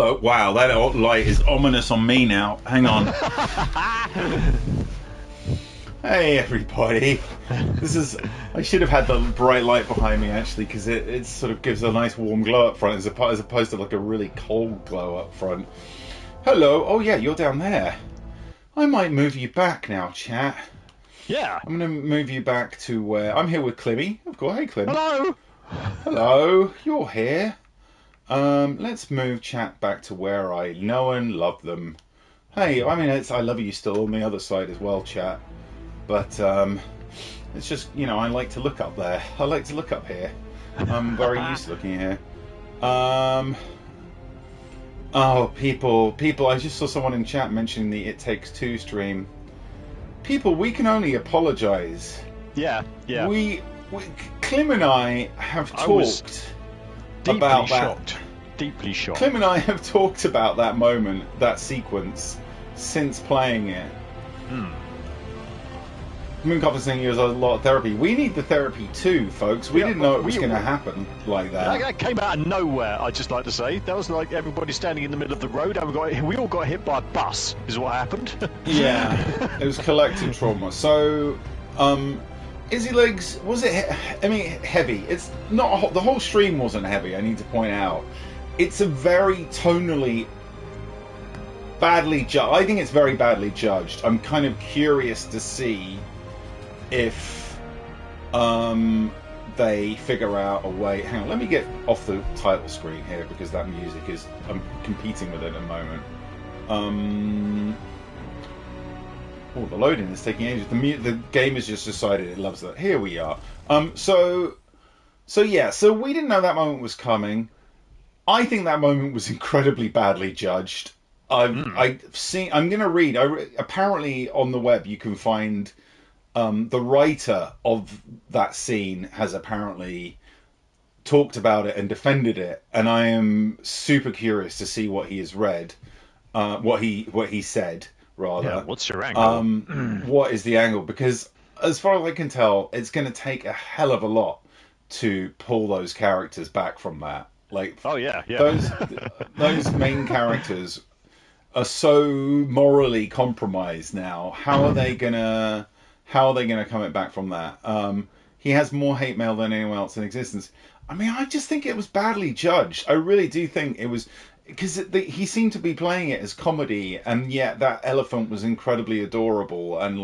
hello. Wow, that light is ominous on me now. Hang on. Hey, everybody. I should have had the bright light behind me, actually, because it sort of gives a nice warm glow up front, as opposed to like a really cold glow up front. Hello. Oh, yeah, you're down there. I might move you back now, chat. Yeah. I'm going to move you back to where... I'm here with Clymmy, of course. Hey, Clym. Hello. Hello. You're here. Let's move chat back to where I know and love them. Hey, I mean, I love you still on the other side as well, chat. But it's just, I like to look up there. I like to look up here. I'm very used to looking here. Oh, people, I just saw someone in chat mentioning the It Takes Two stream. People, we can only apologise. Yeah. Clym and I have talked about that. Deeply shocked. Clym and I have talked about that moment, that sequence, since playing it. Mooncop is saying there's a lot of therapy. We need the therapy too, folks. We didn't know it was going to happen like that. That came out of nowhere, I'd just like to say. That was like everybody standing in the middle of the road and we all got hit by a bus, is what happened. Yeah, it was collective trauma. So, Izzy Legs, was it, heavy? It's not, the whole stream wasn't heavy, I need to point out. It's a very tonally badly judged. I think it's very badly judged. I'm kind of curious to see if they figure out a way. Hang on, let me get off the title screen here because that music is, I'm competing with it at the moment. Oh, the loading is taking ages. The game has just decided it loves that. Here we are. So we didn't know that moment was coming. I think that moment was incredibly badly judged. I've seen. I'm going to read. Apparently, on the web, you can find the writer of that scene has apparently talked about it and defended it, and I am super curious to see what he has read, what he said rather. Yeah, what's your angle? What is the angle? Because as far as I can tell, it's going to take a hell of a lot to pull those characters back from that. Like, oh yeah. Those main characters are so morally compromised now. How are they gonna come it back from that? He has more hate mail than anyone else in existence. I mean, I just think it was badly judged. I really do think it was, because he seemed to be playing it as comedy, and yet that elephant was incredibly adorable and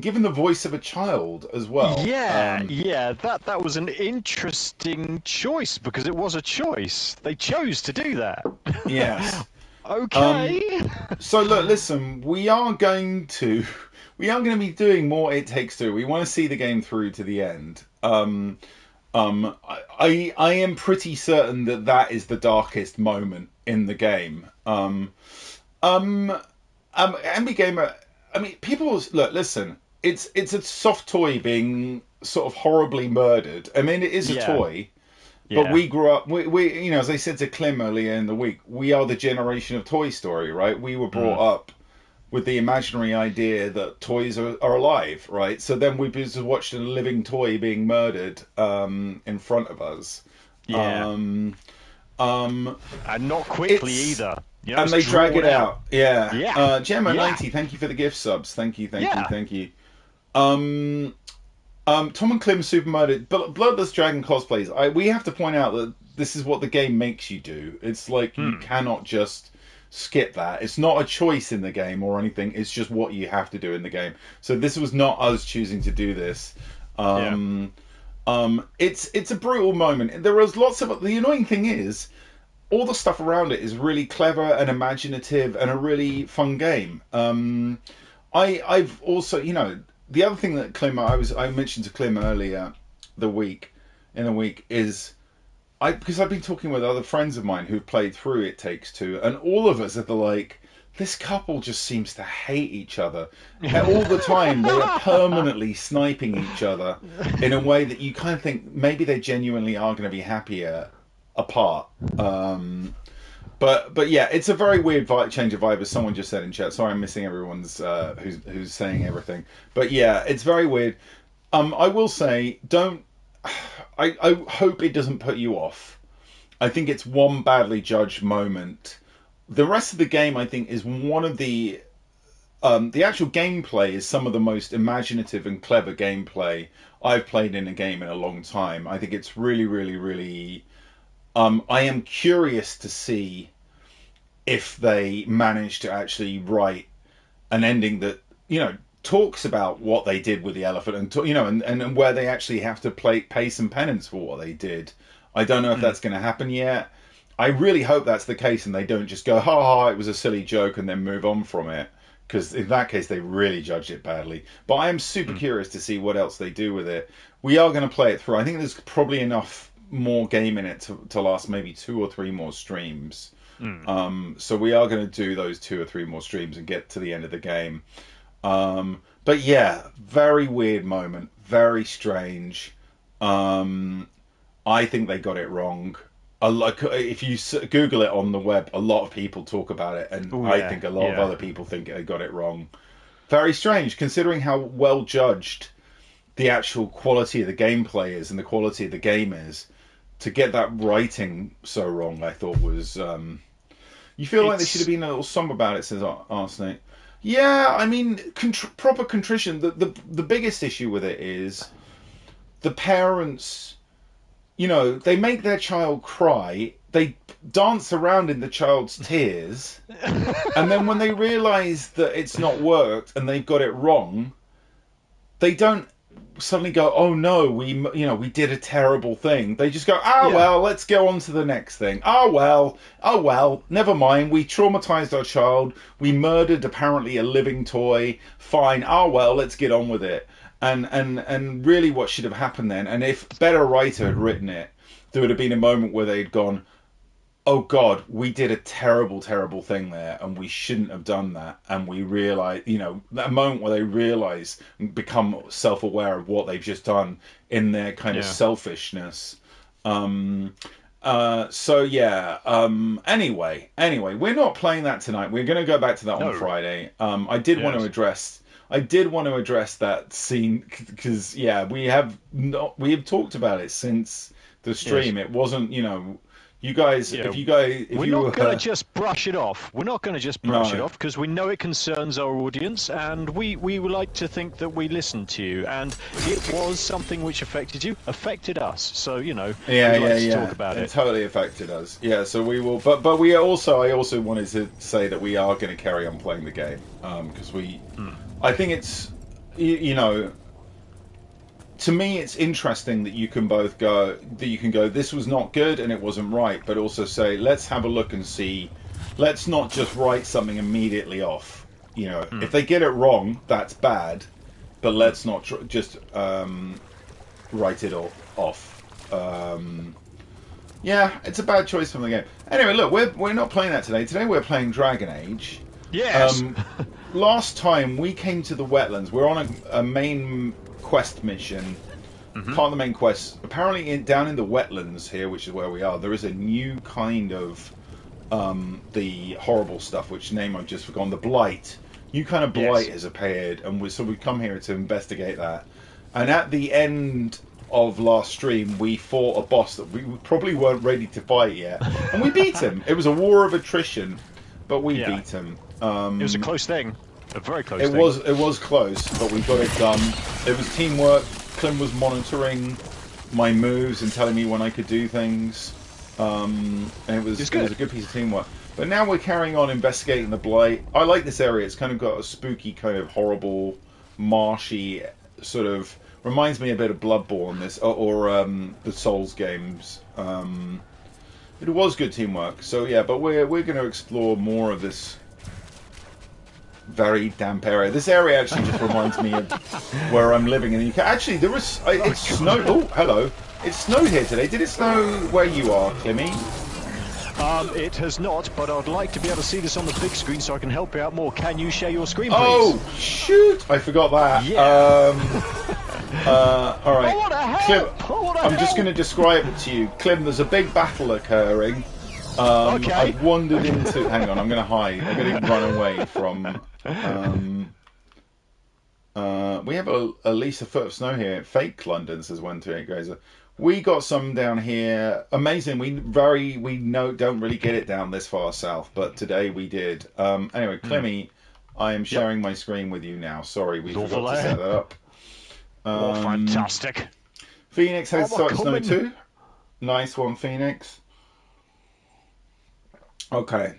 given the voice of a child as well. Yeah, that was an interesting choice because it was a choice. They chose to do that. Yes. Okay. So look, listen, we are going to be doing more It Takes Two. We want to see the game through to the end. I am pretty certain that is the darkest moment in the game. MB Gamer, I mean, people look, listen, it's a soft toy being sort of horribly murdered. I mean, it is a toy. But we grew up, we as I said to Clym earlier in the week, we are the generation of Toy Story, right? We were brought up with the imaginary idea that toys are alive, right? So then we just watched a living toy being murdered in front of us. Yeah. And not quickly either. And they drag it out. Yeah. Yeah. Gemma90, thank you for the gift subs. Thank you. Tom and Clym super murdered. Bloodless Dragon cosplays. We have to point out that this is what the game makes you do. It's like you cannot just skip that. It's not a choice in the game or anything. It's just what you have to do in the game. So this was not us choosing to do this. It's a brutal moment. There was lots of. The annoying thing is, all the stuff around it is really clever and imaginative and a really fun game. I've also, the other thing that Clym, I mentioned to Clym earlier in the week is because I've been talking with other friends of mine who've played through It Takes Two, and all of us are like, this couple just seems to hate each other. And all the time they are permanently sniping each other in a way that you kind of think maybe they genuinely are going to be happier apart. But yeah, it's a very weird change of vibe, as someone just said in chat. Sorry, I'm missing everyone's who's saying everything. But yeah, it's very weird. I will say, I hope it doesn't put you off. I think it's one badly judged moment the rest of the game, I think, is one of the actual gameplay is some of the most imaginative and clever gameplay I've played in a game in a long time. I think it's really, really, really. I am curious to see if they manage to actually write an ending that talks about what they did with the elephant and and where they actually have to pay some penance for what they did. I don't know if that's going to happen yet. I really hope that's the case and they don't just go, ha ha, it was a silly joke and then move on from it. Because in that case, they really judged it badly. But I am super curious to see what else they do with it. We are going to play it through. I think there's probably enough more game in it to last maybe 2 or 3 more streams. So we are going to do those 2 or 3 more streams and get to the end of the game. But yeah, very weird moment, very strange. I think they got it wrong. Like if you Google it on the web, a lot of people talk about it, and I think a lot of other people think they got it wrong. Very strange, considering how well judged the actual quality of the gameplay is and the quality of the game is. To get that writing so wrong, I thought was. You feel like there should have been a little song about it, says Arsenic. Yeah, I mean, proper contrition. The biggest issue with it is the parents. They make their child cry. They dance around in the child's tears, and then when they realise that it's not worked and they've got it wrong, they don't suddenly go, "Oh no, we did a terrible thing." They just go, well, let's go on to the next thing. Oh well, never mind. We traumatized our child. We murdered apparently a living toy. Fine. Oh well, let's get on with it. And really, what should have happened then? And if a better writer had written it, there would have been a moment where they'd gone, "Oh God, we did a terrible, terrible thing there, and we shouldn't have done that." And we realize, that moment where they realize and become self-aware of what they've just done in their kind of selfishness. So yeah. Anyway, we're not playing that tonight. We're going to go back to that on Friday. I did want to address that scene because we have talked about it since the stream. It wasn't, you guys, we're not going to just brush it off. We're not going to just brush it off because we know it concerns our audience, and we would like to think that we listened to you, and it was something which affected us. So we'd like to talk about it. It totally affected us. Yeah, so we will. But I also wanted to say that we are going to carry on playing the game because I think it's to me, it's interesting that you can go, this was not good and it wasn't right, but also say, let's have a look and see, let's not just write something immediately off. If they get it wrong, that's bad, but let's not just write it off. It's a bad choice from the game. Anyway, look, we're not playing that today. Today we're playing Dragon Age. Yes. Last time we came to the wetlands, we're on a main quest mission. Part of the main quest, apparently down in the wetlands here, which is where we are, there is a new kind of the horrible stuff, which name I've just forgotten, the blight. New kind of blight has appeared, and we've come here to investigate that. And at the end of last stream, we fought a boss that we probably weren't ready to fight yet, and we beat him. It was a war of attrition, but we beat him. It was a close thing. A very close thing. It was close, but we got it done. It was teamwork. Clym was monitoring my moves and telling me when I could do things. And it was a good piece of teamwork. But now we're carrying on investigating the blight. I like this area. It's kind of got a spooky, kind of horrible, marshy sort of. Reminds me a bit of Bloodborne, or the Souls games. It was good teamwork. So yeah, but we're going to explore more of this very damp area. This area actually just reminds me of where I'm living in the UK. Actually, it snowed. Oh, hello. It snowed here today. Did it snow where you are, Clymmy? It has not, but I'd like to be able to see this on the big screen so I can help you out more. Can you share your screen, please? Oh, shoot! I forgot that. All right. I want to help! Clym, I'm just going to describe it to you. Clym, there's a big battle occurring. Okay. I've wandered into... Hang on, I'm going to hide. I'm going to run away from... we have at least a foot of snow here. Fake London, says 128 Grazer. We got some down here. Amazing. We don't really get it down this far south, but today we did. Anyway, Clemmy, I am sharing my screen with you now. Sorry, we forgot to set that up. Fantastic. Phoenix has started snow too. Nice one, Phoenix. Okay.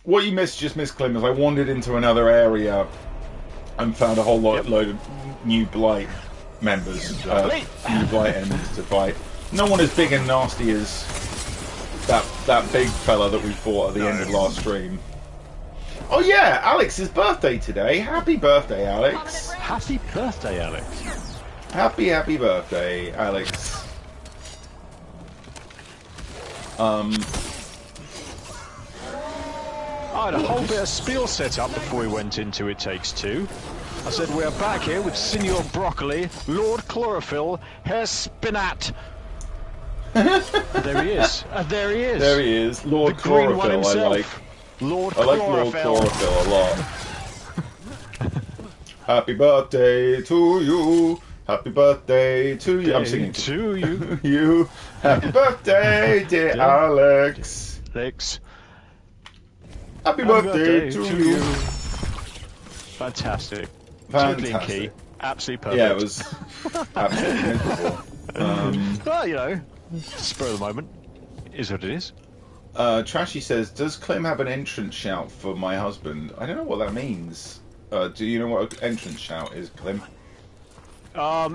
What you just missed, Clym, is I wandered into another area and found a whole load of new Blight members, new Blight enemies to fight. No one as big and nasty as that big fella that we fought at the end of last stream. Oh yeah, Alex's birthday today. Happy birthday, Alex. Happy birthday, Alex. Happy birthday, Alex. I had a whole bit of spiel set up before we went into It Takes Two. I said we are back here with Signor Broccoli, Lord Chlorophyll, Herr Spinat. There he is. There he is. There he is. Lord Chlorophyll, I like. Lord Chlorophyll a lot. Happy birthday to you. Happy birthday to you. I'm singing to you. You. Happy birthday, dear Alex. Alex. Happy birthday to you. Fantastic. Totally in key. Absolutely perfect. Yeah, it was absolutely miserable. Well, you know, spur of the moment. Is what it is. Trashy says, does Clym have an entrance shout for my husband? I don't know what that means. Do you know what an entrance shout is, Clym?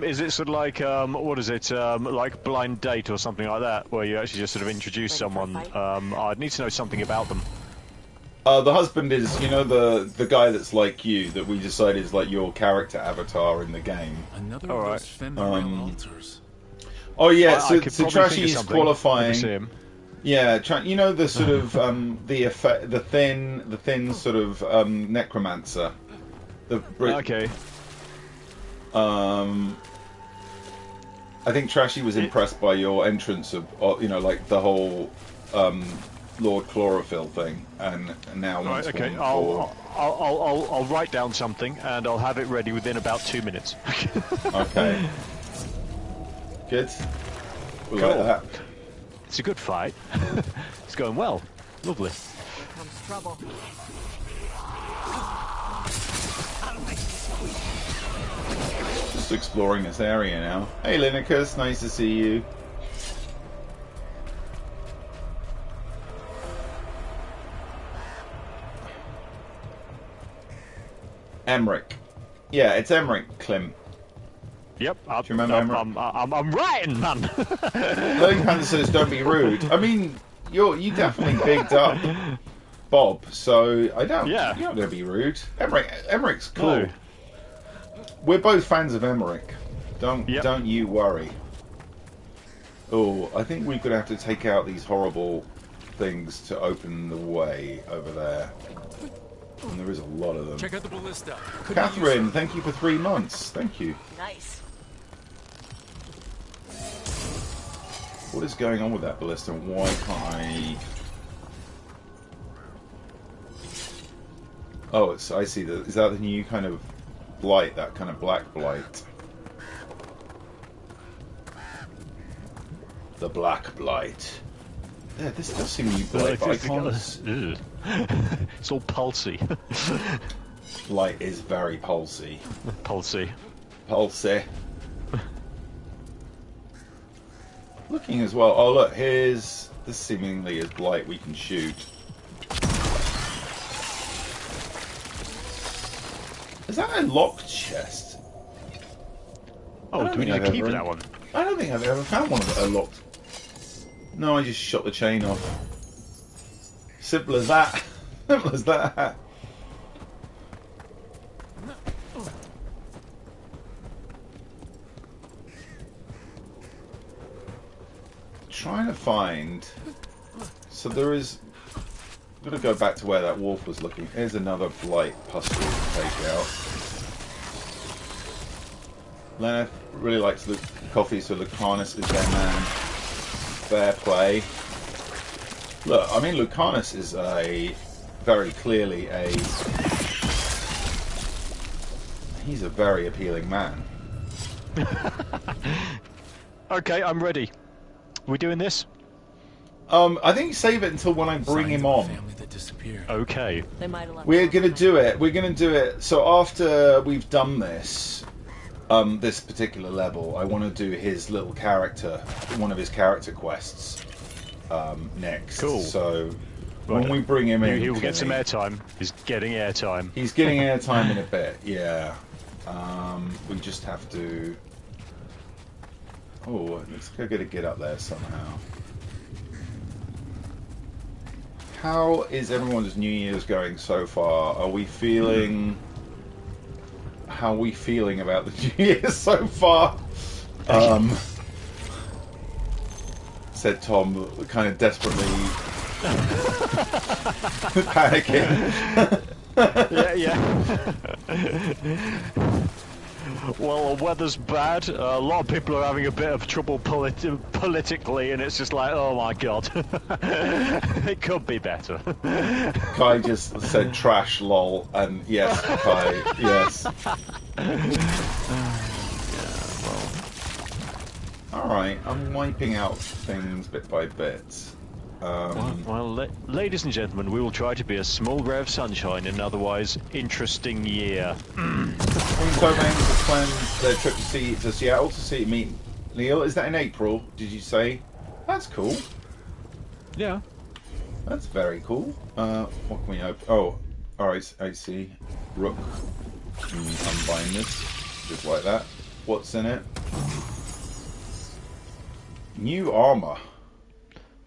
Is it sort of like, what is it, like Blind Date or something like that, where you actually just sort of introduce someone? I'd need to know something about them. The husband is, you know, the guy that's like you, that we decided is like your character avatar in the game. Another of those ephemeral altars. Oh yeah, so Trashy is qualifying. Yeah, you know the sort of the thin sort of necromancer. Okay. I think Trashy was impressed by your entrance of, you know, like the whole Lord Chlorophyll thing, and now wants one. Okay, I'll write down something and I'll have it ready within about 2 minutes. Okay. Good. We like that. It's a good fight. It's going well. Lovely. Here comes trouble. Just exploring this area now. Hey Linicus, nice to see you. Emmerich. Yeah, it's Emmerich, Clym. Yep, do you remember I'm writing, man. Loading Panther says, "Don't be rude." I mean, you definitely bigged up Bob, so I don't. Yeah. You're not gonna be rude. Emmerich's cool. No. We're both fans of Emmerich. Don't you worry. Oh, I think we're gonna have to take out these horrible things to open the way over there. And there is a lot of them. Check out the ballista. Catherine, thank you for 3 months. Thank you. Nice. What is going on with that ballista? Why can't I? Oh, I see. Is that the new kind of blight? That kind of black blight. The black blight. Yeah, this does seem new blight, but I can't. It's all pulsy. Blight is very pulsy. Pulsy. Pulsy. Looking as well. Oh look, here's this seemingly is blight we can shoot. Is that a locked chest? Oh, do we need a key for that one? I don't think I've ever found one of a locked. No, I just shot the chain off. Simple as that. Simple as that. Trying to find. So there is. I'm gonna go back to where that wolf was looking. Here's another blight pustule to take out. Lenneth really likes the coffee, so Lucanus is their man. Fair play. Look, I mean, Lucanus is very clearly he's a very appealing man. Okay, I'm ready. We doing this? I think save it until when I bring him on. Family that disappeared. Okay. They might have left We're one gonna behind. do it. We're gonna do it. So after we've done this, this particular level, I want to do his little character, one of his character quests, next. Cool. So Right. when we bring him in, He'll get some airtime. He's getting airtime. He's getting airtime in a bit. Yeah. We just have to. Oh, let's go get up there somehow. How is everyone's New Year's going so far? Are we feeling? How are we feeling about the New Year so far? Said Tom, kind of desperately panicking. Yeah. Well, the weather's bad. A lot of people are having a bit of trouble politically, and it's just like, oh my god, it could be better. Kai just said trash, lol, and yes, Kai, yes. All right, I'm wiping out things bit by bit. Well, ladies and gentlemen, we will try to be a small ray of sunshine in an otherwise interesting year. Queen Domain to plan their trip to Seattle to meet Neil. Is that in April? Did you say? That's cool. Yeah. That's very cool. What can we open? Oh, alright, I see. Rook. Unbind this. Just like that. What's in it? New armor.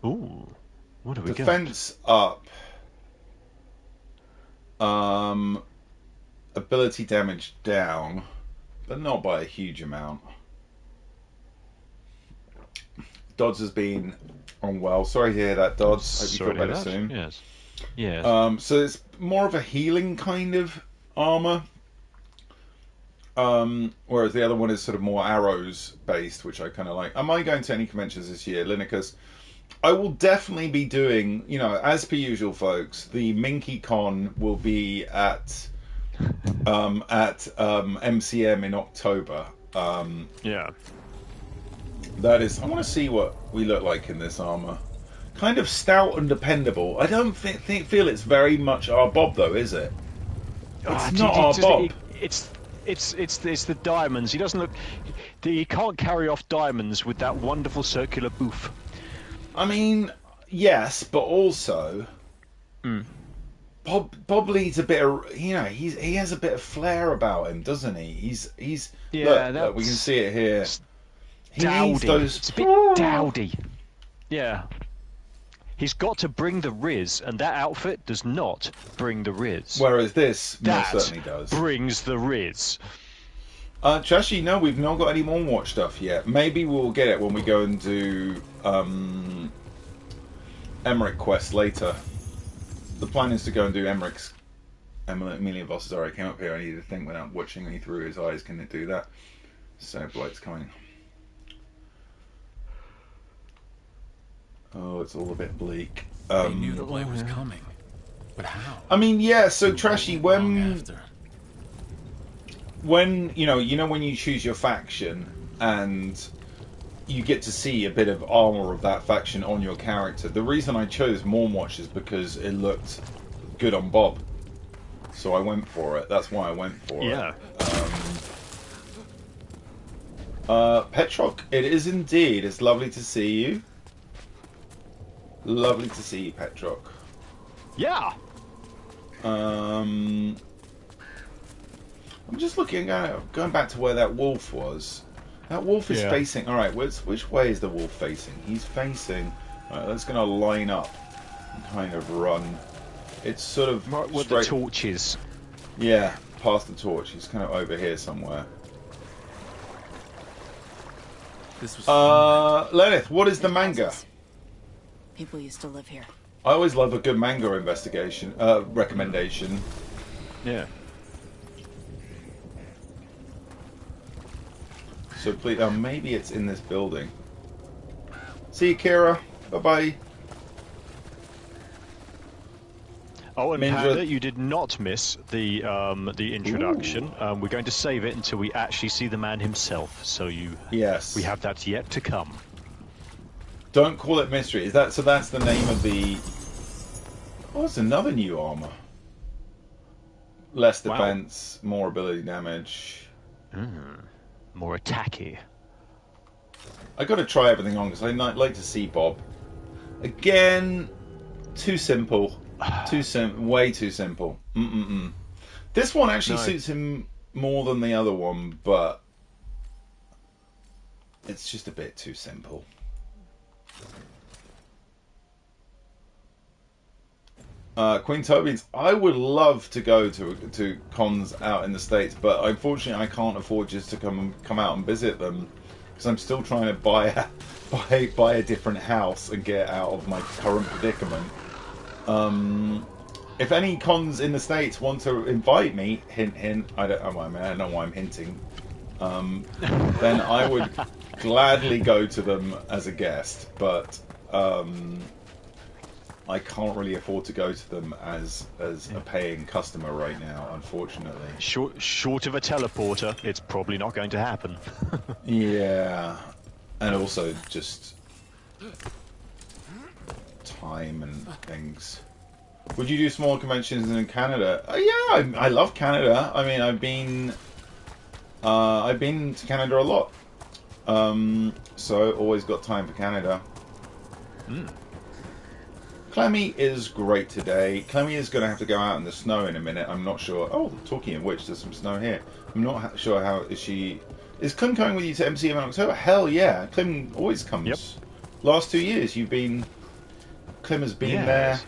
Ooh. What do we got? Defense up. Ability damage down, but not by a huge amount. Dodds has been unwell. Sorry to hear that, Dodds. Hope you feel better soon. Yes. Yes. So it's more of a healing kind of armor. Whereas the other one is sort of more arrows based, which I kind of like. Am I going to any conventions this year, Linicus? I will definitely be doing, as per usual, folks. The Minky Con will be at MCM in October. Yeah. That is. I want to see what we look like in this armor. Kind of stout and dependable. I don't feel it's very much our Bob, though, is it? It's not our Bob. It's the diamonds. He doesn't look. He can't carry off diamonds with that wonderful circular boof. I mean, yes, but also, Bob leads a bit of, he has a bit of flair about him, doesn't he? He's look, we can see it here. He needs those. It's a bit dowdy. Yeah. He's got to bring the Riz, and that outfit does not bring the Riz. Whereas this that most certainly does. Brings the Riz. Trashy, no, we've not got any more Watch stuff yet. Maybe we'll get it when we go and do Emmerich quest later. The plan is to go and do Emmerich's. Emilian Vossazari came up here. I needed to think without watching me through his eyes. Can it do that? So Blight's coming. Oh, it's all a bit bleak. They knew the blight was coming, but how? I mean, yeah. So Trashy, when when you choose your faction and you get to see a bit of armor of that faction on your character. The reason I chose Mornwatch is because it looked good on Bob, so I went for it. That's why I went for it. Yeah. Petrock, it is indeed. It's lovely to see you. Lovely to see you, Petrock. Yeah. I'm just looking, going back to where that wolf was. That wolf is facing. All right, which way is the wolf facing? He's facing. All right, that's going to line up and kind of run. It's sort of right where the torch is. Yeah, past the torch. He's kind of over here somewhere. This was Lenith, what is the manga? People used to live here. I always love a good manga investigation recommendation. Yeah. So please, maybe it's in this building. See you, Kira. Bye bye. Oh, and Mindra... Panda, you did not miss the introduction. We're going to save it until we actually see the man himself. So Yes. we have that yet to come. Don't call it mystery. Is that so? That's the name of the. Oh, it's another new armor. Less defense, more ability damage. More attacky. I got to try everything on because I like to see Bob. Again, too simple. Way too simple. This one actually suits him more than the other one, but it's just a bit too simple. Queen Tobians, I would love to go to cons out in the States, but unfortunately I can't afford just to come out and visit them because I'm still trying to buy a different house and get out of my current predicament. If any cons in the States want to invite me, hint hint, I don't know why I'm hinting, then I would gladly go to them as a guest, but I can't really afford to go to them as a paying customer right now, unfortunately. Short of a teleporter, it's probably not going to happen. Yeah, and also just time and things. Would you do small conventions in Canada? Yeah, I love Canada. I mean, I've been to Canada a lot, so always got time for Canada. Clemmy is great today. Clemmy is going to have to go out in the snow in a minute. I'm not sure. Oh, talking of which, there's some snow here. I'm not sure how is she. Is Clym coming with you to MCM in October? Hell yeah, Clym always comes. Yep. Last 2 years you've been. Clym has been there.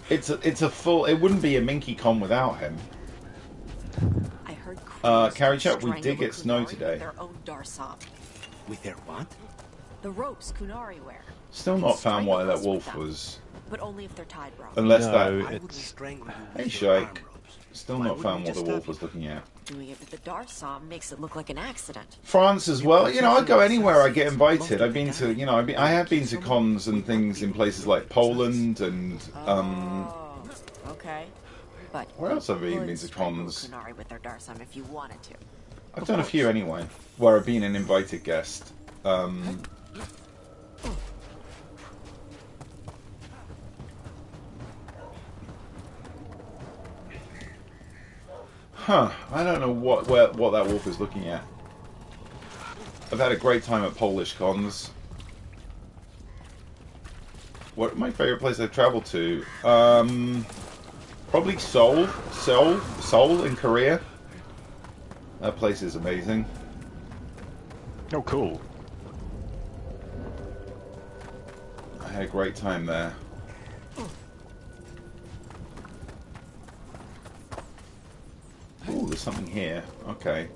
It's a full. It wouldn't be a Minky Con without him. I heard. Carrie Chat, we did get snow today. Their own Darsom. With their what? The ropes Kunari wear. Still not found why that wolf was. But only if they're tied, bro. Unless No, that. it's... Hey, Shike. Still not found what the wolf was looking at. Doing it with the Darsom makes it look like an accident. France as well. You know, I go anywhere I get invited. I've been to, you know, I have been to cons and things in places like Poland and Okay. But where else have I been to cons? Kunari with their Darsom if you wanted to. I've done a few anyway, where I've been an invited guest. I don't know what that wolf is looking at. I've had a great time at Polish cons. What my favourite place I've travelled to? Probably Seoul in Korea. That place is amazing. Oh, cool. I had a great time there. Oh, there's something here. Okay.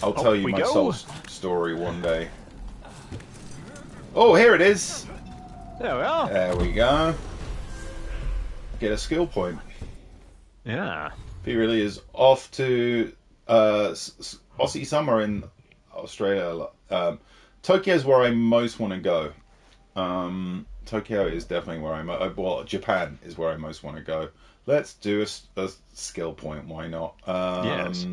I'll tell you my soul story one day. Oh, here it is. There we are. There we go. Get a skill point. Yeah. He really is off to Aussie summer in Australia. Tokyo's where I most want to go. Tokyo is definitely where well, Japan is where I most want to go. Let's do a skill point. Why not? Yes.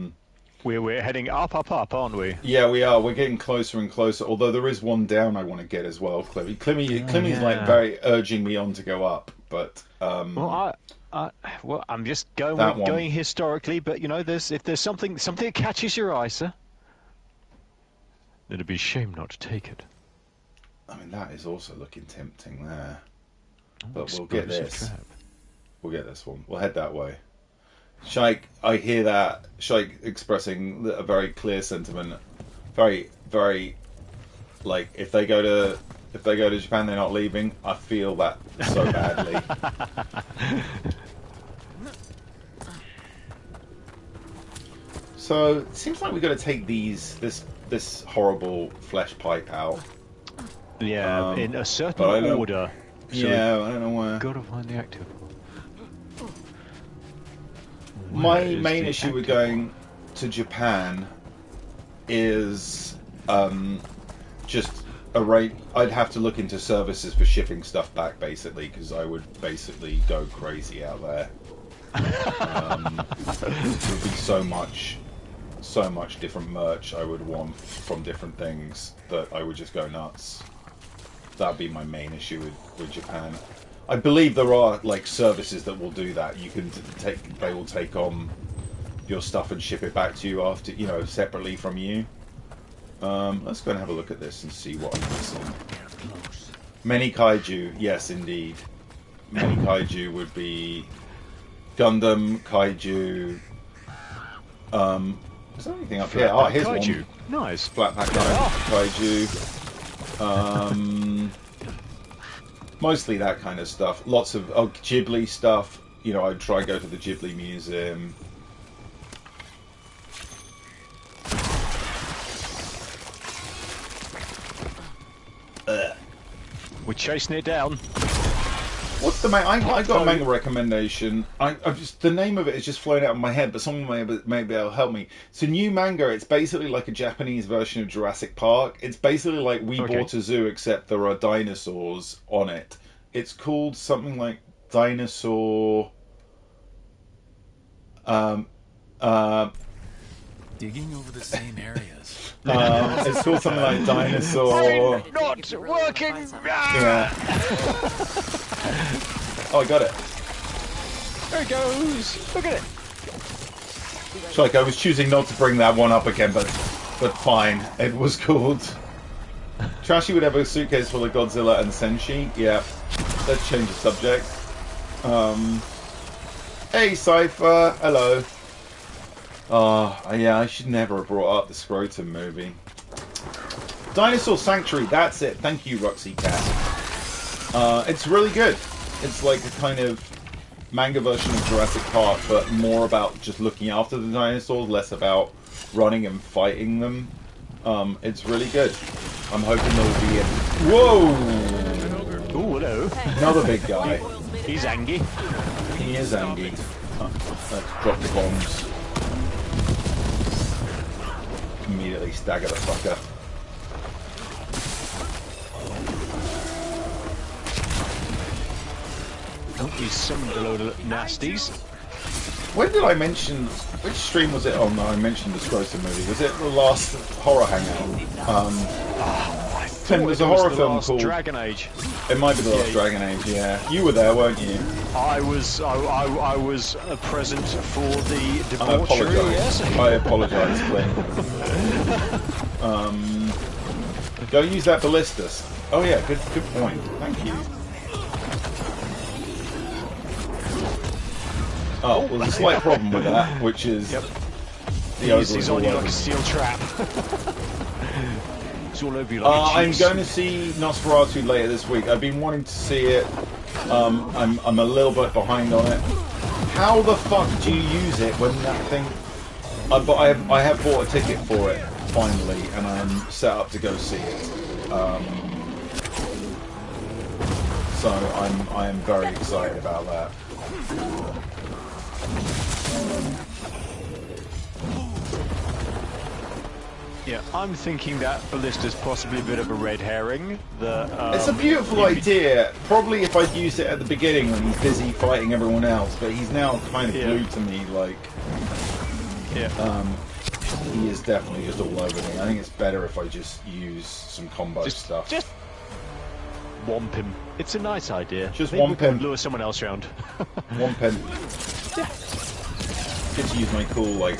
We're heading up, aren't we? Yeah, we are. We're getting closer and closer. Although there is one down I want to get as well. Climmy's like very urging me on to go up, but well, I'm just going historically. But you know, if there's something that catches your eye, sir, then it'd be a shame not to take it. I mean, that is also looking tempting there. But we'll get this. Trap. We'll get this one. We'll head that way. Shike, I hear that. Shike expressing a very clear sentiment. Very, very, like, if they go to Japan, they're not leaving. I feel that so badly. So, it seems like we've got to take this horrible flesh pipe out. Yeah, in a certain order. So yeah, I don't know where. Got to find the active one. My main issue with going to Japan is just I'd have to look into services for shipping stuff back, basically, because I would basically go crazy out there. There would be so much different merch I would want from different things that I would just go nuts. That'd be my main issue with Japan. I believe there are like services that will do that. You can they will take on your stuff and ship it back to you after, you know, separately from you. Let's go and have a look at this and see what I'm missing. Many kaiju, yes indeed. Many kaiju would be Gundam, kaiju. Is there anything up here? Oh, here's kaiju. One. Nice. Flatpack kaiju. Mostly that kind of stuff. Lots of Ghibli stuff. You know, I'd try go to the Ghibli museum. We're chasing it down. What's the main? I got a manga recommendation. I just the name of it is just flown out of my head, but someone may be able to help me. It's a new manga. It's basically like a Japanese version of Jurassic Park. It's basically like We Bought a Zoo, except there are dinosaurs on it. It's called something like Dinosaur. Digging over the same areas. It's called something like Dinosaur. Not working. Yeah. Oh, I got it. There it goes. Look at it. It's like I was choosing not to bring that one up again, but fine. It was called Trashy would have a suitcase full of Godzilla and Senshi. Yeah, let's change the subject. Hey, Cypher. Hello. Yeah, I should never have brought up the Scrotum movie. Dinosaur Sanctuary, that's it. Thank you, Roxy Cat. It's really good. It's like a kind of manga version of Jurassic Park, but more about just looking after the dinosaurs, less about running and fighting them. It's really good. I'm hoping there'll be a... Whoa! Ooh, hello. Another big guy. He's angry. He is angry. Let's drop the bombs. Immediately stagger the fucker. Oh, he's summoned a load of nasties. When did I mention... Which stream was it on that I mentioned the Scrotum movie? Was it the last horror hangout? There's a horror film called Dragon Age. It might be the last Dragon Age, yeah. You were there, weren't you? I was present for the debauchery. I apologise, Clym. Go use that ballistas. Oh yeah, good point. Thank you. Oh, well, there's a slight problem with that, which is the He's on you like a steel trap. It's all over you like a I'm going to see Nosferatu later this week. I've been wanting to see it. I'm a little bit behind on it. How the fuck do you use it when that thing... but I have bought a ticket for it, finally, and I'm set up to go see it. So I am very excited about that. Yeah, I'm thinking that ballista's possibly a bit of a red herring. It's a beautiful idea. Probably if I'd used it at the beginning when he's busy fighting everyone else, but he's now kind of glued to me, like... he is definitely just all over me. I think it's better if I just use some combo stuff. Just womp him. It's a nice idea. Just womp him. Lure someone else around. Womp him. Get to use my cool, like...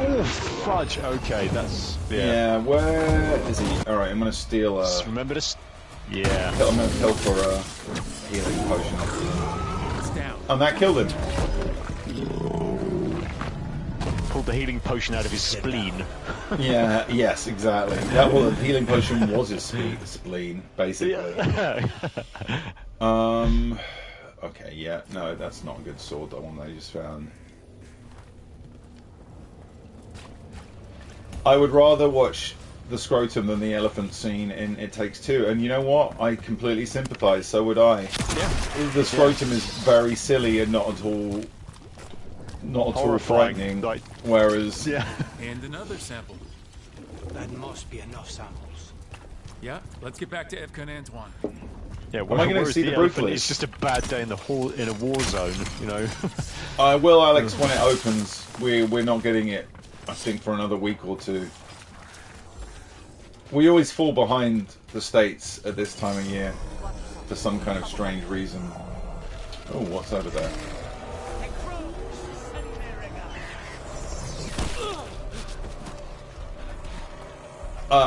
Oh, fudge. Okay, that's... Yeah, where is he? Alright, I'm gonna steal Just remember to... Yeah. I'm gonna kill for a healing potion. And that killed him. Pulled the healing potion out of his spleen. Yeah, yes, exactly. That the healing potion was his spleen, basically. Okay, yeah, no, that's not a good sword, that one that I just found. I would rather watch the Scrotum than the elephant scene in It Takes Two, and you know what? I completely sympathise, so would I. Yeah. The Scrotum is very silly and not at all frightening, like, whereas... And another sample. That must be enough samples. Yeah, let's get back to Evka and Antoine. Yeah, Am I going to see the elephant? brutalist? It's just a bad day in a war zone, you know. I will, Alex, when it opens. We're not getting it, I think, for another week or two. We always fall behind the States at this time of year for some kind of strange reason. Oh, what's over there?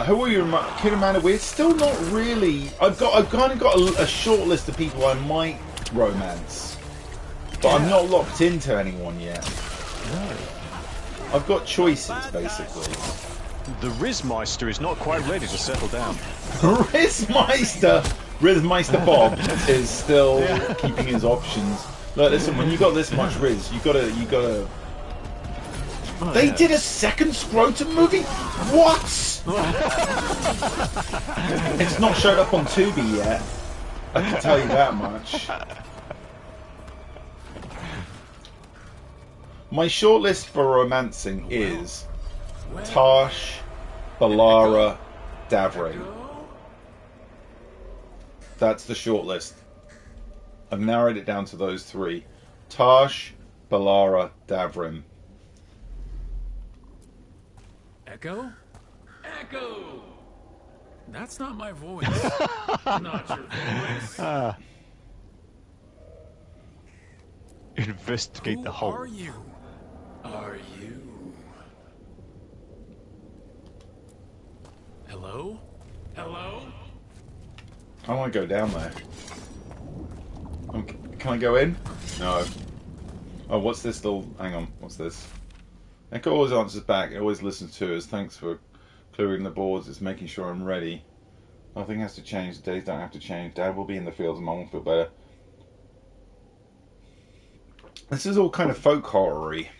Who are you, Kid Amanda? We're still not really. I've kind of got a short list of people I might romance, but I'm not locked into anyone yet. No. I've got choices, basically. The Rizmeister is not quite ready to settle down. Rizmeister Bob is still keeping his options. Look, listen, when you got this much Riz, you gotta. Oh, they did a second Scrotum movie? What? It's not showed up on Tubi yet. I can tell you that much. My shortlist for romancing is Tash, Balara, Davray. That's the shortlist. I've narrowed it down to those three. Tash, Balara, Davrim. Echo? Echo! That's not my voice. Not your voice. Investigate Who the hole. are you? Are you? Hello? Hello? I want to go down there. Can I go in? No. Oh, what's this little... Hang on, what's this? Echo always answers back. It always listens to us. Thanks for clearing the boards. It's making sure I'm ready. Nothing has to change. The days don't have to change. Dad will be in the fields and Mum will feel better. This is all kind of folk horror-y.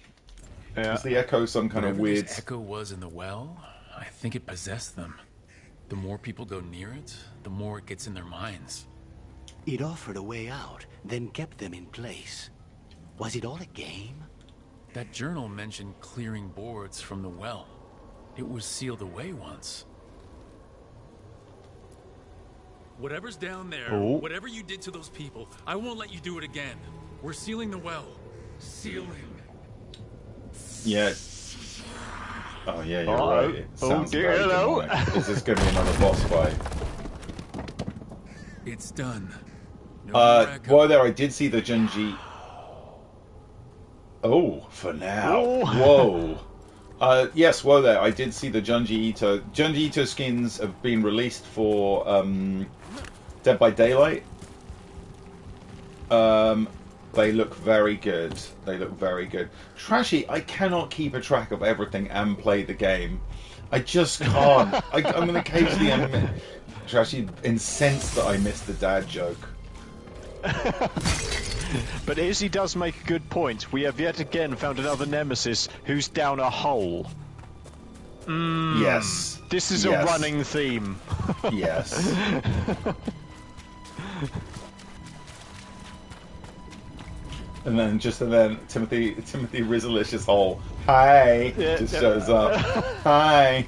Yeah. Is the Echo some kind of weird... This echo was in the well, I think it possessed them. The more people go near it, the more it gets in their minds. It offered a way out, then kept them in place. Was it all a game? That journal mentioned clearing boards from the well. It was sealed away once. Whatever's down there, whatever you did to those people, I won't let you do it again. We're sealing the well. Sealing. Yeah. Oh yeah, you're right. It sounds very demonic. Is this going to be another boss fight? It's done. While there, I did see the Junji. Oh, for now. Oh. Whoa. Yes, whoa there. I did see the Junji Ito. Junji Ito skins have been released for Dead by Daylight. They look very good. They look very good. Trashy, I cannot keep a track of everything and play the game. I just can't. I'm going to occasionally admit, Trashy, incensed that I missed the dad joke. But Izzy does make a good point. We have yet again found another nemesis who's down a hole. Yes. This is a running theme. Yes. And then Timothy Rizalicious hole. Hi. Just shows up. Hi.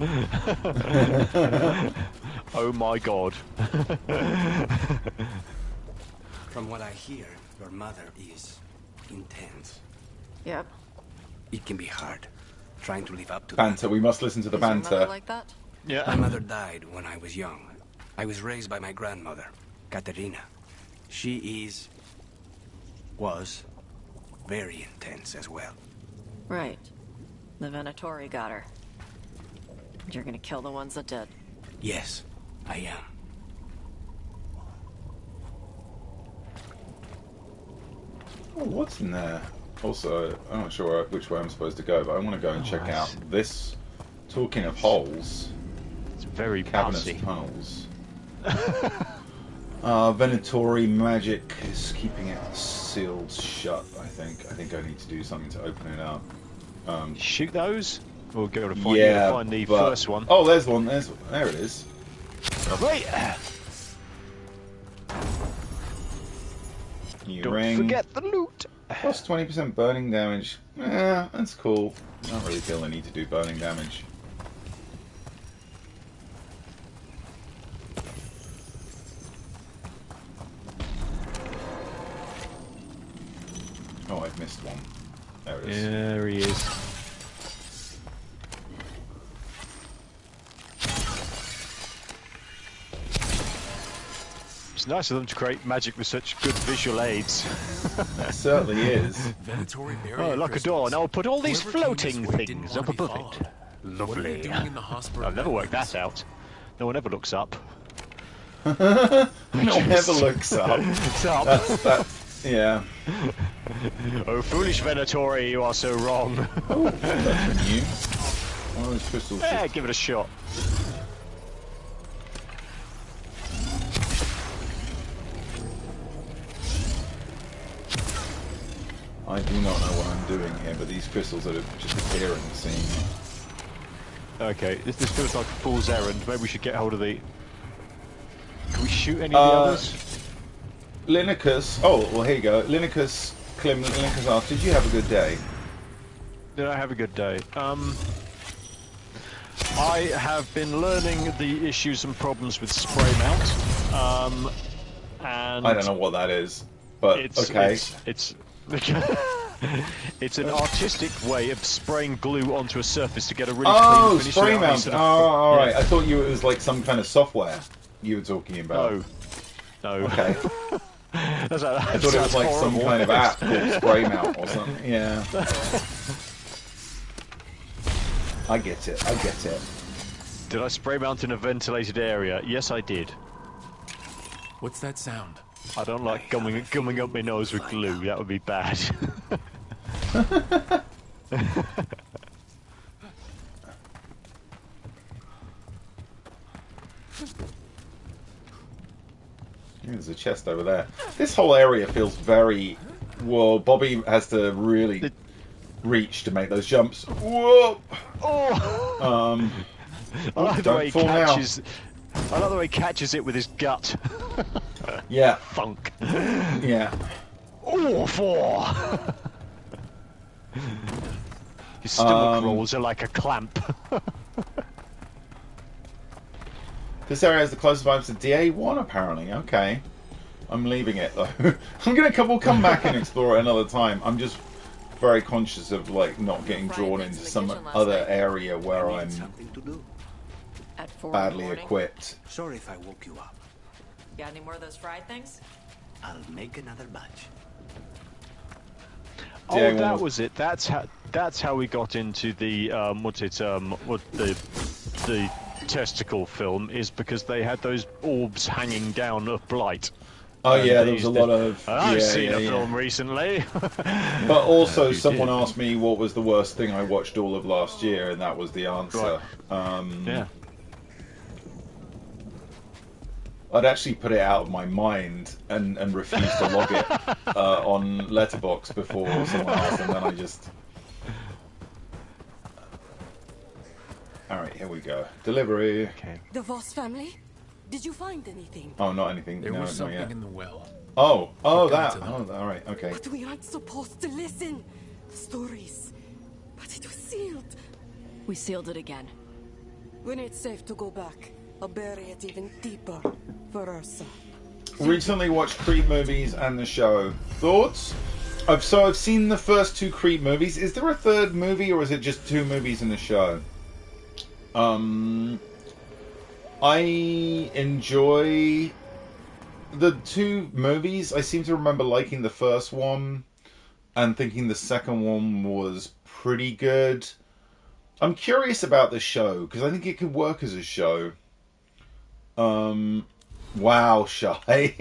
Oh my god. From what I hear, your mother is intense. Yep. It can be hard, trying to live up to banter. We must listen to the banter. Your mother like that? Yeah. My mother died when I was young. I was raised by my grandmother, Katerina. She was very intense as well. Right. The Venatori got her. You're gonna kill the ones that did. Yes, I am. Oh, what's in there? Also, I'm not sure which way I'm supposed to go, but I want to go and check out this. Talking of holes, it's very cabinets, bossy. tunnels. Venatori magic is keeping it sealed shut. I think I need to do something to open it up. Shoot those? We'll go to find the first one. Oh, there's one. There it is. Wait. Don't forget the loot. Plus 20% burning damage. Yeah, that's cool. I don't really feel I need to do burning damage. I've missed one. There it is. There he is. It's nice of them to create magic with such good visual aids. It certainly is. Venatory barrier Oh, like a door, and I'll put all these Whoever came floating this way didn't things want up to be above followed. it. What are they Lovely. doing in the hospital? I'll never work that out. No one ever looks up. No one ever looks up. It's up. That's yeah. Oh, foolish Venatori, you are so wrong. Oh, that's new. One of those crystals. Yeah, give it a shot. I do not know what I'm doing here, but these crystals are just appearing seem. Okay, this feels like a fool's errand. Maybe we should get hold of the... Can we shoot any of the others? Linicus. Oh, well, here you go. Linicus, Clym, Linicus asked, did you have a good day? Did I have a good day? I have been learning the issues and problems with spray mount. And I don't know what that is, but okay. It's it's an artistic way of spraying glue onto a surface to get a really clean finish. Spray mount. Of, all right. Yeah. I thought it was like some kind of software you were talking about. No. Okay. I thought it was like some kind of app called Spray Mount or something. Yeah. I get it. I get it. Did I spray mount in a ventilated area? Yes, I did. What's that sound? I don't like gumming up my nose with glue. That would be bad. There's a chest over there. This whole area feels very... Whoa, Bobby has to really reach to make those jumps. Whoa! Oh! I like the way he fall catches... I like the way he catches it with his gut. Yeah. Funk. Yeah. Oh, four! His stomach rolls are like a clamp. This area has the closest vibes to DA1, apparently. Okay. I'm leaving it, though. We'll come back and explore it another time. I'm just very conscious of, like, not getting drawn into some other area where I'm badly equipped. Sorry if I woke you up. Got any more of those fried things? I'll make another batch. Oh, that was it. That's how we got into the the testicle film, is because they had those orbs hanging down of blight. Oh yeah, there was a lot of... I've seen a film recently. But also someone asked me what was the worst thing I watched all of last year, and that was the answer. Right. Yeah. I'd actually put it out of my mind and refused to log it on Letterboxd before someone asked, and then I just... Alright, here we go. Delivery. Okay. The Voss family? Did you find anything? Oh, not anything. There no, was not yet. something in the well. Oh, Got that. to them. Oh, alright, okay. But we aren't supposed to listen. Stories. But it was sealed. We sealed it again. When it's safe to go back, I'll bury it even deeper for Ursa. Recently watched Creep movies and the show. Thoughts? I've seen the first two Creep movies. Is there a third movie, or is it just two movies in the show? I enjoy the two movies. I seem to remember liking the first one and thinking the second one was pretty good. I'm curious about the show because I think it could work as a show. Wow, Shy.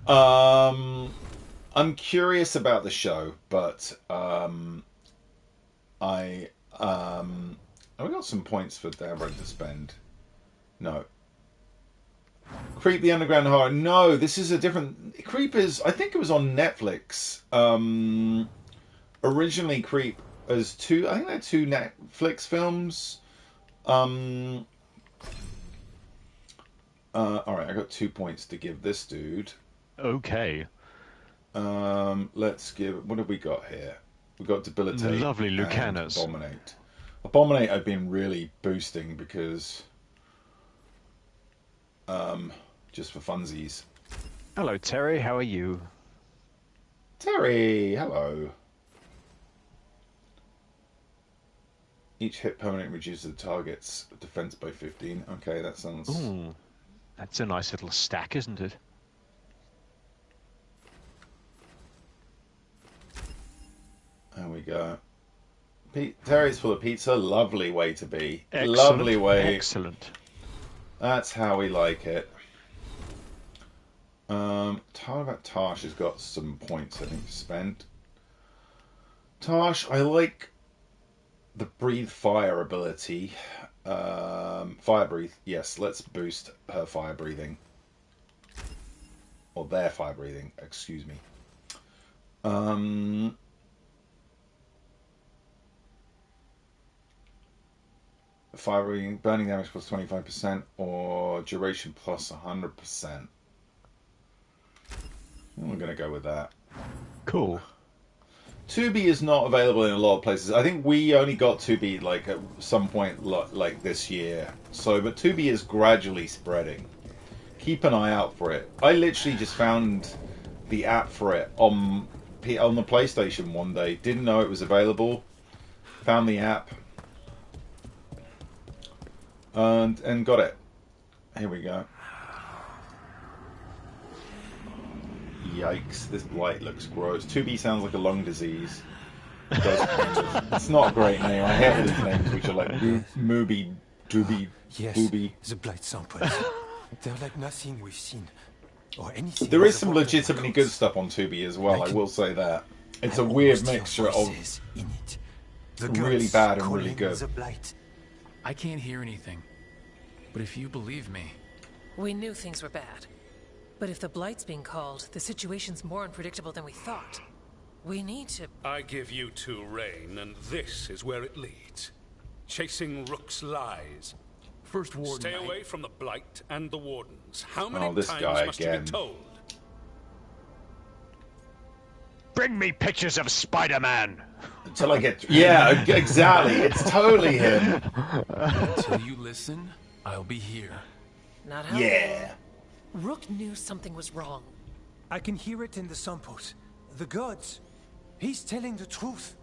I'm curious about the show, but have we got some points for Deborah to spend? No. Creep the Underground Horror. No, this is a different... Creep is... I think it was on Netflix. Originally, Creep as two... I think they're two Netflix films. Alright, I got 2 points to give this dude. Okay. Let's give... What have we got here? We've got Debilitate. Lovely Lucanus. Abominate. Abominate I've been really boosting because... just for funsies. Hello, Terry. How are you? Terry, hello. Each hit permanently reduces the target's defense by 15. Okay, that sounds... Ooh, that's a nice little stack, isn't it? There we go. Terry's full of pizza. Lovely way to be. Excellent. Lovely way. Excellent. That's how we like it. Talk about Tosh has got some points, I think, spent. Tosh, I like the breathe fire ability. Fire breathe. Yes, let's boost her fire breathing. Or their fire breathing, excuse me. Fire breathing, burning damage plus 25% or duration plus 100%. We're going to go with that. Cool. 2B is not available in a lot of places. I think we only got 2B like at some point like this year. So, but 2B is gradually spreading. Keep an eye out for it. I literally just found the app for it on the PlayStation one day. Didn't know it was available. Found the app and got it. Here we go. Yikes, this blight looks gross. 2B sounds like a lung disease. It does. It's not a great name. I hate all these names which are like Mooby, Dooby, Booby. The blight samples. They're like nothing we've seen. Or anything. There is some legitimately good stuff on 2B as well, I will say that. It's a weird mixture of really bad and really good. I can't hear anything. But if you believe me... We knew things were bad. But if the Blight's being called, the situation's more unpredictable than we thought. We need to... I give you two reign, and this is where it leads. Chasing Rook's lies. First Warden... Stay away from the Blight and the Wardens. How many this times guy must again. you be told? Bring me pictures of Spider-Man! Until I get... Yeah, exactly. It's totally him. Until you listen, I'll be here. Not how Yeah. Rook knew something was wrong. I can hear it in the samples. The gods. He's telling the truth.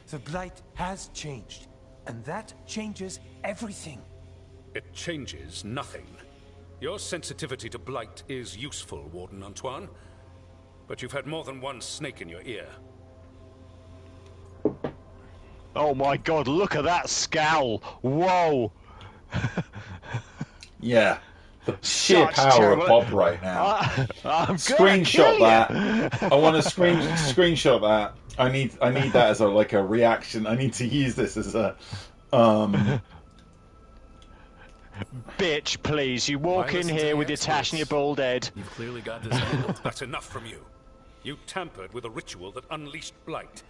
The blight has changed. And that changes everything. It changes nothing. Your sensitivity to blight is useful, Warden Antoine. But you've had more than one snake in your ear. Oh my god, look at that scowl! Whoa! Yeah. The sheer power of Bob right now. Screenshot that. I want to screenshot that. I need that as a reaction. I need to use this as a Bitch, please, you walk in here with your tash and your bald head. You've clearly got this handled. That's enough from you. You tampered with a ritual that unleashed blight.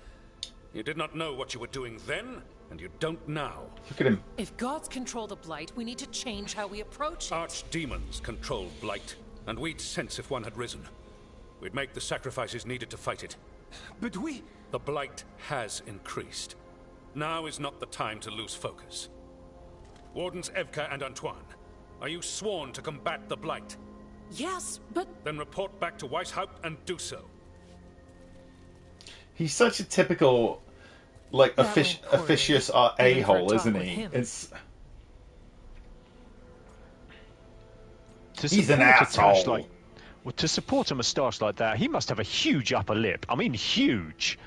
You did not know what you were doing then, and you don't now. Look at him. If gods control the Blight, we need to change how we approach it. Archdemons control blight, and we'd sense if one had risen. We'd make the sacrifices needed to fight it. But The blight has increased. Now is not the time to lose focus. Wardens Evka and Antoine, are you sworn to combat the blight? Yes, but... Then report back to Weishaupt and do so. He's such a typical, officious a-hole, isn't he? He's an asshole. To support a moustache like that, he must have a huge upper lip. I mean, huge.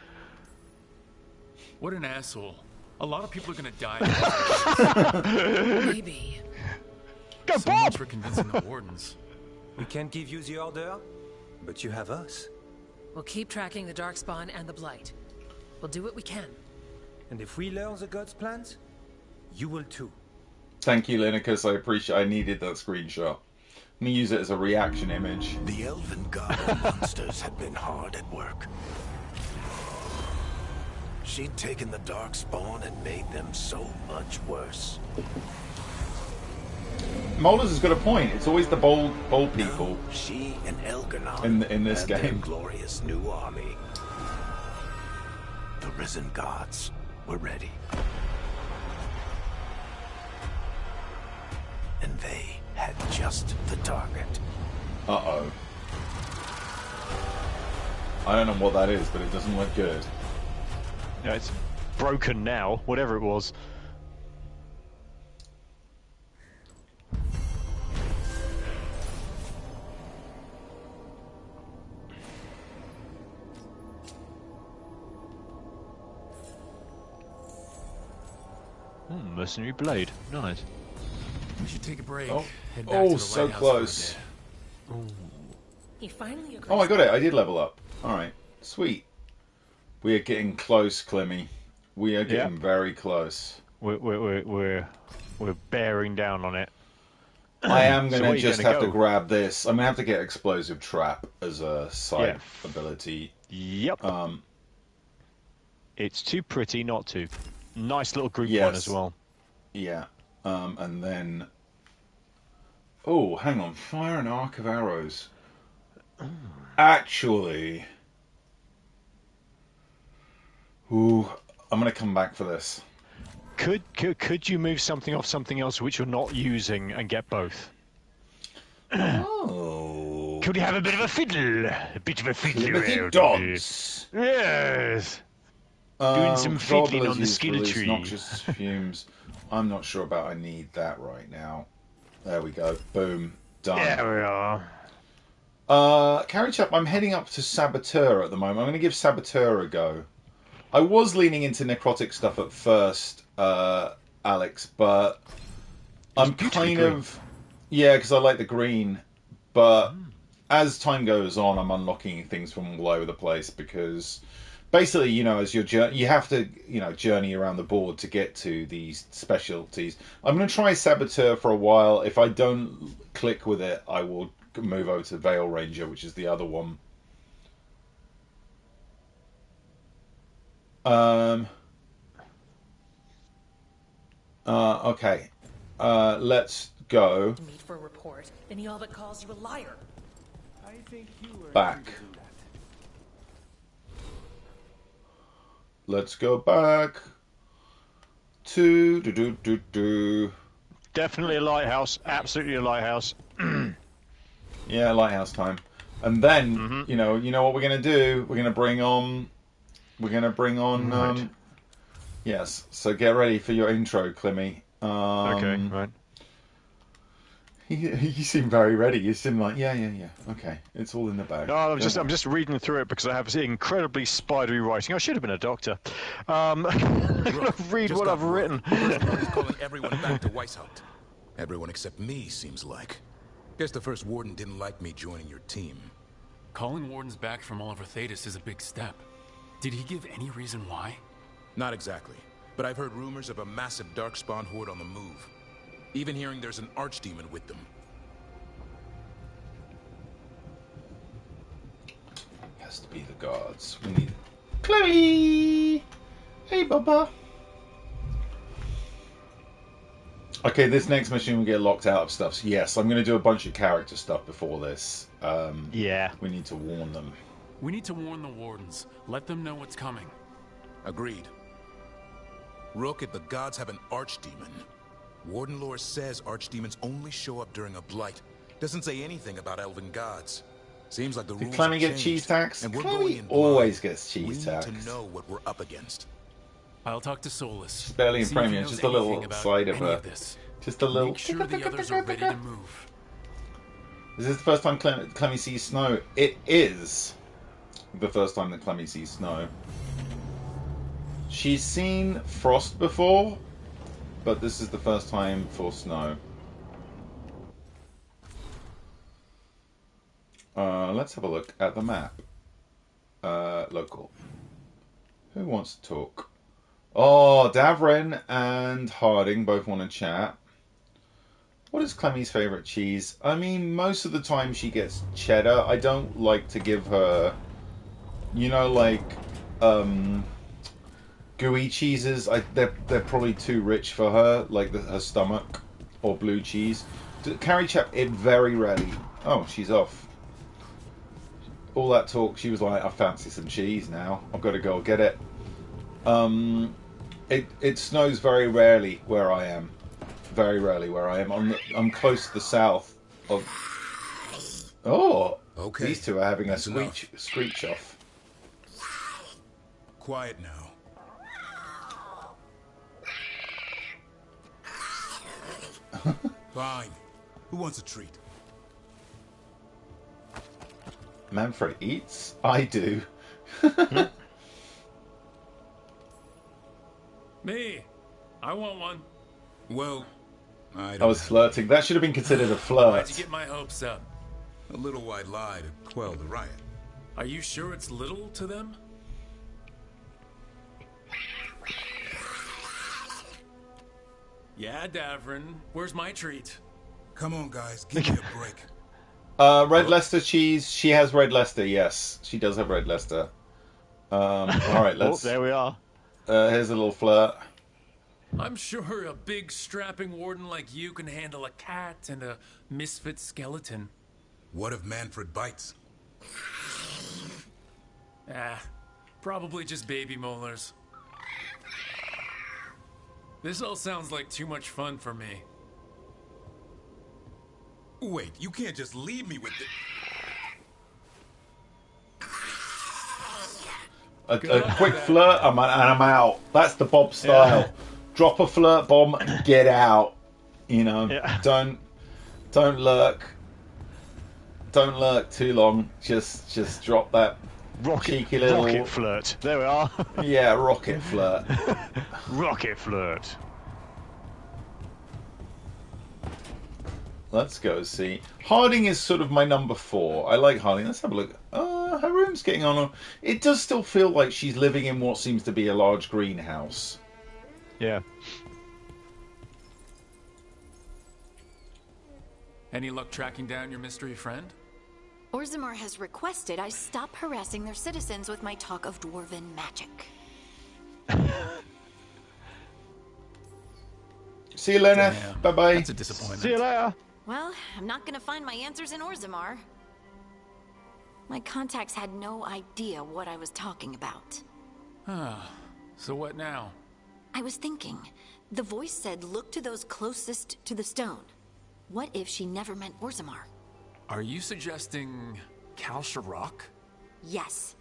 What an asshole. A lot of people are gonna die. Maybe. Go, So Bob! much for convincing the Wardens. we can't give you the order, but you have us. We'll keep tracking the Darkspawn and the Blight. We'll do what we can. And if we learn the gods' plans, you will too. Thank you, Linicus. I needed that screenshot. Let me use it as a reaction image. The elven god of monsters had been hard at work. She'd taken the Darkspawn and made them so much worse. Molders has got a point. It's always the bold people. No, she and Elganon in this had their game. glorious new army. The risen gods were ready. And they had just the target. Uh-oh. I don't know what that is, but it doesn't look good. Yeah, it's broken now, whatever it was. Mercenary blade, nice. We should take a break. Oh, Head back to the so lighthouse close. for a bit. He finally agrees. Oh, I got it. I did level up. All right, sweet. We are getting close, Clymmy. We are getting very close. We're bearing down on it. I am going to just have to go? grab this. I'm going to have to get Explosive Trap as a side ability. Yep. It's too pretty not to. Nice little group one as well. Yeah. And then... Oh, hang on. Fire an arc of arrows. Actually... Ooh, I'm going to come back for this. Could you move something off something else which you're not using and get both? Oh. Could we have a bit of a fiddle? A bit of a fiddle. Dance. Yes. Doing some fiddling on the skill tree. Noxious fumes. I'm not sure about I need that right now. There we go. Boom. Done. There we are. Carry Chap, I'm heading up to Saboteur at the moment. I'm going to give Saboteur a go. I was leaning into necrotic stuff at first, Alex, but I'm kind of... Yeah, because I like the green. But as time goes on, I'm unlocking things from all over the place because... Basically, you know, as your journey, you have to, you know, journey around the board to get to these specialties. I'm going to try Saboteur for a while. If I don't click with it, I will move over to Veil Ranger, which is the other one. Okay. Let's go. Meet for a report, then he all but calls you a liar. I think you were Back. Let's go back to Definitely a lighthouse. Absolutely a lighthouse. Yeah, lighthouse time. And then you know what we're gonna do. We're gonna bring on. Right. Yes. So get ready for your intro, Clymmy. Okay. Right. You seem very ready. You seem like yeah. Okay, it's all in the bag. No, I'm just reading through it because I have incredibly spidery writing. I should have been a doctor. Read what I've written. He's calling everyone back to Weishaupt. Everyone except me, seems like. Guess the first warden didn't like me joining your team. Calling wardens back from all over Thetis is a big step. Did he give any reason why? Not exactly, but I've heard rumors of a massive darkspawn horde on the move. Even hearing there's an archdemon with them. Has to be the guards. We need Chloe. Hey, Bubba. Okay, this next mission we get locked out of stuff. So yes, I'm going to do a bunch of character stuff before this. Yeah. We need to warn them. We need to warn the wardens. Let them know what's coming. Agreed. Rook, if the gods have an archdemon, Warden lore says archdemons only show up during a blight. Doesn't say anything about elven gods. Seems like the rules Clemmy get changed, cheese tax? and we're Clemmy going in always blind. gets cheese tax. We need to know what we're up against. I'll talk to Solus. Barely in See if he premium, knows just a little anything about side of any a... this. Just a little... Make sure the others are ready to move. Is this the first time Clemmy sees snow? It is the first time that Clemmy sees snow. She's seen frost before, but this is the first time for snow. Let's have a look at the map. Local. Who wants to talk? Oh, Davrin and Harding both want to chat. What is Clemmy's favourite cheese? I mean, most of the time she gets cheddar. I don't like to give her, you know, like, gooey cheeses. They're probably too rich for her, like her stomach, or blue cheese. Carrie Chap, it very rarely... Oh, she's off. All that talk, she was like, I fancy some cheese now. I've got to go get it. It snows very rarely where I am. Very rarely where I am. I'm close to the south of... Oh! Okay. These two are having a screech off. quiet now. Fine. Who wants a treat? Manfred eats? I do. Me. I want one. Well, I was flirting. That should have been considered a flirt. Why'd you get my hopes up? A little white lie to quell the riot. Are you sure it's little to them? Yeah, Davrin. Where's my treat? Come on, guys. Give me a break. Red Leicester cheese. She has red Leicester, yes. She does have red Leicester. Alright, let's... there we are. Here's a little flirt. I'm sure a big strapping warden like you can handle a cat and a misfit skeleton. What if Manfred bites? Probably just baby molars. This all sounds like too much fun for me. Wait, you can't just leave me with A quick flirt, and I'm out. That's the Bob style. Yeah. Drop a flirt bomb and get out. You know, don't lurk. Don't lurk too long. Just drop that cheeky little rocket flirt. There we are. Yeah, rocket flirt. Rocket flirt. Let's go see. Harding is sort of my number 4. I like Harding. Let's have a look. Her room's getting on. It does still feel like she's living in what seems to be a large greenhouse. Yeah. Any luck tracking down your mystery friend? Orzammar has requested I stop harassing their citizens with my talk of dwarven magic. See you later. Bye-bye. That's a disappointment. See you later. Well, I'm not gonna find my answers in Orzammar. My contacts had no idea what I was talking about. So what now? I was thinking. The voice said look to those closest to the stone. What if she never meant Orzammar? Are you suggesting Kalsharok? Yes.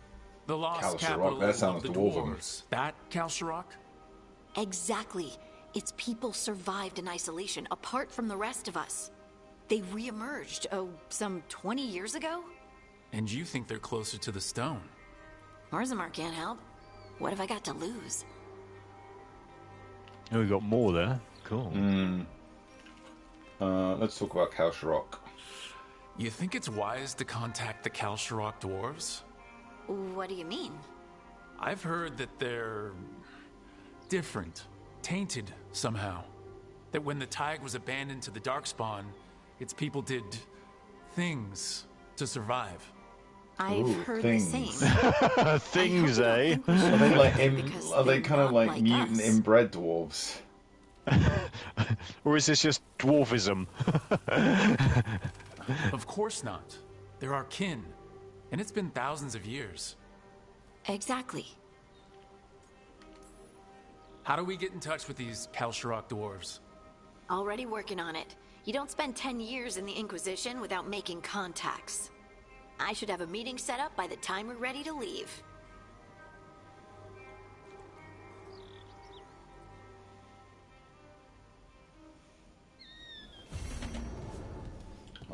The lost Kalsharok, capital that sounds of the dwarven. dwarves. That Kalsharok? Exactly. Its people survived in isolation, apart from the rest of us. They re-emerged, some 20 years ago? And you think they're closer to the stone? Orzammar can't help. What have I got to lose? Oh, we got more there. Cool. Let's talk about Kalsharok. You think it's wise to contact the Kalsharok dwarves? What do you mean? I've heard that they're different, tainted somehow. That when the Tig was abandoned to the Darkspawn, its people did things to survive. I've heard things. the same. Things, eh? Are they kind of like mutant inbred dwarves? Or is this just dwarfism? Of course not. They're our kin. And it's been thousands of years. Exactly. How do we get in touch with these Kalsharok dwarves? Already working on it. You don't spend 10 years in the Inquisition without making contacts. I should have a meeting set up by the time we're ready to leave.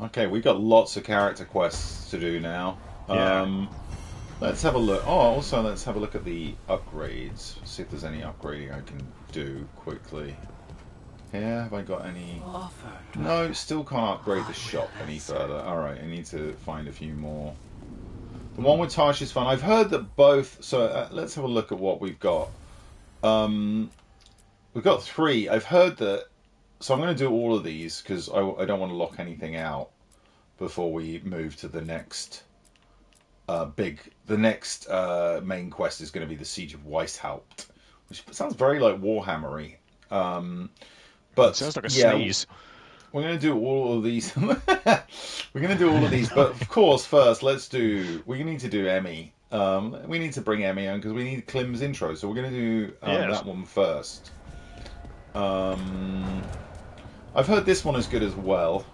Okay, we've got lots of character quests to do now. Yeah. Let's have a look. Oh, also let's have a look at the upgrades. See if there's any upgrading I can do quickly. Here, have I got any? No, still can't upgrade the shop any further. Alright, I need to find a few more. The one with Tash is fun. I've heard that both... So, let's have a look at what we've got. We've got 3. I've heard that... So I'm going to do all of these, because I don't want to lock anything out before we move to the next... The next main quest is going to be the Siege of Weishaupt, which sounds very like Warhammery. But it sounds like a sneeze. We're going to do all of these. We're going to do all of these, but of course, first we need to do Emmy. We need to bring Emmy on because we need Clym's intro. So we're going to do that one first. I've heard this one is good as well.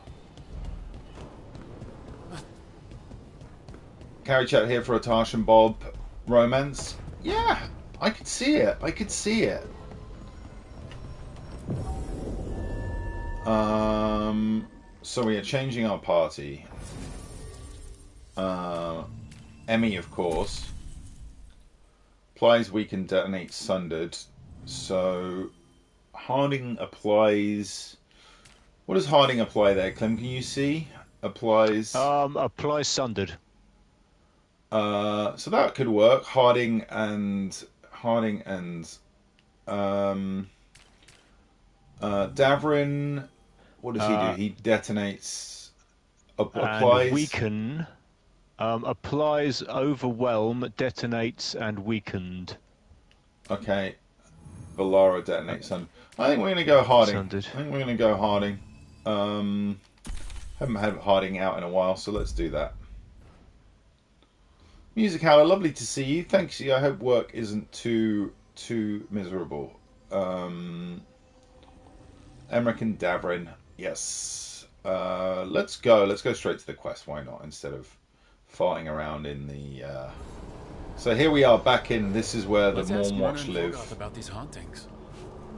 Carriage out here for a Tash and Bob romance. Yeah, I could see it. I could see it. So we are changing our party. Emmy, of course. Applies weaken, detonate sundered. So Harding applies. What does Harding apply there, Clem? Can you see? Applies. Applies sundered. So that could work. Harding and Davrin. What does he do? He detonates. Applies. And weaken. Applies overwhelm, detonates, and weakened. Okay. Valara detonates. I think we're going to go Harding. Sundered. I think we're going to go Harding. Haven't had Harding out in a while, so let's do that. Music Howler, lovely to see you. Thanks. I hope work isn't too miserable. Emmerich and Davrin. Yes. Let's go. Let's go straight to the quest. Why not? Instead of farting around in the. So here we are back in. This is where the Morn Watch live. About these hauntings.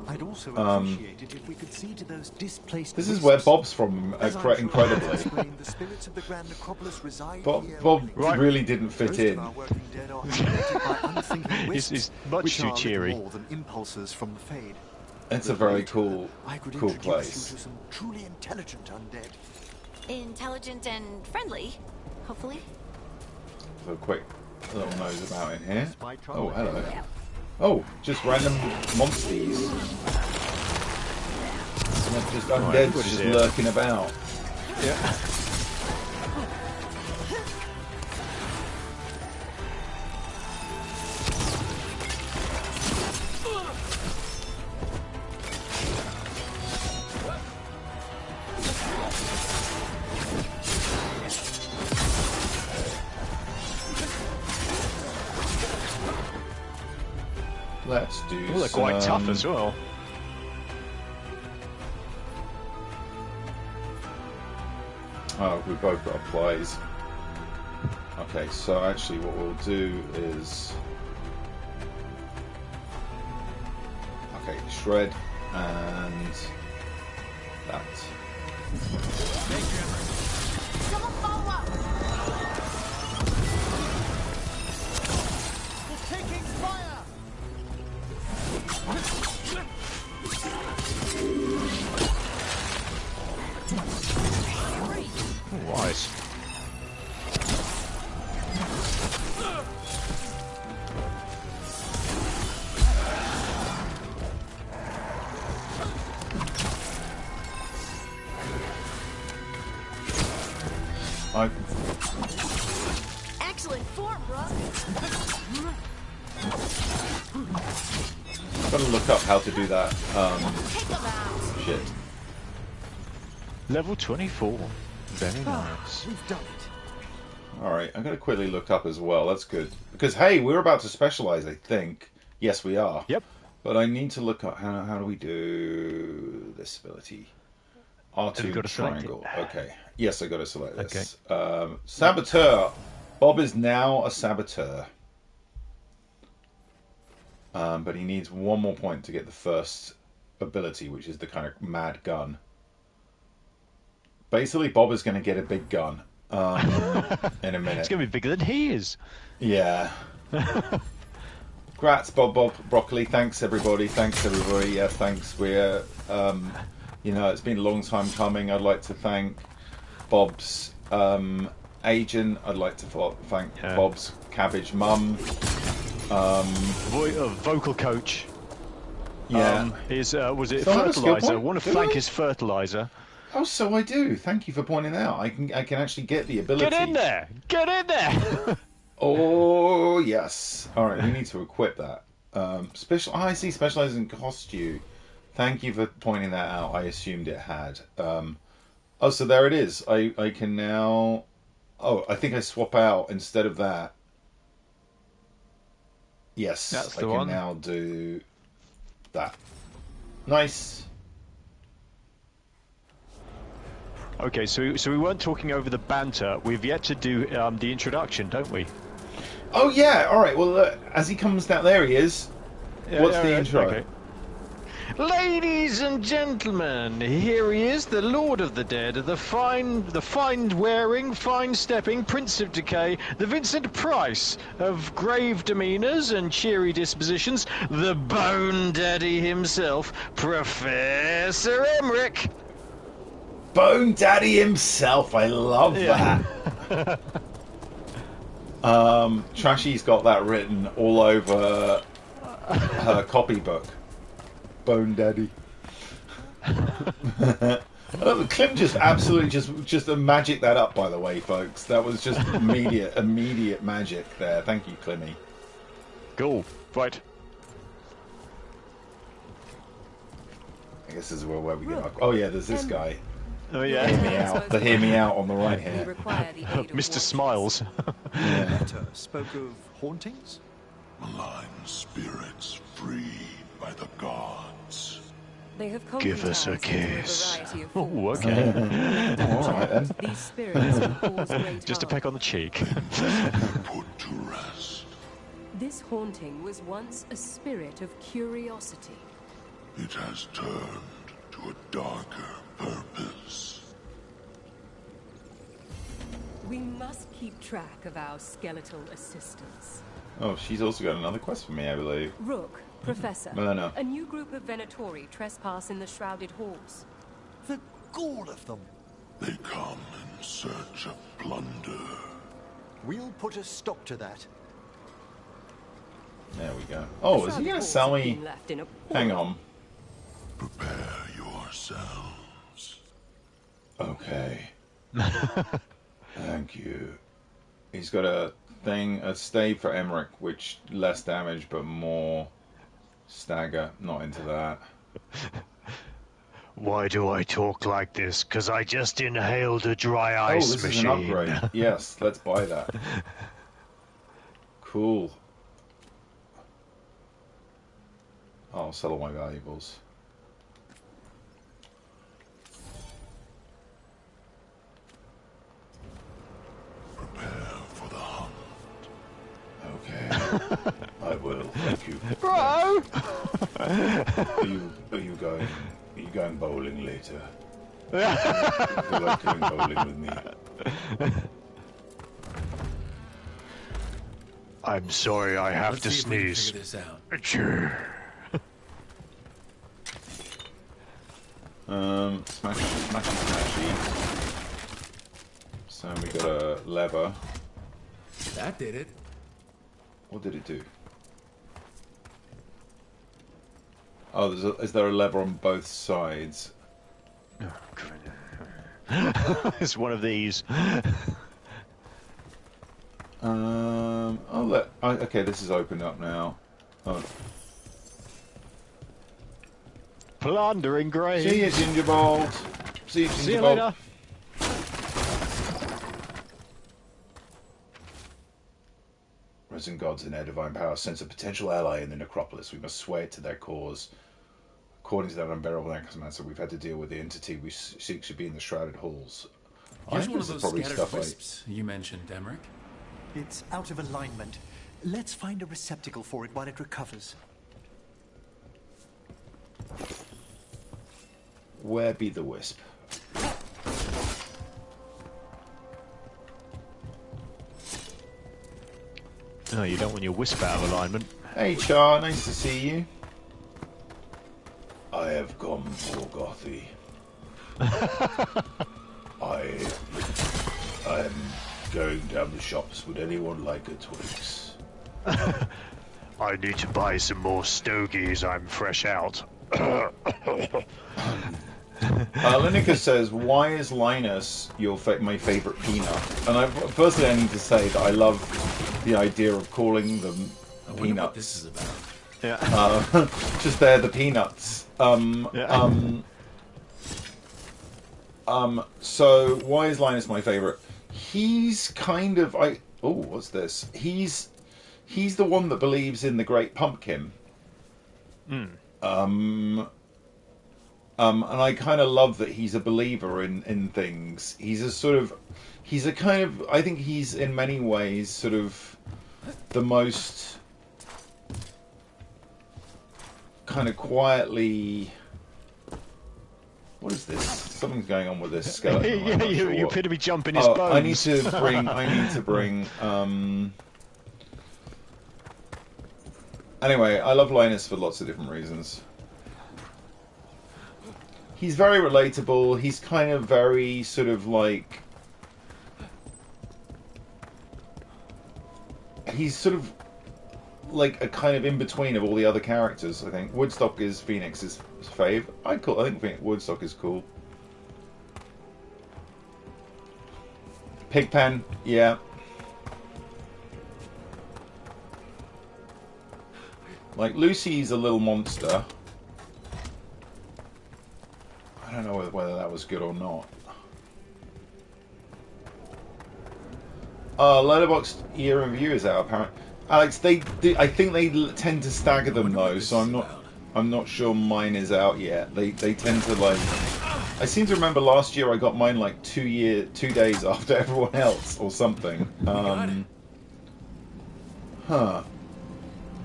I'd also appreciate it if we could see to those displaced. This is where Bob's from, incredibly. The spirits of the Grand Necropolis reside Bob here. really didn't fit in. He's much too cheery. More than impulses from the Fade. It's a very cool place. You to some truly intelligent undead. Intelligent and friendly, hopefully. So quick little nose about in here. Oh, hello. Oh, just random monsters. Just undead just lurking about. Yeah. Let's do. They're quite tough as well. Oh, we've both got applies. Okay, so actually what we'll do is... Okay, shred and that. Someone follow up! We're taking fire! Wise. Excellent form, bro. Gotta look up how to do that. Shit. Level 24. Very nice. We've done it. Alright, I'm gonna quickly look up as well. That's good. Because, hey, we're about to specialize, I think. Yes, we are. Yep. But I need to look up how do we do this ability? R2 triangle. Okay. Yes, I got to select this. Okay. Saboteur. Bob is now a saboteur. But he needs one more point to get the first ability, which is the kind of mad gun. Basically, Bob is going to get a big gun in a minute. It's going to be bigger than he is. Yeah. Grats, Bob Broccoli. Thanks, everybody. Yeah, thanks. We're, you know, it's been a long time coming. I'd like to thank Bob's agent. I'd like to thank Bob's cabbage mum. Vocal coach. Yeah. Was it fertilizer? I want to thank his fertilizer. Oh, so I do. Thank you for pointing that out. I can actually get the ability. Get in there! Get in there! Oh yes. All right, we need to equip that. I see. Specializes in costume. Thank you for pointing that out. I assumed it had. Oh, so there it is. I can now. Oh, I think I swap out instead of that. Yes, that's I the can one. now do that. Nice. Okay, so we weren't talking over the banter. We've yet to do the introduction, don't we? Oh yeah, all right. Well, look, as he comes down, there he is. Yeah, What's the intro? Okay. Ladies and gentlemen, here he is, the Lord of the Dead, the fine-wearing, fine-stepping Prince of Decay, the Vincent Price of grave demeanours and cheery dispositions, the Bone Daddy himself, Professor Emmerich. Bone Daddy himself. I love that. Trashy's got that written all over her copybook. Bone Daddy. Clym just absolutely just magic that up, by the way, folks. That was just immediate magic there. Thank you, Clymmy. Cool. Right. I guess this is where we go. Oh yeah, there's this guy. Oh yeah. Hear me out on the right here. Mr. Smiles. The letter spoke of hauntings? Malign spirits freed by the gods. They have give us a kiss. Oh, okay. All right then. These spirits can cause great Just a peck on the cheek. Put to rest. This haunting was once a spirit of curiosity. It has turned to a darker purpose. We must keep track of our skeletal assistants. Oh, she's also got another quest for me, I believe. Rook, Professor, Myrna. a new group of Venatori trespass in the shrouded halls. The gall of them! They come in search of plunder. We'll put a stop to that. There we go. Oh, is he going to sell me? Hang on. Prepare yourselves. Okay. Thank you. He's got a stave for Emmerich, which less damage but more stagger. Not into that. Why do I talk like this? Because I just inhaled a dry ice this machine. is an upgrade. Yes, let's buy that. Cool. I'll sell all my valuables. Prepare for the hunt. Okay. I will. Thank you. Bro! Are you going bowling later? You like going bowling with me? I'm sorry, I have Let's to see if we can sneeze. figure this out. Achoo. Smashy. So we got a lever. That did it. What did it do? Oh, is there a lever on both sides? It's one of these. Okay, this is opened up now. Oh. Plundering grave. See you, Gingerbolt. See you, Gingerbolt. See you later. Risen gods in their divine power sense a potential ally in the necropolis. We must sway it to their cause. According to that unbearable necromancer, we've had to deal with the entity we seek should be in the shrouded halls. Here's one of those scattered wisps you mentioned, Emmerich. It's out of alignment. Let's find a receptacle for it while it recovers. Where be the wisp? No, you don't want your wisp out of alignment. Hey Char, nice to see you. I have come for Gothy. I'm going down the shops. Would anyone like a Twix? I need to buy some more stogies. I'm fresh out. Lineker says, "Why is Linus my favourite peanut?" And firstly, I need to say that I love the idea of calling them peanuts. What this is about. Yeah. Just they're the peanuts. So why is Linus my favourite? He's kind of what's this? He's the one that believes in the Great Pumpkin. And I kind of love that he's a believer in things. I think he's in many ways sort of the most kind of quietly... What is this? Something's going on with this skeleton. Yeah, you appear to be jumping his bones. I need to bring... Anyway, I love Linus for lots of different reasons. He's very relatable. He's kind of very sort of like... He's sort of like a kind of in-between of all the other characters, I think. Woodstock is Phoenix's fave. I think Woodstock is cool. Pigpen, yeah. Like, Lucy's a little monster. I don't know whether that was good or not. Letterboxd year in review is out apparently. Alex, I think they tend to stagger them though, so I'm not sure mine is out yet. They tend to like. I seem to remember last year I got mine like 2 days after everyone else or something. Huh.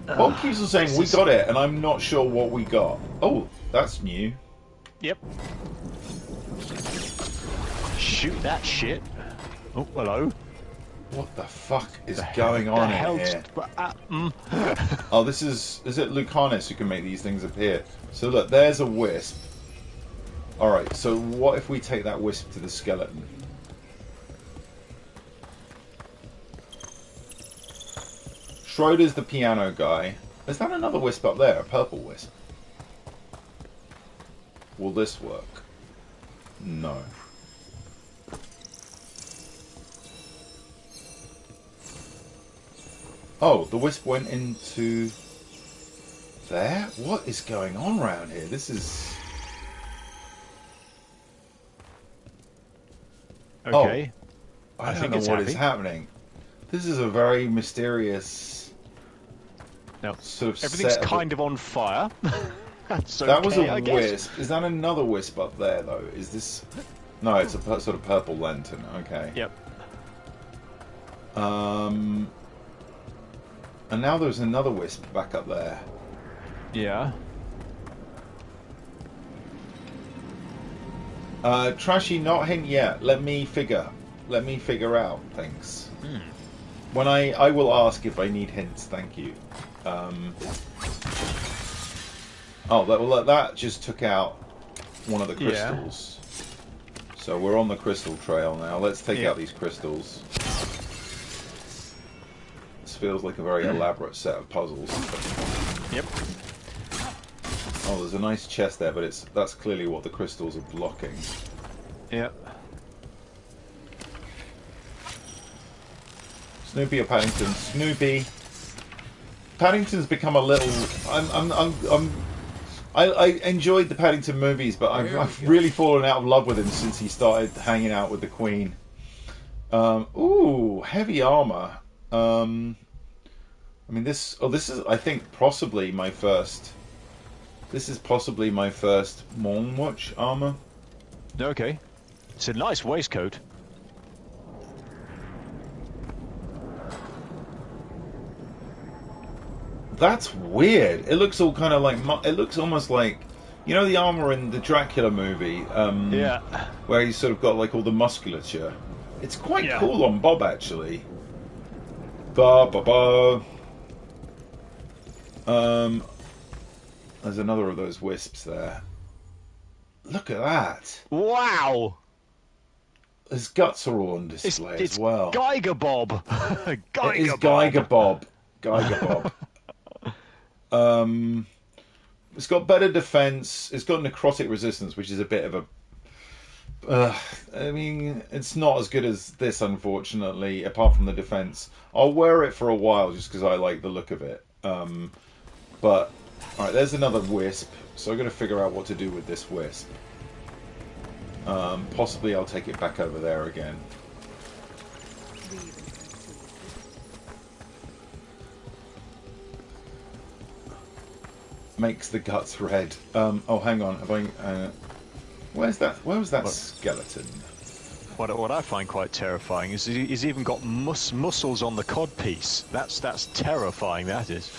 Bob keeps on saying we got it, and I'm not sure what we got. Oh, that's new. Yep. Shoot that shit. Oh, hello. What the fuck is going on in here? Oh, this is it Lucanus who can make these things appear? So look, there's a wisp. Alright, so what if we take that wisp to the skeleton? Schroeder's the piano guy. Is that another wisp up there? A purple wisp? Will this work? No. Oh, the wisp went into there? What is going on around here? This is... Okay. Oh, I don't know what is happening. This is a very mysterious... No. Sort of everything's kind of on fire. That's okay, that was a wisp. Is that another wisp up there, though? Is this... No, it's a sort of purple lantern. Okay. Yep. And now there's another wisp back up there. Yeah. Trashy, not hint yet. Let me figure out things. When I will ask if I need hints. Thank you. Oh, that just took out one of the crystals. Yeah. So we're on the crystal trail now. Let's take out these crystals. This feels like a very elaborate set of puzzles. Yep. Oh, there's a nice chest there, but that's clearly what the crystals are blocking. Yep. Snoopy or Paddington? Snoopy. Paddington's become a little. I enjoyed the Paddington movies, but I've really fallen out of love with him since he started hanging out with the Queen. Ooh, heavy armor. I mean, this is, I think, possibly my first. This is possibly my first Mornwatch armor. Okay, it's a nice waistcoat. That's weird. It looks all kind of like... It looks almost like... You know the armor in the Dracula movie? Yeah. Where he's sort of got like all the musculature. It's quite cool on Bob, actually. There's another of those wisps there. Look at that. Wow. His guts are all on display as well. Geiger Bob. Geiger Bob. It's got better defense. It's got necrotic resistance, which is a bit of a... I mean, it's not as good as this, unfortunately, apart from the defense. I'll wear it for a while just because I like the look of it. But, alright, there's another wisp. So I've got to figure out what to do with this wisp. Possibly I'll take it back over there again. Makes the guts red. Oh, hang on. Have I? Where's that? Where was that skeleton? What I find quite terrifying is he's even got muscles on the cod piece. That's terrifying. That is.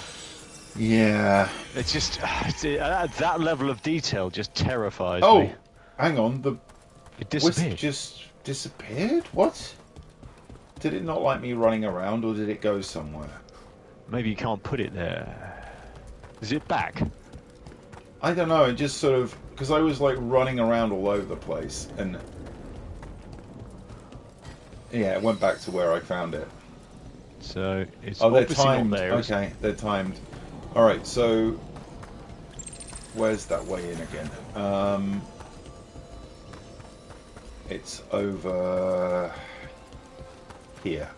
Yeah. It's just that level of detail just terrifies me. Oh, hang on. The wisp just disappeared. What? Did it not like me running around, or did it go somewhere? Maybe you can't put it there. Is it back? I don't know. It just sort of, because I was like running around all over the place, and yeah, it went back to where I found it. So it's they're obviously timed. not there. Okay, they're timed. All right, so where's that way in again? It's over here.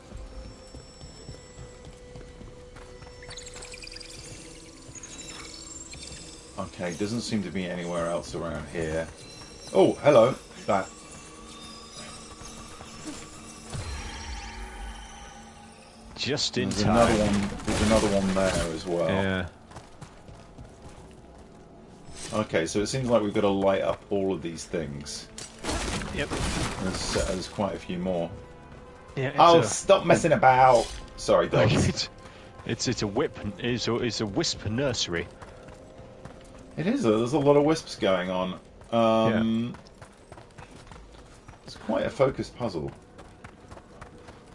Okay, doesn't seem to be anywhere else around here. Oh, hello. That. Just in There's time. There's another one there as well. Yeah. Okay, so it seems like we've got to light up all of these things. Yep. There's quite a few more. Yeah. Stop messing about! Sorry, dogs. It's a wisp nursery. It is. There's a lot of wisps going on. It's quite a focused puzzle.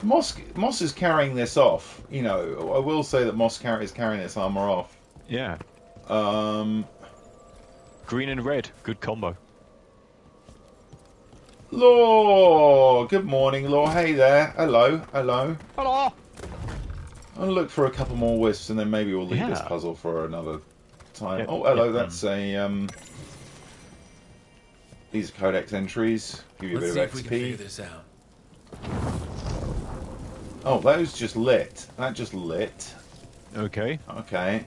Moss is carrying this off. You know, I will say that Moss is carrying this armor off. Yeah. Green and red, good combo. Law, good morning, Law. Hey there. Hello. Hello. I'll look for a couple more wisps, and then maybe we'll leave this puzzle for another time. Yep. Oh, hello. That's a these are codex entries. Give you a bit of Let's see if we can figure XP. this out. Oh, those just lit. That just lit. Okay. Okay.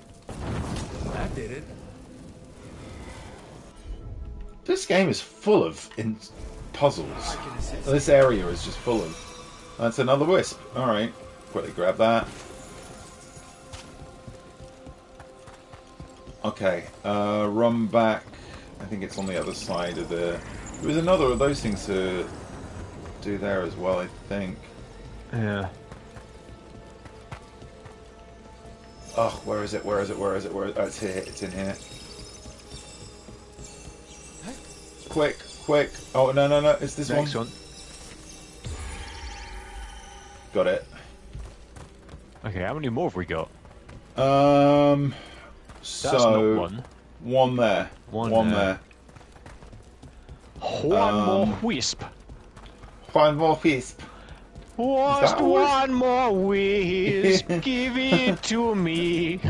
That did it. This game is full of puzzles. This area is just full of. That's another wisp. All right. Quickly grab that. Okay. Run back. I think it's on the other side of the. There was another of those things to do there as well, I think. Yeah. Oh, where is it? Where is it? Where is it? Where? Oh, it's here. It's in here. Quick, quick. Oh, no, no, no. It's this Next one. one. Got it. Okay, how many more have we got? So That's not one. One there. One there. One more wisp. One more wisp. Just one more wisp. Give it to me.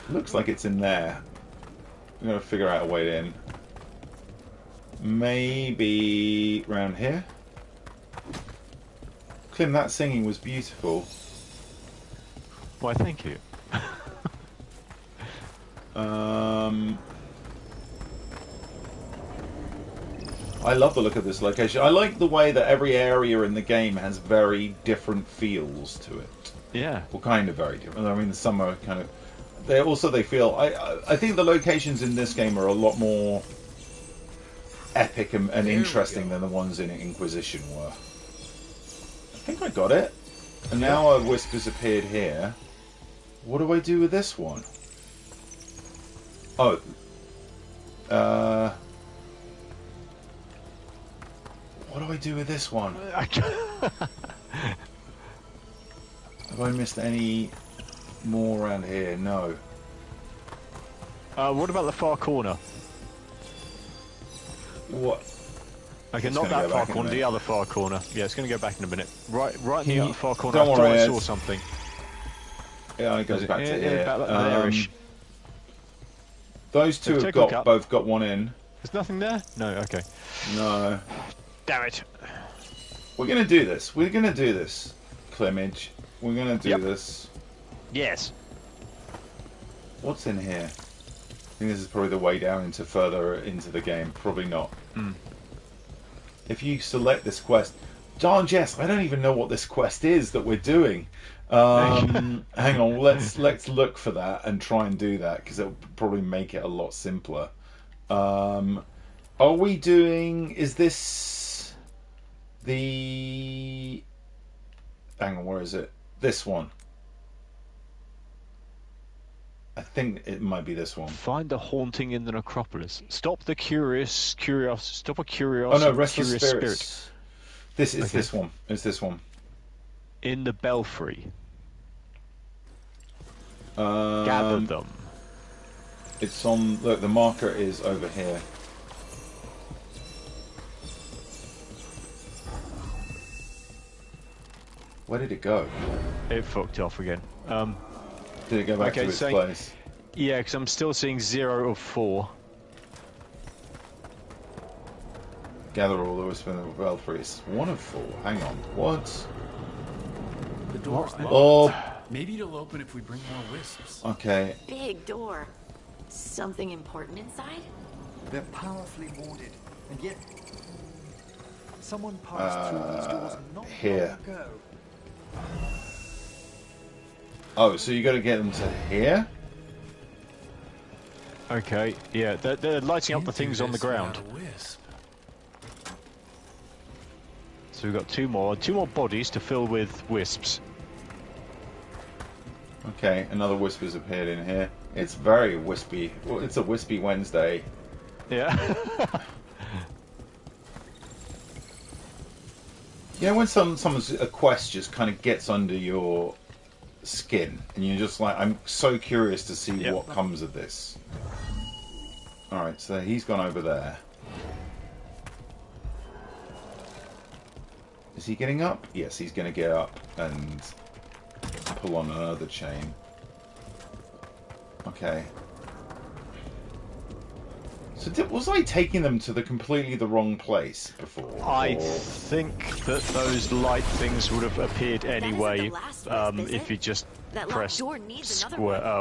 Looks like it's in there. I'm gonna figure out a way in. Maybe round here. Clym, that singing was beautiful. Why, thank you. I love the look of this location. I like the way that every area in the game has very different feels to it. Yeah. Well, kind of very different. I mean, some are kind of. They feel. I think the locations in this game are a lot more epic and interesting than the ones in Inquisition were. I think I got it. And now a wisp has appeared here. What do I do with this one? Oh. What do I do with this one? Have I missed any more around here? No. What about the far corner? What? Okay, It's not gonna that go far back in a corner, the minute. other far corner. Yeah, it's going to go back in a minute. Right in the other far corner. Don't I thought worry, I saw Ed. something. Yeah, it goes back to here. About there-ish. Those two have Take a look up. both got one in. There's nothing there? No, okay. No. Damn it. We're gonna do this. We're gonna do this, Clymage. We're gonna do this. Yes. What's in here? I think this is probably the way down into further into the game. Probably not. If you select this quest, darn Jess, I don't even know what this quest is that we're doing. Hang on, let's look for that and try and do that because it'll probably make it a lot simpler. Are we doing... Is this... the... Hang on, where is it? This one. I think it might be this one. Find the haunting in the necropolis. Stop a curious Oh no, restless spirits. This is this one. It's this one. In the belfry. Gather them. It's on. Look, the marker is over here. Where did it go? It fucked off again. Did it go back to its place? Yeah, because I'm still seeing 0 of 4. Gather all the wisps in the belfry. It's 1 of 4. Hang on. What? The door's locked. Oh. Maybe it'll open if we bring more wisps. Okay. Big door. Something important inside? They're powerfully warded, and yet someone passed through these doors not here. long ago. Oh, so you got to get them to here? Okay, yeah, they're lighting up the things on the ground. So we've got two more bodies to fill with wisps. Okay, another wisp has appeared in here. It's very wispy. Well, it's a wispy Wednesday. Yeah. You know when someone's a quest just kind of gets under your skin, and you're just like, I'm so curious to see what comes of this. Alright, so he's gone over there. Is he getting up? Yes, he's going to get up and pull on another chain. Okay. So was I taking them to completely the wrong place before? I think that those light things would have appeared anyway if you just pressed square.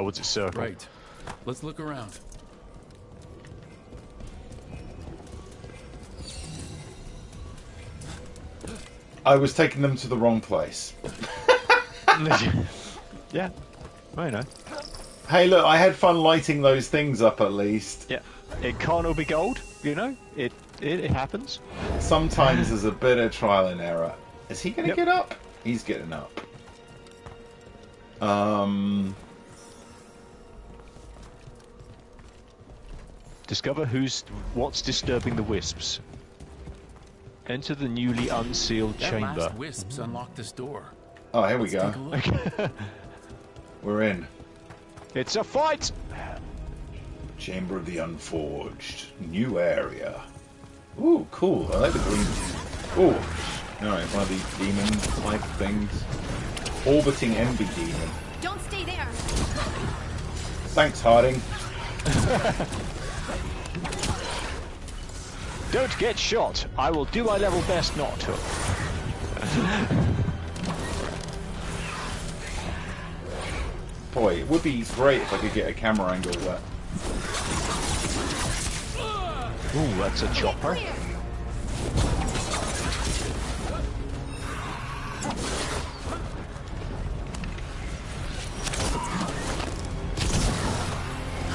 What's it, circle? Right. Let's look around. I was taking them to the wrong place. Yeah, I know. Hey, look, I had fun lighting those things up at least. Yeah, it can't all be gold, you know? It happens. Sometimes there's a bit of trial and error. Is he going to get up? He's getting up. Discover what's disturbing the wisps. Enter the newly unsealed chamber. That last wisps unlocked this door. Oh, here we go. Take a look. We're in. It's a fight! Chamber of the Unforged. New area. Ooh, cool. I like the green. Ooh. Alright, one of these demon-type things. Orbiting envy demon. Don't stay there. Thanks, Harding. Don't get shot. I will do my level best not to. Boy, it would be great if I could get a camera angle of that. Ooh, that's a chopper.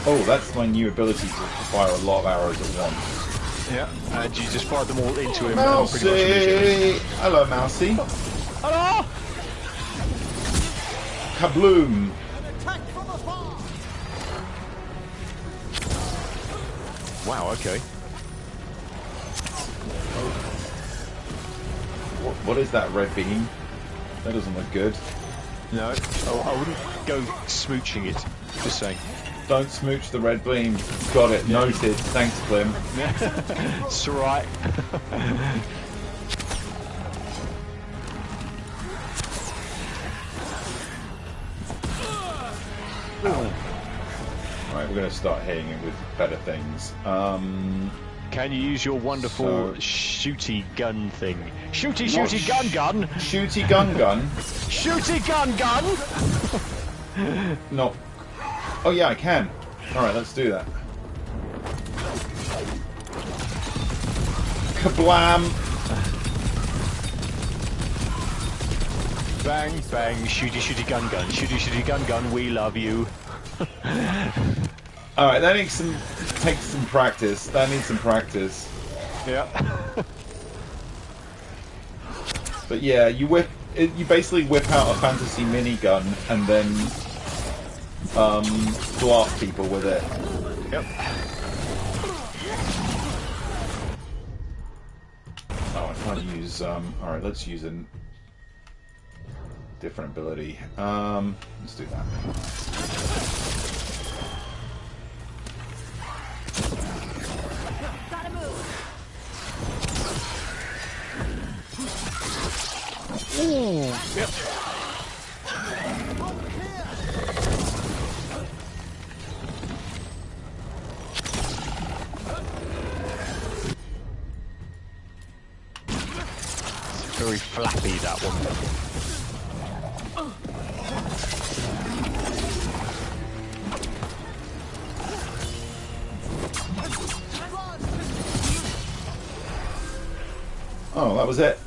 Oh, that's my new ability to fire a lot of arrows at once. Yeah, and you just fire them all into him. Mousy! Hello, Mousy. Hello! Kabloom! Wow, okay. What is that red beam? That doesn't look good. No, I wouldn't go smooching it. Just saying. Don't smooch the red beam. Got it. Noted. Thanks, Clym. It's alright. Right, we're going to start hitting it with better things. Can you use your wonderful shooty gun thing? Shooty gun! Shooty gun? Shooty gun! No. Oh yeah, I can. Alright, let's do that. Kablam! Bang, bang, shooty gun. Shooty gun, we love you. All right, that needs some practice. That needs some practice. Yeah. But yeah, you basically whip out a fantasy minigun and then blast people with it. Yep. Oh, I can't use. All right, let's use a different ability. Let's do that. Gotta move. Ooh. Yep. It's very flappy, that one. Oh, that was it.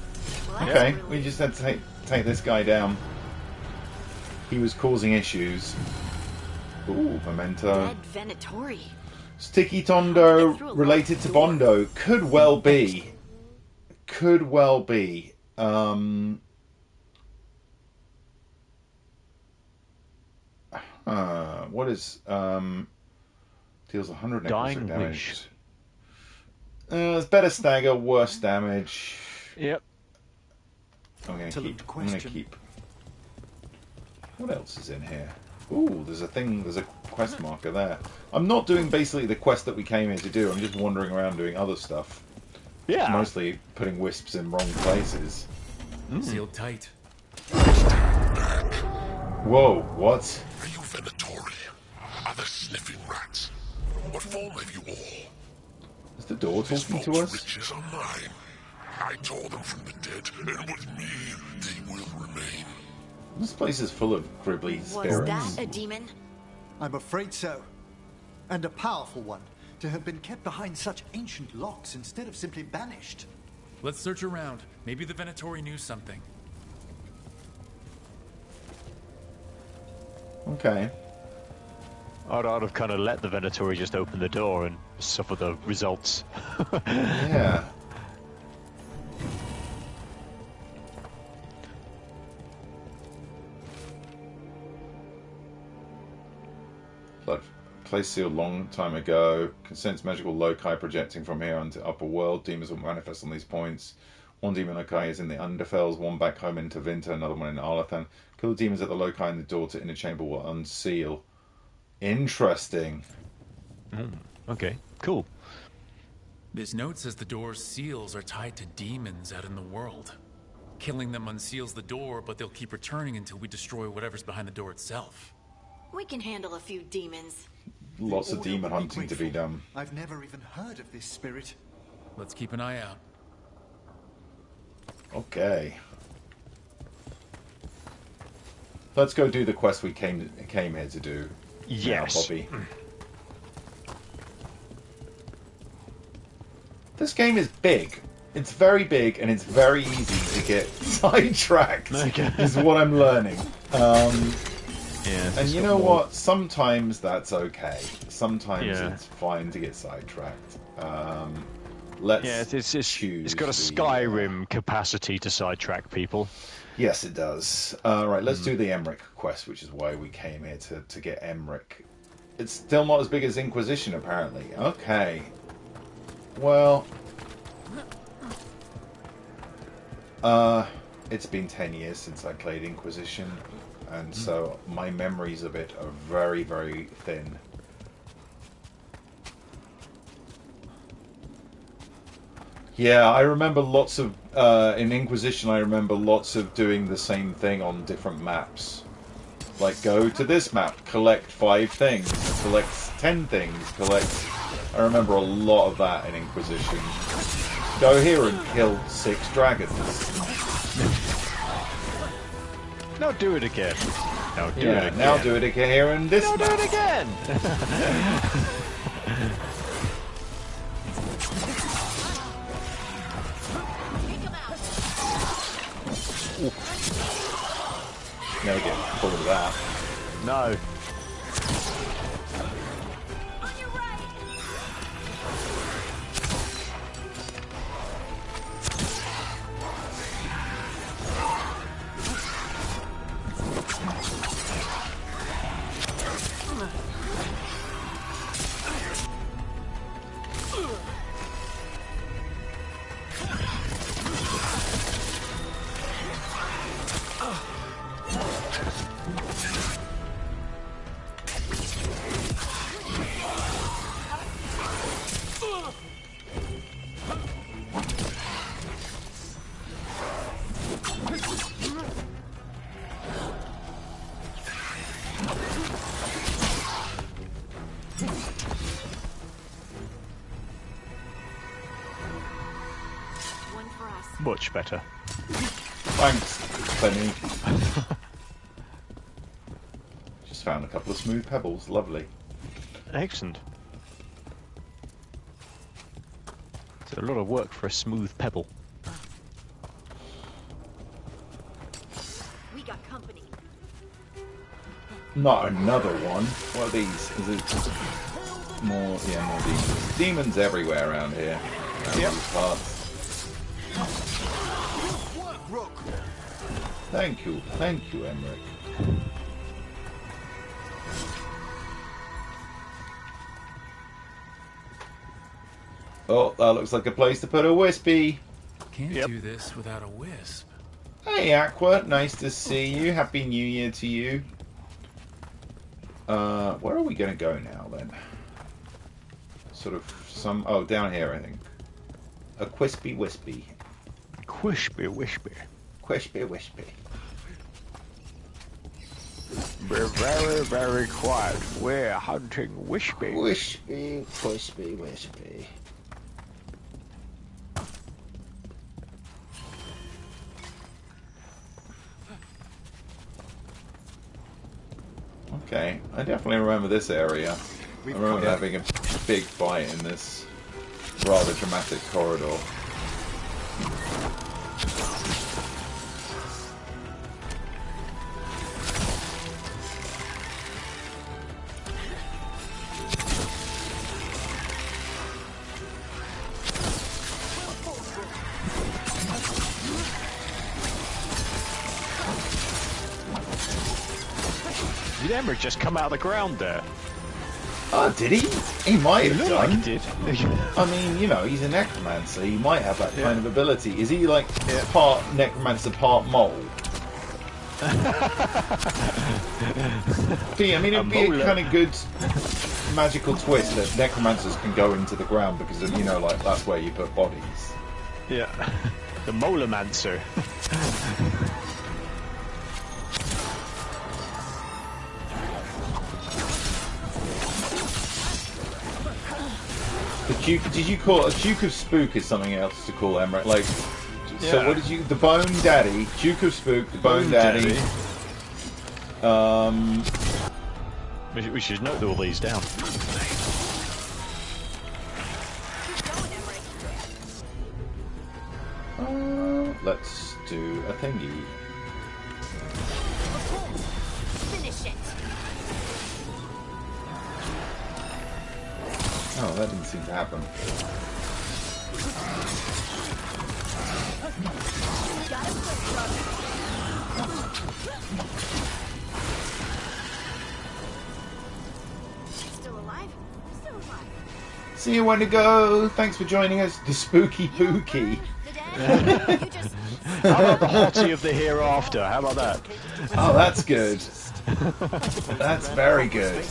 Okay, we just had to take this guy down. He was causing issues. Ooh, memento. Dead Venatori. Sticky Tondo related to Bondo. Could well be. Could well be. What is deals 100 necrotic damage. It's better stagger, worse damage. Yep. I'm gonna keep. What else is in here? Ooh, there's a quest marker there. I'm not doing basically the quest that we came here to do. I'm just wandering around doing other stuff. Yeah. Mostly putting wisps in wrong places. Sealed tight. Whoa, what? Are you Venatori? Are the sniffing rats? What form have you all? Is the door talking to us? Riches are mine. I tore them from the dead, and with me, they will remain. This place is full of gribbly spirits. Was that a demon? I'm afraid so. And a powerful one, to have been kept behind such ancient locks instead of simply banished. Let's search around. Maybe the Venatori knew something. Okay. I'd have kind of let the Venatori just open the door and suffer the results. Yeah. Blood place sealed long time ago. Can sense magical loci projecting from here onto upper world. Demons will manifest on these points. One demon loci is in the Underfells, one back home into Vinter, another one in Arlathan. Kill the demons at the loci and the door to inner chamber will unseal. Interesting. Okay, cool. This note says the door's seals are tied to demons out in the world. Killing them unseals the door, but they'll keep returning until we destroy whatever's behind the door itself. We can handle a few demons. Lots of demon hunting to be done. I've never even heard of this spirit. Let's keep an eye out. Okay. Let's go do the quest we came here to do. Yes. Now, Bobby. This game is big. It's very big and it's very easy to get sidetracked. Is what I'm learning. Yeah, and you know what? Sometimes that's okay. Sometimes it's fine to get sidetracked. Let's choose. It's got a Skyrim capacity to sidetrack people. Yes, it does. Right, let's do the Emmerich quest, which is why we came here to get Emmerich. It's still not as big as Inquisition, apparently. Okay. Well, it's been 10 years since I played Inquisition, and so my memories of it are very, very thin. Yeah, I remember lots of, in Inquisition I remember lots of doing the same thing on different maps. Like, go to this map, collect 5 things, collect 10 things, collect... I remember a lot of that in Inquisition. Go here and kill 6 dragons. Now do it again. Now do it again. Now do it again here and this Now map. do it again! Never get bored of that. No. Much better. Thanks, Clym. Just found a couple of smooth pebbles. Lovely. Excellent. It's a lot of work for a smooth pebble. We got company. Not another one. What are these? Is it more? Yeah, more demons. Demons everywhere around here. Around these parts. Thank you, Emmerich. Oh, that looks like a place to put a wispy. Can't do this without a wisp. Hey, Aqua, nice to see you. Happy New Year to you. Where are we going to go now, then? Sort of some... Oh, down here, I think. A quispy wispy. Quispy wispy. Quispy wispy. Be very, very quiet. We're hunting wispy. Wispy, quispy, wispy. Okay, I definitely remember this area. I remember having a big fight in this rather dramatic corridor. Did Emmerich just come out of the ground there? Oh, did he? He might have done. Like he did. I mean, you know, he's a necromancer. He might have that kind of ability. Is he like part necromancer, part mole? See, I mean, it'd be a kind of good magical twist that necromancers can go into the ground because, of, you know, like that's where you put bodies. Yeah, the molemancer. The Duke, did you call a Duke of Spook is something else to call Emmerich? Like, so what did you? The Bone Daddy, Duke of Spook, the Bone Daddy. We should note all these down. Let's do a thingy. Finish it. Oh, that didn't seem to happen. Still alive? Still alive. See you when to go. Thanks for joining us. The Spooky Pooky. How about the hottie of the hereafter? How about that? Oh, that's good. That's very good.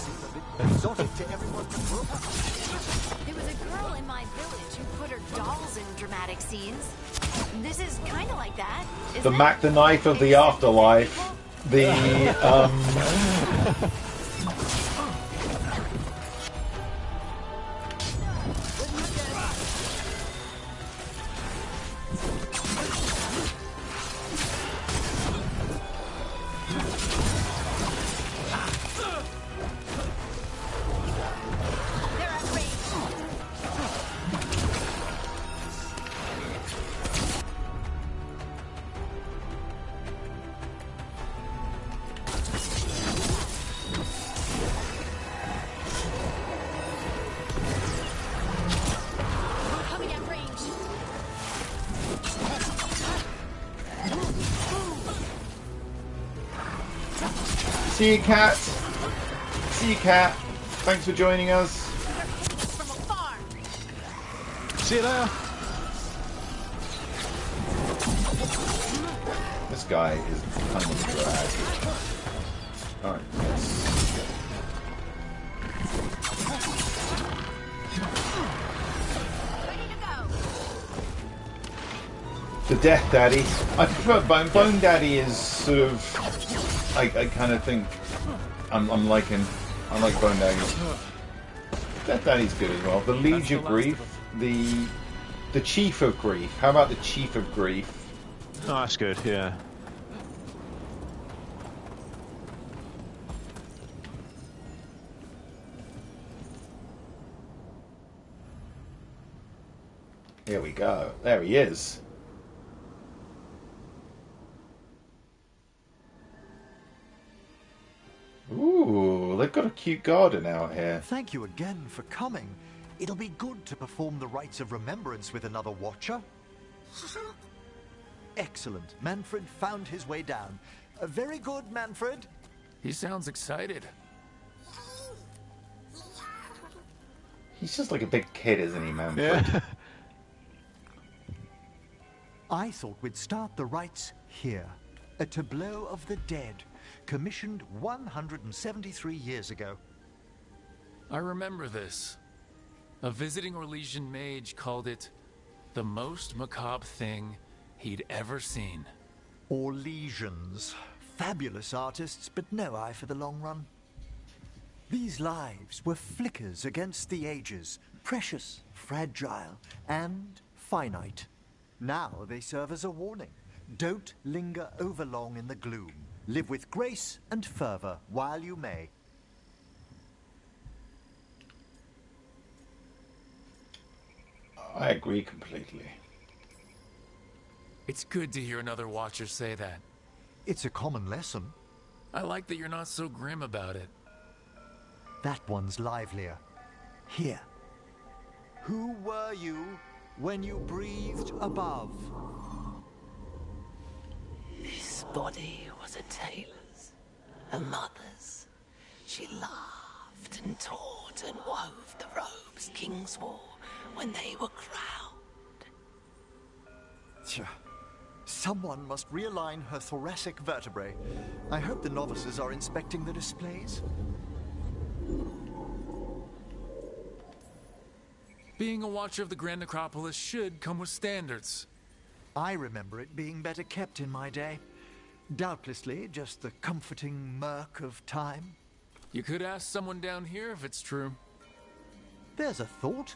There was a girl in my village who put her dolls in dramatic scenes. This is kind of like that. The Mac the Knife of the Afterlife. The See you, Cat. See you, Cat. Thanks for joining us. See you there. boss guy is kind of a drag. Alright, yes. The Death Daddy. I prefer Bone. Bone Daddy is sort of... I kind of think... I like Bone Daddy. Death Daddy's good as well. The Liege of Grief. The Chief of Grief. How about the Chief of Grief? Oh, that's good, yeah. Here we go. There he is. Ooh, they've got a cute garden out here. Thank you again for coming. It'll be good to perform the rites of remembrance with another watcher. Excellent. Manfred found his way down. Very good, Manfred. He sounds excited. He's just like a big kid, isn't he, Manfred? Yeah. I thought we'd start the rites here. A tableau of the dead, commissioned 173 years ago. I remember this. A visiting Orlesian mage called it the most macabre thing he'd ever seen. Orlesians. Fabulous artists, but no eye for the long run. These lives were flickers against the ages, precious, fragile, and finite. Now they serve as a warning. Don't linger overlong in the gloom. Live with grace and fervor while you may. I agree completely. It's good to hear another Watcher say that. It's a common lesson. I like that you're not so grim about it. That one's livelier. Here. Who were you when you breathed above? This body was a tailor's, a mother's. She laughed and taught and wove the robes kings wore when they were crowned. Someone must realign her thoracic vertebrae. I hope the novices are inspecting the displays. Being a Watcher of the Grand Necropolis should come with standards. I remember it being better kept in my day. Doubtlessly just the comforting murk of time. You could ask someone down here if it's true. There's a thought.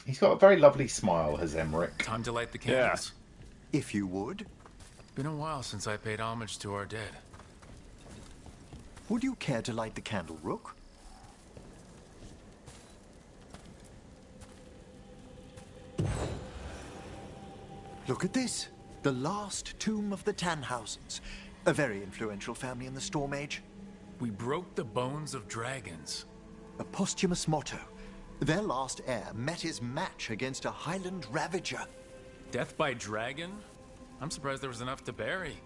He's got a very lovely smile, has Emmerich. Time to light the candles. Yeah. If you would. Been a while since I paid homage to our dead. Would you care to light the candle, Rook? Look at this. The last tomb of the Tannhausens. A very influential family in the Storm Age. We broke the bones of dragons. A posthumous motto. Their last heir met his match against a Highland Ravager. Death by dragon? I'm surprised there was enough to bury.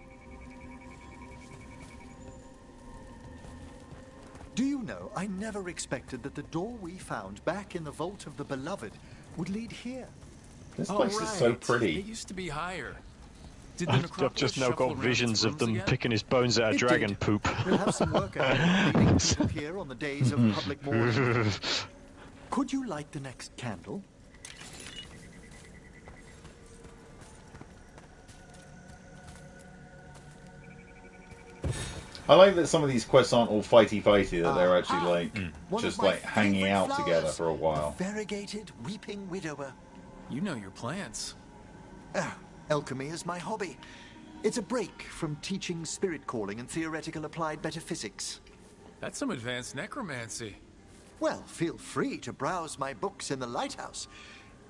Do you know, I never expected that the door we found back in the Vault of the Beloved would lead here. This place is so pretty. It used to be higher. Did the I've just now got visions of them again? picking his bones out of dragon poop. We'll have some work ahead, leading people here on the days of public mourning. Could you light the next candle? I like that some of these quests aren't all fighty-fighty, that they're actually like just like hanging out flowers, together for a while. Variegated weeping widower. You know your plants. Alchemy is my hobby. It's a break from teaching spirit calling and theoretical applied metaphysics. That's some advanced necromancy. Well, feel free to browse my books in the lighthouse.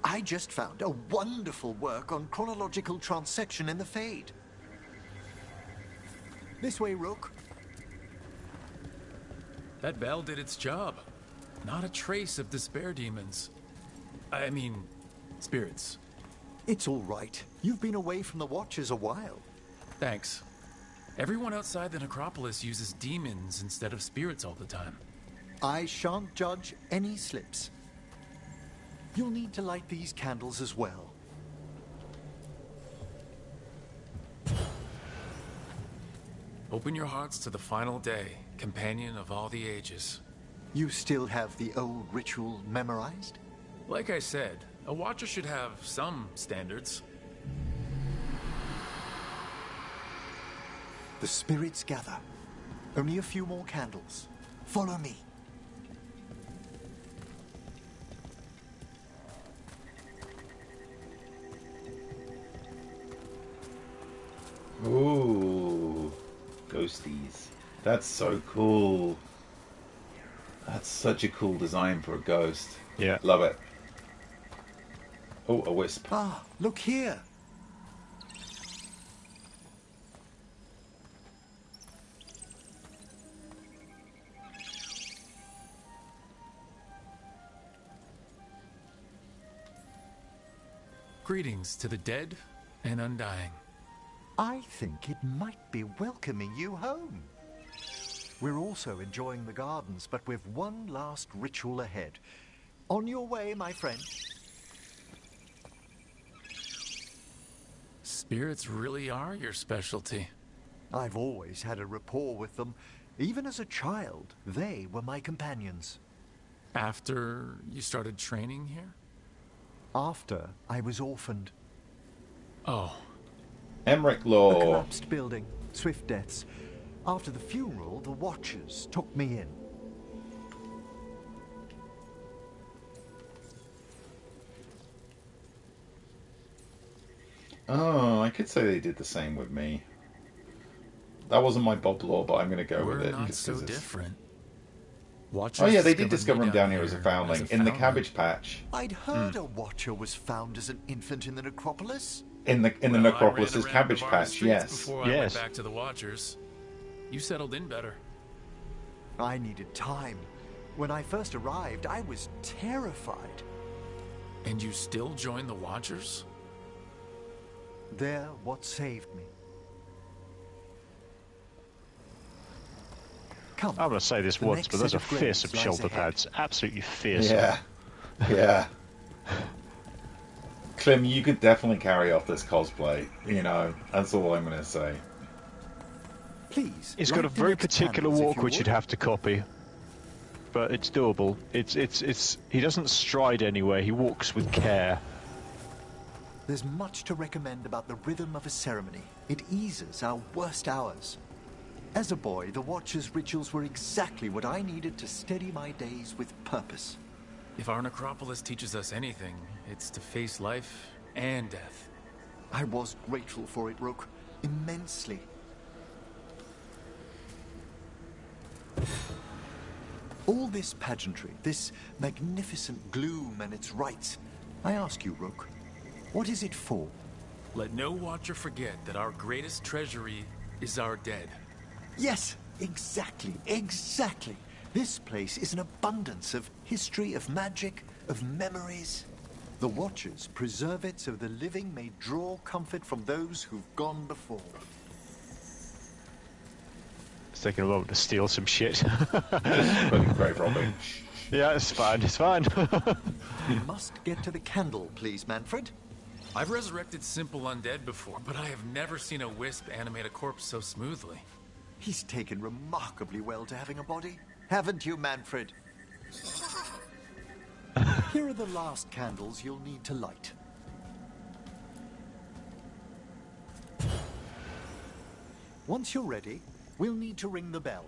I just found a wonderful work on chronological transection in the Fade. This way, Rook. That bell did its job. Not a trace of despair demons. I mean, spirits. It's all right. You've been away from the Watchers a while. Thanks. Everyone outside the necropolis uses demons instead of spirits all the time. I shan't judge any slips. You'll need to light these candles as well. Open your hearts to the final day, companion of all the ages. You still have the old ritual memorized? Like I said, a watcher should have some standards. The spirits gather. Only a few more candles. Follow me. Ooh, ghosties. That's so cool. That's such a cool design for a ghost. Yeah. Love it. Oh, a wisp. Ah, look here. Greetings to the dead and undying. I think it might be welcoming you home. We're also enjoying the gardens, but with one last ritual ahead. On your way, my friend. Spirits really are your specialty. I've always had a rapport with them. Even as a child, they were my companions. After you started training here? After I was orphaned. Oh. Emmerich A Law. collapsed building, swift deaths. After the funeral, the Watchers took me in. Oh, I could say they did the same with me. That wasn't my Bob Law, but I'm going to go with it. We're not just so 'cause it's... different. Watchers Oh yeah, they did discover me him down here as a foundling in the Cabbage Patch. I'd heard a Watcher was found as an infant in the necropolis. In the necropolis's Cabbage Patch, yes. Before I went back to the Watchers. You settled in better. I needed time. When I first arrived, I was terrified. And you still joined the Watchers? They're what saved me. Come. I'm going to say this once, but those are fearsome shoulder pads. Absolutely fearsome. Yeah. Yeah. Clym, you could definitely carry off this cosplay. You know, that's all I'm going to say. Please. He's got a very particular walk which you'd have to copy, but it's doable. It's. He doesn't stride anywhere. He walks with care. There's much to recommend about the rhythm of a ceremony. It eases our worst hours. As a boy, the Watcher's rituals were exactly what I needed to steady my days with purpose. If our necropolis teaches us anything, it's to face life and death. I was grateful for it, Rook. Immensely. All this pageantry, this magnificent gloom and its rites, I ask you, Rook, what is it for? Let no Watcher forget that our greatest treasury is our dead. Yes, exactly, exactly. This place is an abundance of history, of magic, of memories. The Watchers preserve it so the living may draw comfort from those who've gone before. It's taking a moment to steal some shit. Grave robbing. Yeah, it's fine, it's fine. We must get to the candle, please, Manfred. I've resurrected simple undead before, but I have never seen a wisp animate a corpse so smoothly. He's taken remarkably well to having a body. Haven't you, Manfred? Here are the last candles you'll need to light. Once you're ready, we'll need to ring the bell.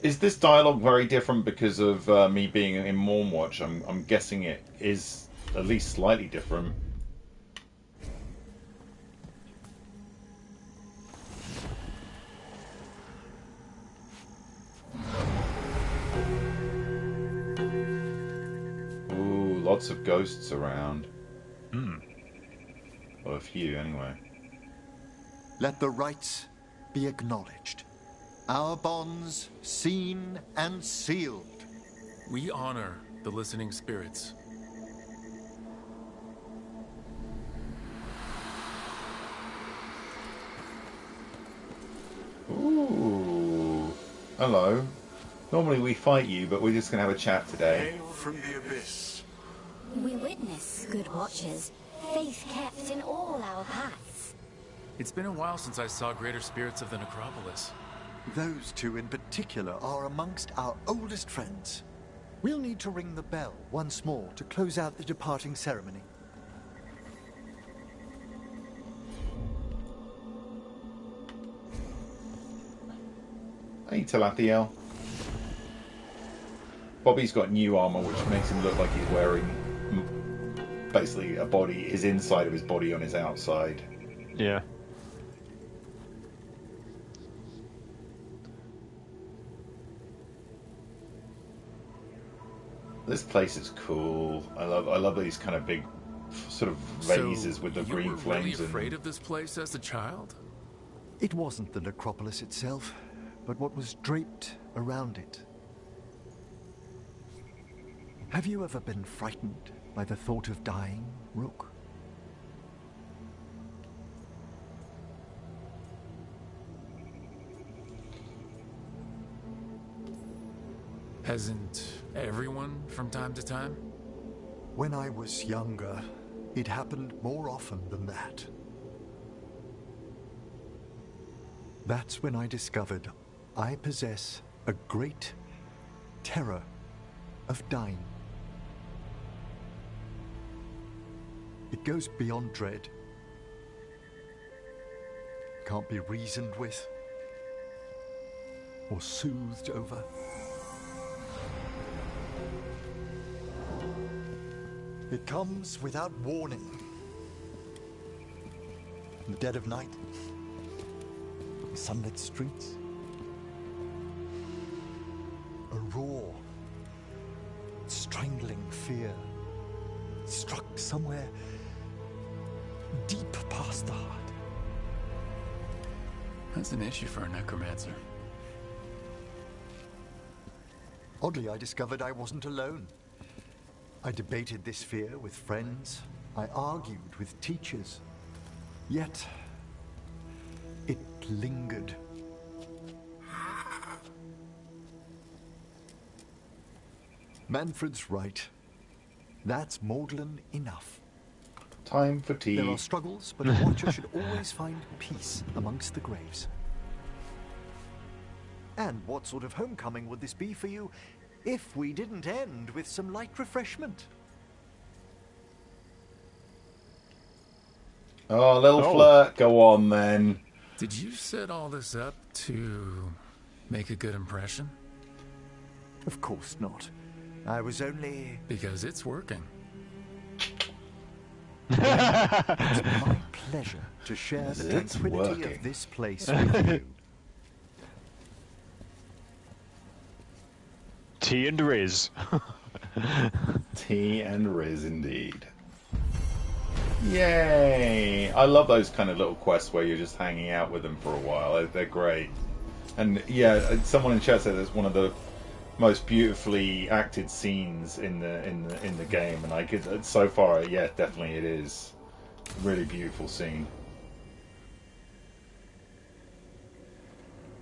Is this dialogue very different because of me being in Mornwatch? I'm guessing it is at least slightly different. Ooh, lots of ghosts around. Well, a few, anyway. Let the rites be acknowledged. Our bonds seen and sealed. We honor the listening spirits. Ooh. Hello. Normally we fight you, but we're just going to have a chat today. Hail from the abyss. We witness, good watchers, faith kept in all our paths. It's been a while since I saw greater spirits of the necropolis. Those two in particular are amongst our oldest friends. We'll need to ring the bell once more to close out the departing ceremony. Hey, Talathiel. Bobby's got new armor, which makes him look like he's wearing basically a body, his inside of his body on his outside. Yeah. This place is cool. I love these kind of big, sort of vases with the green flames. You were really afraid of this place as a child? It wasn't the necropolis itself, but what was draped around it. Have you ever been frightened by the thought of dying, Rook? Hasn't everyone from time to time? When I was younger, it happened more often than that. That's when I discovered I possess a great terror of dying. It goes beyond dread. Can't be reasoned with or soothed over. It comes without warning. In the dead of night, sunlit streets, a raw, strangling fear struck somewhere deep past the heart. That's an issue for a necromancer. Oddly, I discovered I wasn't alone. I debated this fear with friends. I argued with teachers. Yet, it lingered. Manfred's right. That's maudlin enough. Time for tea. There are struggles, but a watcher should always find peace amongst the graves. And what sort of homecoming would this be for you if we didn't end with some light refreshment? Oh, a little flirt. Go on, then. Did you set all this up to make a good impression? Of course not. I was only... Because it's working. It's my pleasure to share the tranquility of this place with you. Tea and Riz. Tea and Riz, indeed. Yay! I love those kind of little quests where you're just hanging out with them for a while. They're great. And yeah, someone in chat said it's one of the most beautifully acted scenes in the game, and I could so far, yeah, definitely it is. Really beautiful scene.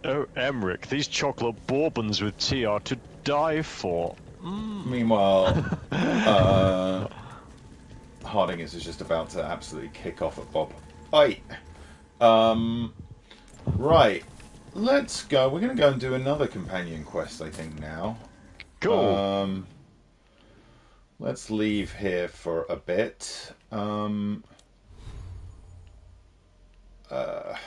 Oh, Emmerich, these chocolate bourbons with tea are to die for. Meanwhile, Hardingus is just about to absolutely kick off at Bob. Right. Right. Let's go. We're going to go and do another companion quest, I think, now. Cool. Let's leave here for a bit. I'm going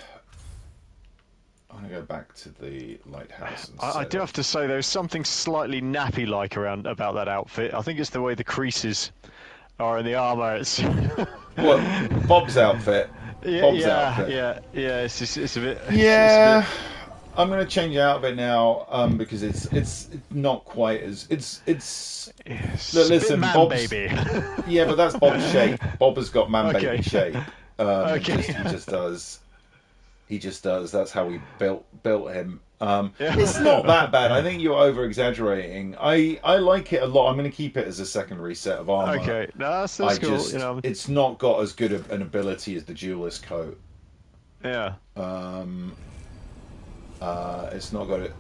to go back to the lighthouse. I do have to say, there's something slightly nappy-like about that outfit. I think it's the way the creases are in the armour. It's what, Bob's outfit? Bob's outfit. Yeah. It's a bit. Yeah. I'm going to change out of it now because it's not quite as look, listen, Bob's baby. Yeah, but that's Bob's shape. Bob has got man baby shape. Okay. He just does. He just does. That's how we built him. It's not that bad. I think you're over exaggerating. I like it a lot. I'm going to keep it as a secondary set of armor. Okay, that's cool. Just, it's not got as good an ability as the duelist coat. Yeah. It's not got it.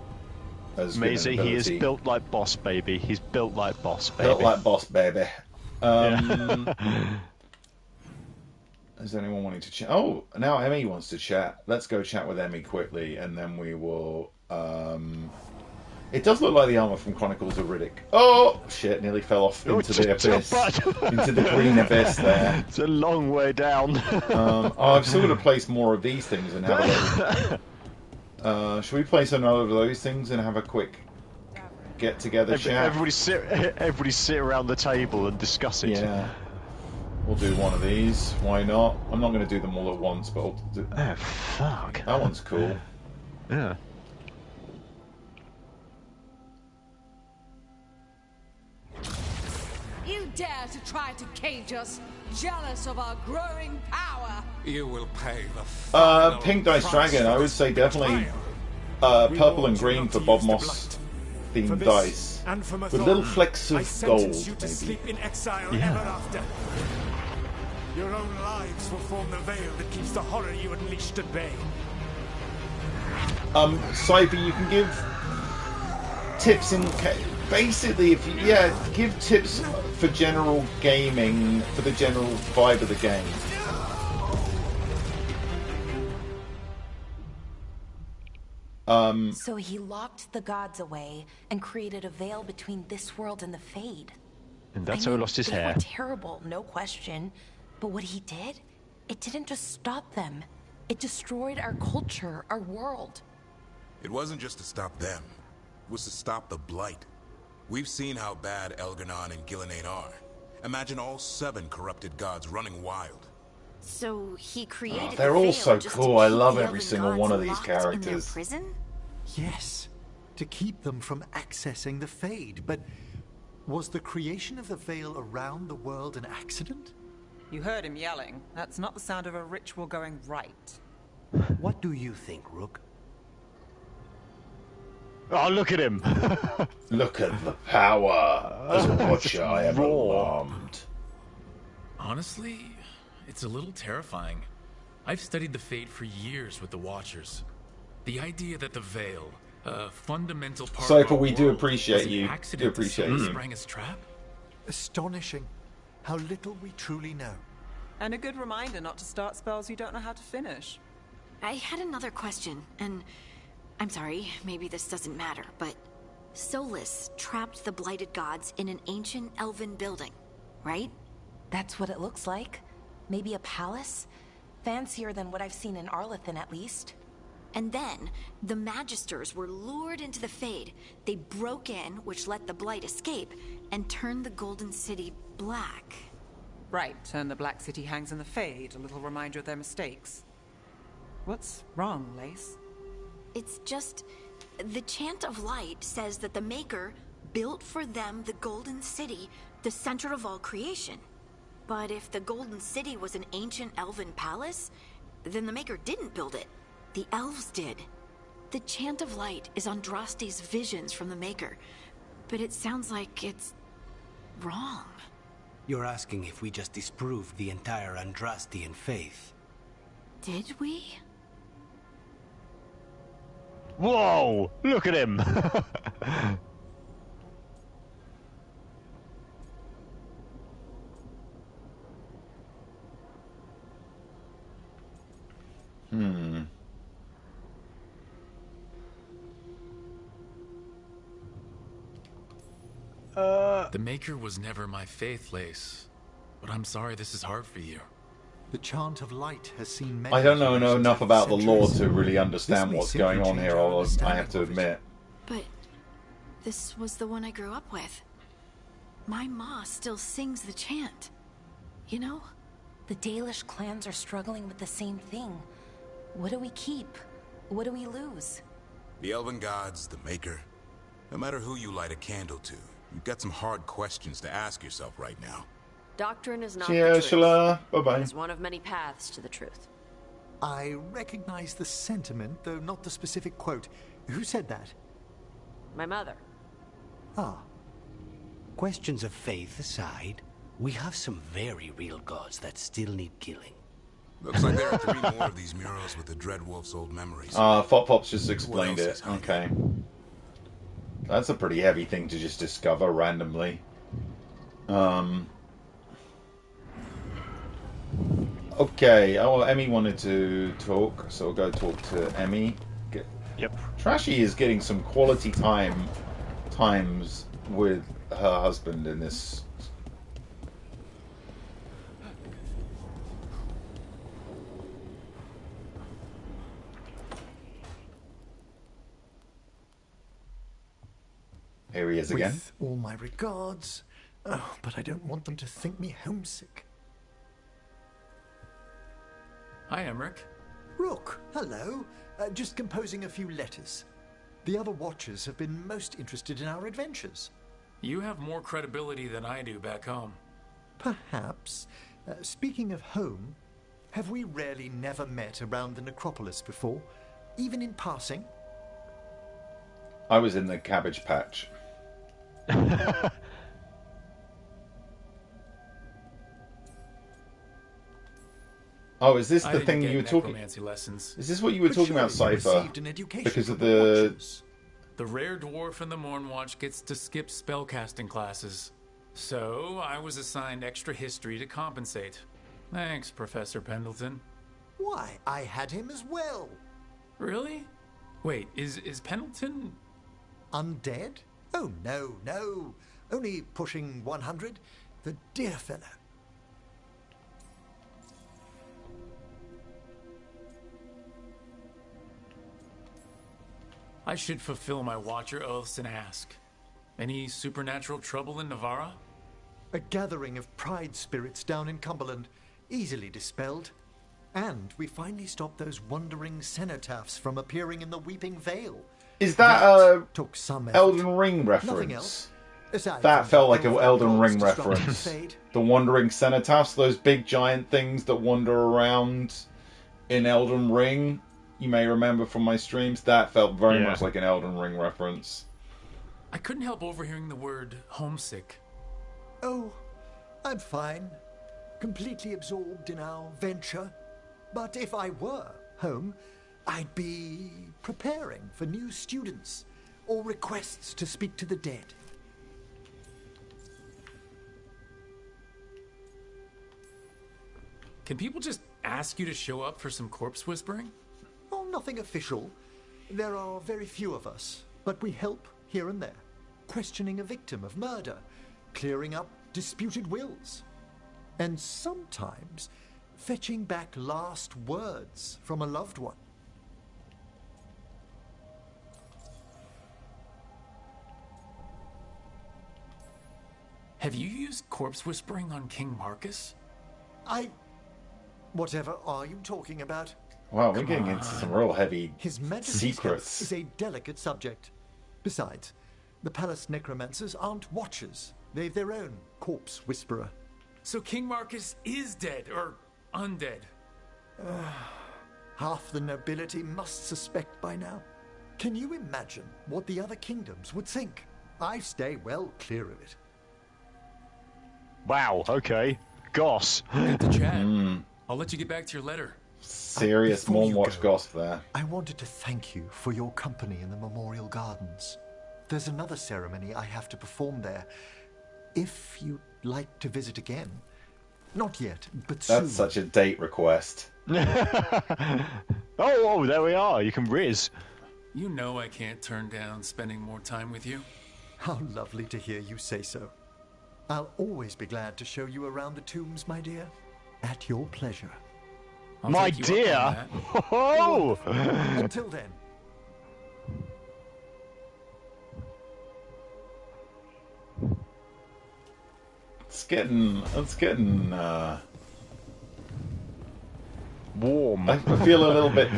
as Maisie, good an he is ability. built like boss, baby. He's built like boss, baby. Built like boss, baby. Yeah. Is anyone wanting to chat? Oh, now Emmy wants to chat. Let's go chat with Emmy quickly, and then we will... It does look like the armor from Chronicles of Riddick. Oh, shit, nearly fell off into the abyss. Into the green abyss there. It's a long way down. I've still got to place more of these things and have a little... should we place another of those things and have a quick get-together chat? Everybody sit around the table and discuss it. Yeah. We'll do one of these. Why not? I'm not going to do them all at once, but I'll do... Oh, fuck. That one's cool. Yeah. You dare to try to cage us, jealous of our growing power. You will pay the final Pink Dice Dragon, I would say definitely purple and green for Bob Moss themed dice. With little flecks of gold, you to sleep in exile ever after. Your own lives will form the veil that keeps the horror you unleashed at bay. Cypher, you can give tips in... Basically, if you, give tips for general gaming, for the general vibe of the game. So he locked the gods away and created a veil between this world and the Fade. And that's how he lost his they hair. were terrible, no question. But what he did, it didn't just stop them. It destroyed our culture, our world. It wasn't just to stop them. It was to stop the Blight. We've seen how bad Elganon and Gillenade are. Imagine all 7 corrupted gods running wild. So he created they're the all veil so just cool. to I keep love the every elven single gods one of these locked in their characters. prison? Yes, to keep them from accessing the Fade. But was the creation of the veil around the world an accident? You heard him yelling. That's not the sound of a ritual going right. What do you think, Rook? Oh, look at him! Look at the power. As a watcher, I am alarmed. Honestly, it's a little terrifying. I've studied the Fate for years with the Watchers. The idea that the Veil, a fundamental part of Cypher, our we do world, appreciate was an you. accident Do appreciate that you. sprang its trap. Astonishing. How little we truly know. And a good reminder not to start spells you don't know how to finish. I had another question, and I'm sorry, maybe this doesn't matter, but Solus trapped the blighted gods in an ancient elven building, right? That's what it looks like. Maybe a palace? Fancier than what I've seen in Arlethan, at least. And then, the Magisters were lured into the Fade. They broke in, which let the Blight escape, and turned the Golden City black. Right, and the Black City hangs in the Fade, a little reminder of their mistakes. What's wrong, Lace? It's just... the Chant of Light says that the Maker built for them the Golden City, the center of all creation. But if the Golden City was an ancient elven palace, then the Maker didn't build it. The elves did. The Chant of Light is Andraste's visions from the Maker, but it sounds like it's wrong. You're asking if we just disproved the entire Andrastian faith. Did we? Whoa! Look at him! The Maker was never my faith, Lace. But I'm sorry this is hard for you. The Chant of Light has seen many... I don't know enough about the lore centuries. to really understand This may what's simply going on change here, our I have to understanding of it. admit. But this was the one I grew up with. My ma still sings the chant. You know? The Dalish clans are struggling with the same thing. What do we keep? What do we lose? The Elven Gods, the Maker. No matter who you light a candle to, you've got some hard questions to ask yourself right now. Doctrine is not See the ya, truth. Ursula. Bye-bye. It is one of many paths to the truth. I recognize the sentiment, though not the specific quote. Who said that? My mother. Ah. Questions of faith aside, we have some very real gods that still need killing. Looks like there are 3 more of these murals with the Dreadwolf's old memories. Fop Pop's just What explained else it. is hiding? Okay. That's a pretty heavy thing to just discover randomly. Okay. Oh, well, Emmy wanted to talk, so we'll go talk to Emmy. Yep. Trashy is getting some quality times with her husband in this. Here he is again. With all my regards. Oh, but I don't want them to think me homesick. Hi, Emmerich. Rook, hello. Just composing a few letters. The other Watchers have been most interested in our adventures. You have more credibility than I do back home. Perhaps. Speaking of home, have we rarely never met around the necropolis before? Even in passing? I was in the Cabbage Patch. Oh, is this the thing you were talking? Lessons. Is this what you were talking about, Cypher? Because of the rare dwarf in the Mornwatch gets to skip spellcasting classes, so I was assigned extra history to compensate. Thanks, Professor Pendleton. Why, I had him as well. Really? Wait, is Pendleton undead? Oh no, no. Only pushing 100. The dear fellow. I should fulfill my Watcher oaths and ask. Any supernatural trouble in Navarra? A gathering of pride spirits down in Cumberland, easily dispelled. And we finally stopped those wandering cenotaphs from appearing in the Weeping Vale. Is that took some Elden Ring reference? That felt like an Elden Ring reference. The wandering cenotaphs, those big giant things that wander around in Elden Ring. You may remember from my streams, that felt very much like an Elden Ring reference. I couldn't help overhearing the word homesick. Oh, I'm fine. Completely absorbed in our venture. But if I were home, I'd be preparing for new students or requests to speak to the dead. Can people just ask you to show up for some corpse whispering? Oh, nothing official. There are very few of us, but we help here and there. Questioning a victim of murder, clearing up disputed wills, and sometimes fetching back last words from a loved one. Have you used corpse whispering on King Marcus? Whatever are you talking about? Wow, we're getting into some real heavy His Majesty's secrets. health is a delicate subject. Besides, the palace necromancers aren't watchers. They've their own corpse whisperer. So King Marcus is dead, or undead? Half the nobility must suspect by now. Can you imagine what the other kingdoms would think? I stay well clear of it. Wow, okay. Goss. Good to chat. I'll let you get back to your letter. Serious Mornwatch goss there. I wanted to thank you for your company in the Memorial Gardens. There's another ceremony I have to perform there. If you'd like to visit again. Not yet, but soon. That's such a date request. Oh, there we are. You can riz. You know I can't turn down spending more time with you. How lovely to hear you say so. I'll always be glad to show you around the tombs, my dear. At your pleasure. My dear! Oh! Until then. It's getting warm. I feel a little bit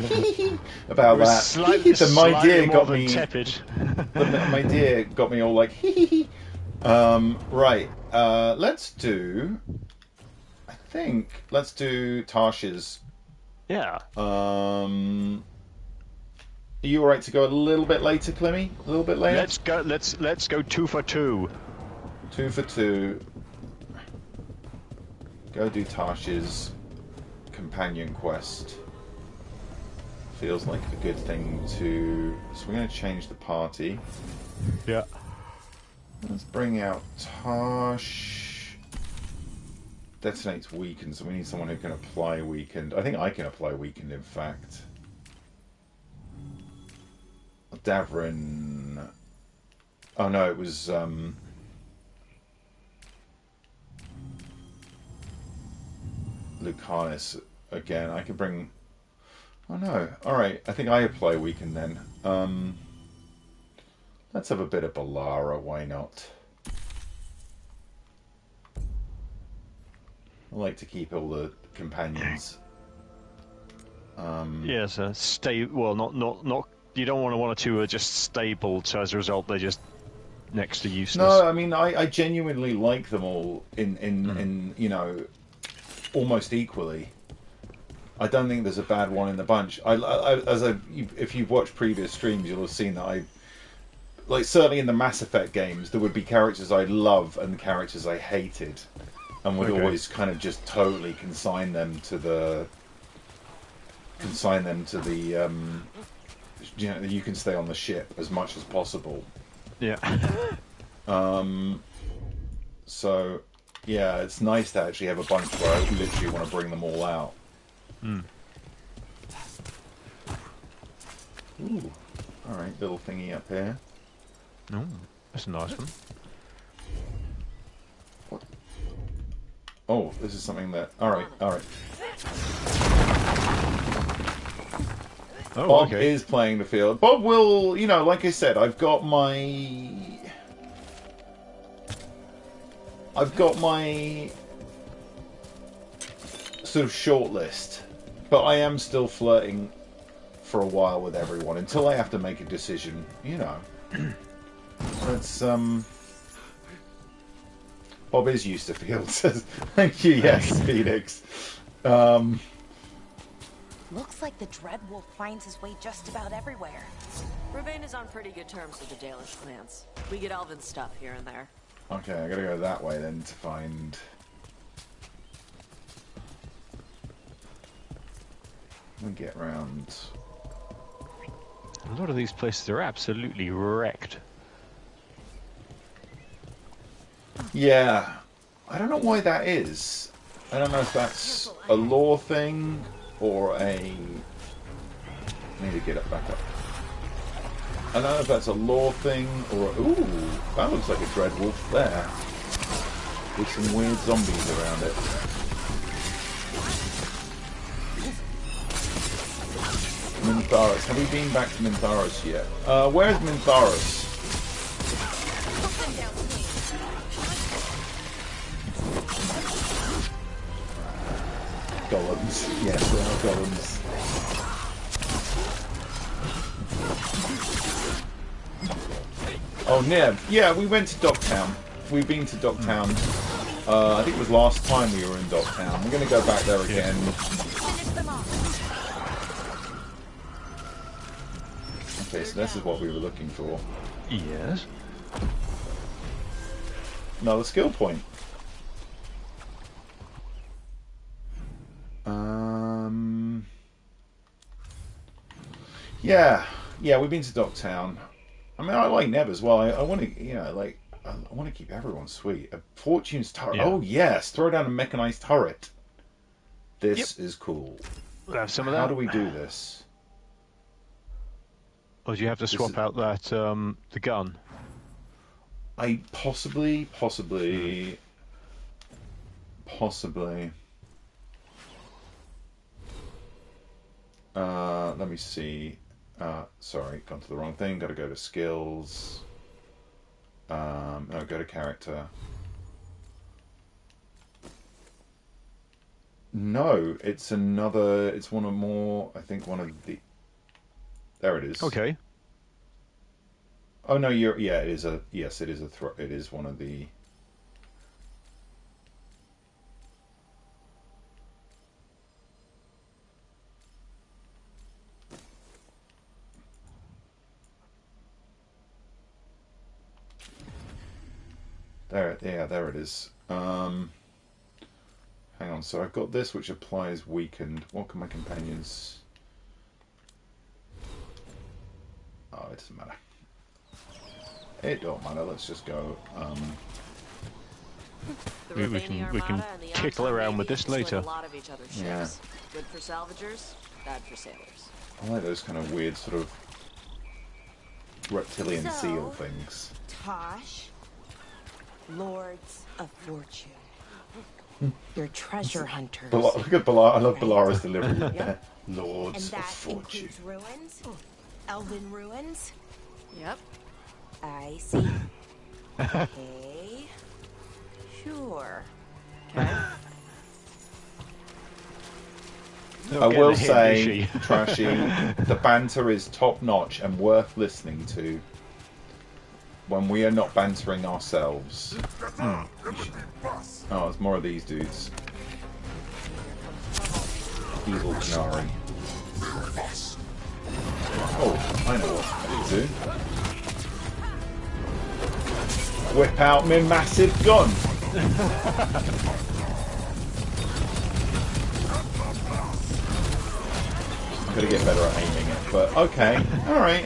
about that. So my dear got me tepid. My dear got me all like right. Let's do Tasha's. Yeah. Are you alright to go a little bit later, Clymmy? A little bit later? Let's go 2 for 2. 2 for 2. Go do Tasha's companion quest. feels like a good thing to... So we're going to change the party. Yeah. Let's bring out Tosh. Detonates weakened, so we need someone who can apply weakened. I think I can apply weakened, in fact. Davrin... Oh no, it was... Lucanus again. I can bring... Oh no. Alright, I think I apply weakened then. Let's have a bit of Balara, why not? I like to keep all the companions. Yes, well, not. You don't want one or two who are just stable, so as a result they're just next to useless. No, I mean I genuinely like them all in you know, almost equally. I don't think there's a bad one in the bunch. If you've watched previous streams, you'll have seen that like certainly in the Mass Effect games, there would be characters I love and characters I hated, and would always kind of just totally consign them to the you know, you can stay on the ship as much as possible. Yeah. So yeah, it's nice to actually have a bunch where I literally want to bring them all out. Mm. Ooh, all right, little thingy up here. Oh, that's a nice one. What? Oh, this is something that... Alright. Oh, Bob okay. is playing the field. Bob will, you know, like I said, I've got my sort of short list, but I am still flirting for a while with everyone until I have to make a decision, you know. That's Bob is used to field, says thank you, yes, Phoenix. Looks like the Dreadwolf finds his way just about everywhere. Ravane is on pretty good terms with the Dalish clans. We get elven stuff here and there. Okay, I gotta go that way then to find... Let me get round... A lot of these places are absolutely wrecked. Yeah, I don't know why that is. I don't know if that's a lore thing or a... I need to get it back up. I don't know if that's a lore thing or... Ooh, that looks like a Dreadwolf there. With some weird zombies around it. Mintharos. Have we been back to Mintharos yet? Where's Mintharos? Golems. Yes, there are golems. Oh, Neb. Yeah, we went to Docktown. We've been to Docktown. I think it was last time we were in Docktown. We're going to go back there again. Okay, so this is what we were looking for. Yes. Another skill point. Yeah, we've been to Docktown. I mean, I like Neb as well. I want to, you know, like, I want to keep everyone sweet. A Fortune's turret. Yeah. Oh yes, throw down a mechanized turret. This is cool. We'll have some of that. How do we do this? Or do you have to swap out that the gun? I possibly. Let me see. Sorry, gone to the wrong thing. Got to go to skills. No, go to character. No, it's another. It's one or more. I think one of the. There it is. Okay. Oh no, you're. Yeah, it is a. Yes, it is a. It is one of the. There it is. Hang on, so I've got this which applies weakened. What can my companions... Oh, it doesn't matter. It don't matter. Let's just go. We can tickle around with this later. Yeah. Good for salvagers, bad for sailors. I like those kind of weird sort of reptilian seal things. Tosh, Lords of Fortune. You're treasure hunters. Look at Balar. I love Balara's delivery. Yep. Lords And of that Fortune. includes ruins? Elven ruins? Yep. I see. Okay. Sure. Okay. I will say, Trashy, the banter is top notch and worth listening to when we are not bantering ourselves. Oh, there's more of these dudes. Evil Canary. Oh, I know what I do. Whip out my massive gun. I'm gonna get better at aiming it, but okay, alright.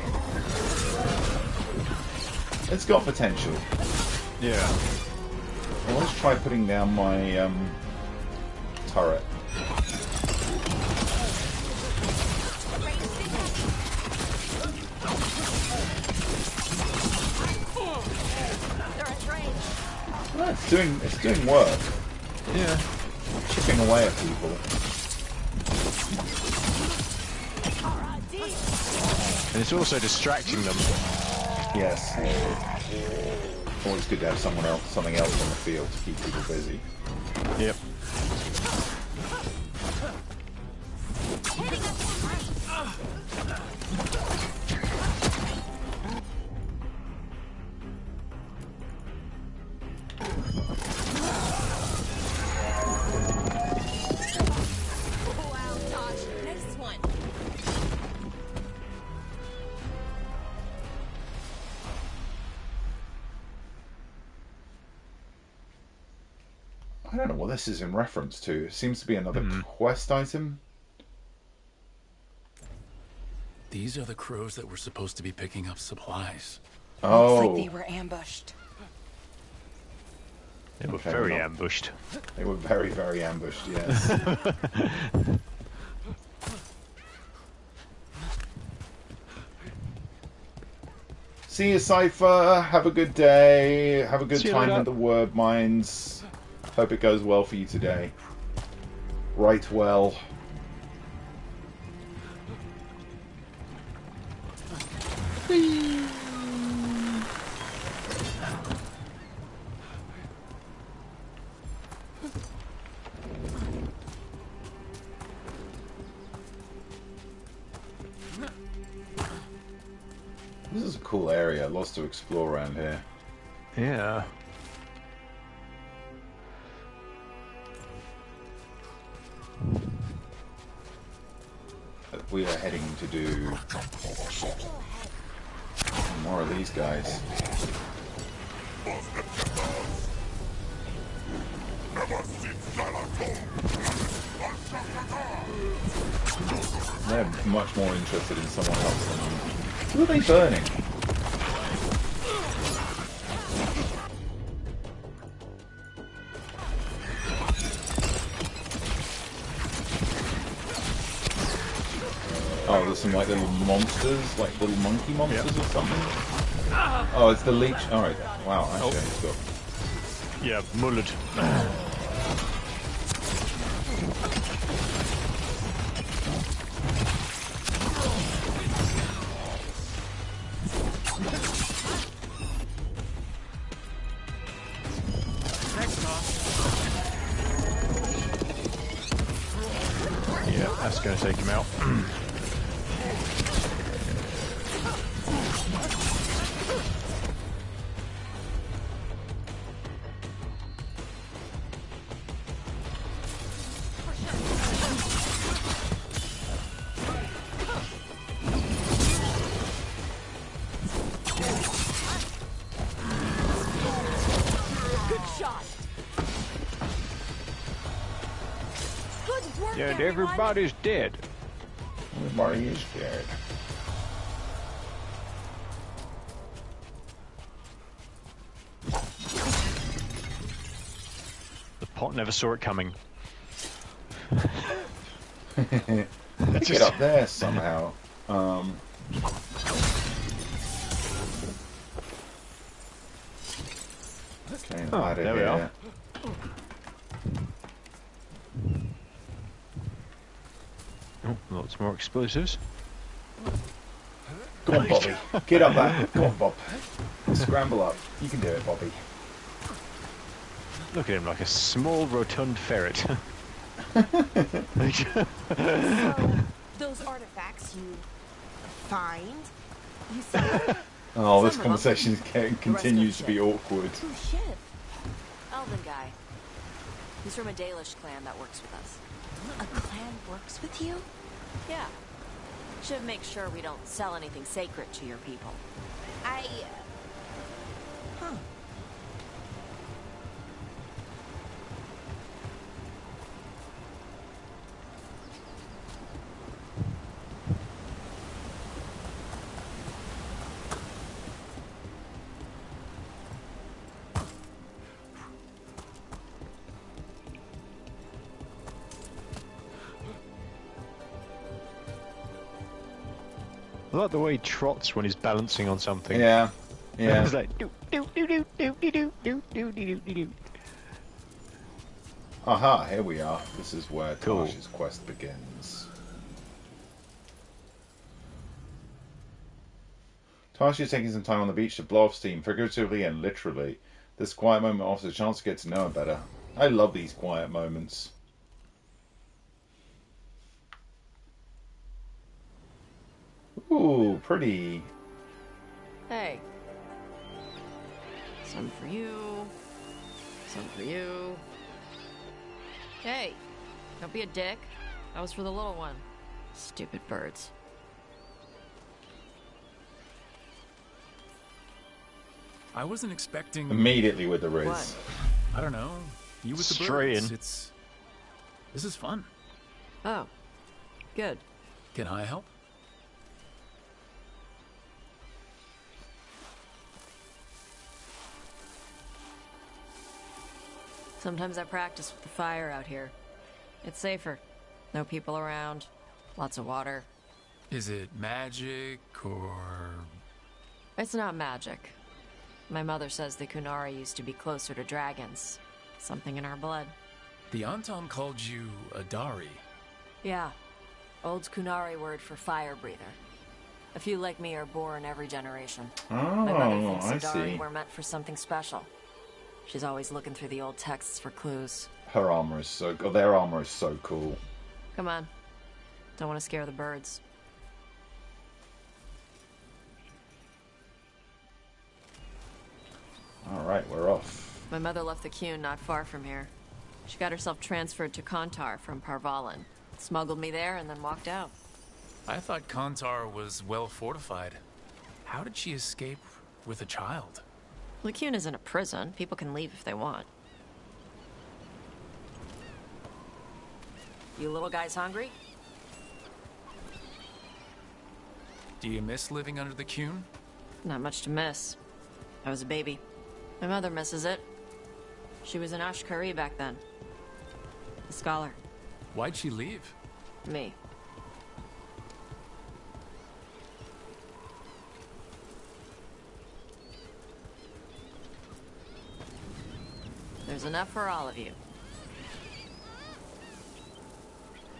It's got potential. Yeah. I want to try putting down my turret. Oh, it's doing work. Yeah. Chipping away at people. And it's also distracting them. Yes. Always good to have something else on the field to keep people busy. Yep. I don't know what this is in reference to. It seems to be another quest item. These are the crows that were supposed to be picking up supplies. Oh. Looks like they were ambushed. They were very ambushed. They were very, very ambushed, yes. See you, Cypher. Have a good day. Have a good time in the word mines. Hope it goes well for you today. Right well. This is a cool area. Lots to explore around here. Yeah. We are heading to do more of these guys. They're much more interested in someone else than me. Who are they burning? Oh, there's some like little monsters, like little monkey monsters or something. Oh, it's the leech. Alright. Wow, actually I just got... Yeah, mullered. Yeah, that's going to take him out. And everybody's dead. Everybody is dead. Pot never saw it coming. Get up there somehow. Okay, out of there we here. are. Oh, lots more explosives. Go on, Bobby. Get up there. Go on, Bob. Scramble up. You can do it, Bobby. Look at him like a small, rotund ferret. So, those artifacts you find, you said... Oh, this conversation continues to be awkward. Oh, shit. Elven guy. He's from a Dalish clan that works with us. A clan works with you? Yeah. Should make sure we don't sell anything sacred to your people. Huh. I like the way he trots when he's balancing on something. Yeah, yeah. It's like do do do do do do do do do do do do. Aha, here we are. This is where Cool. Taj's quest begins. Taj is taking some time on the beach to blow off steam, figuratively and literally. This quiet moment offers a chance to get to know him better. I love these quiet moments. Ooh, pretty. Hey. Some for you. Some for you. Hey. Don't be a dick. That was for the little one. Stupid birds. I wasn't expecting... Immediately with the Riz. What? I don't know. You with the Straight birds. in. This is fun. Oh. Good. Can I help? Sometimes I practice with the fire out here. It's safer. No people around. Lots of water. Is it magic or... It's not magic. My mother says the Kunari used to be closer to dragons. Something in our blood. The Anton called you a Dari. Yeah. Old Kunari word for fire breather. A few like me are born every generation. My mother Oh, thinks I the Dari see. were meant for something special. She's always looking through the old texts for clues. Her armor is so... Oh, their armor is so cool. Come on. Don't want to scare the birds. Alright, we're off. My mother left the Qun not far from here. She got herself transferred to Kontar from Parvalan. Smuggled me there and then walked out. I thought Kontar was well fortified. How did she escape with a child? The Qun isn't a prison. People can leave if they want. You little guys hungry? Do you miss living under the Qun? Not much to miss. I was a baby. My mother misses it. She was an Ashkari back then. A scholar. Why'd she leave? Me. There's enough for all of you.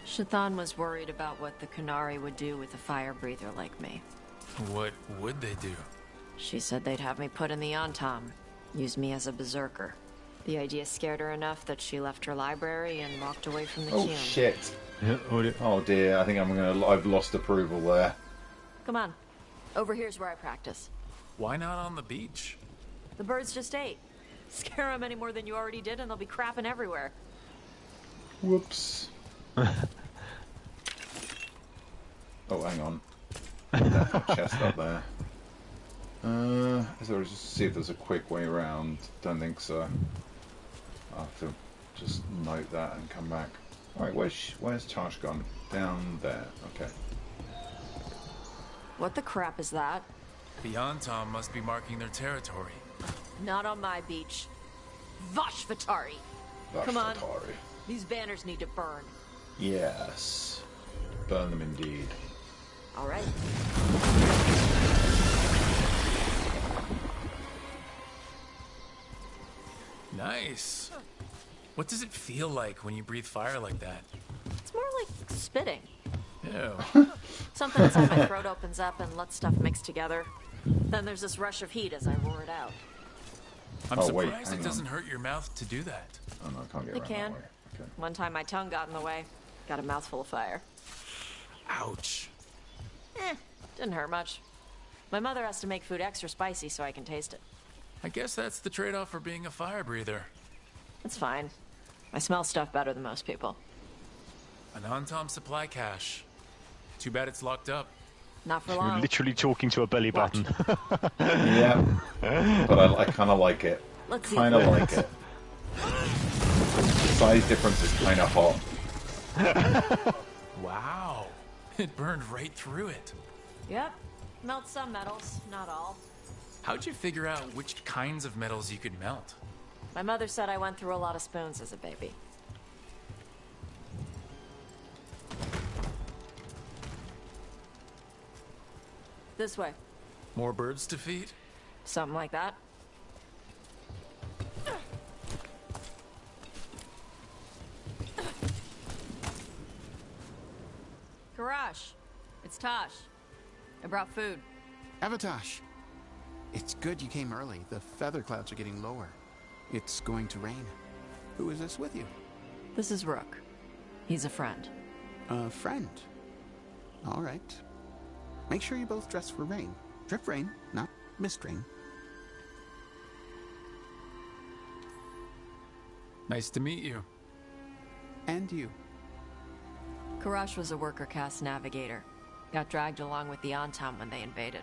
Shathan was worried about what the Kunari would do with a fire breather like me. What would they do? She said they'd have me put in the Antam, use me as a berserker. The idea scared her enough that she left her library and walked away from the Oh Qun. shit. Oh dear, I think I've lost approval there. Come on. Over here's where I practice. Why not on the beach? The birds just ate. Scare them any more than you already did and they'll be crapping everywhere. Whoops. Oh, hang on. Left my chest up there. So just see if there's a quick way around. Don't think so. I'll have to just note that and come back. Alright, where's Tash gone? Down there. Okay. What the crap is that? The Anton must be marking their territory. Not on my beach. Vashvatari! Come on. These banners need to burn. Yes. Burn them indeed. All right. Nice. What does it feel like when you breathe fire like that? It's more like spitting. Ew. Something inside my throat opens up and lets stuff mix together. Then there's this rush of heat as I roar it out. I'm surprised it doesn't hurt your mouth to do that. Oh no, I can't get It around can. that way. Okay. One time my tongue got in the way. Got a mouthful of fire. Ouch. Didn't hurt much. My mother has to make food extra spicy so I can taste it. I guess that's the trade-off for being a fire breather. It's fine. I smell stuff better than most people. An on-tom supply cache. Too bad it's locked up. Not for You're long. literally talking to a belly button. Yeah. But I kind of like it. Kind of like it. The size difference is kind of hot. Wow. It burned right through it. Yep. Melt some metals, not all. How'd you figure out which kinds of metals you could melt? My mother said I went through a lot of spoons as a baby. This way. More birds to feed? Something like that. Garage. It's Tosh. I brought food. Avatosh. It's good you came early. The feather clouds are getting lower. It's going to rain. Who is this with you? This is Rook. He's a friend. A friend? All right. Make sure you both dress for rain. Drip rain, not mist rain. Nice to meet you. And you. Karash was a worker caste navigator. Got dragged along with the Antam when they invaded.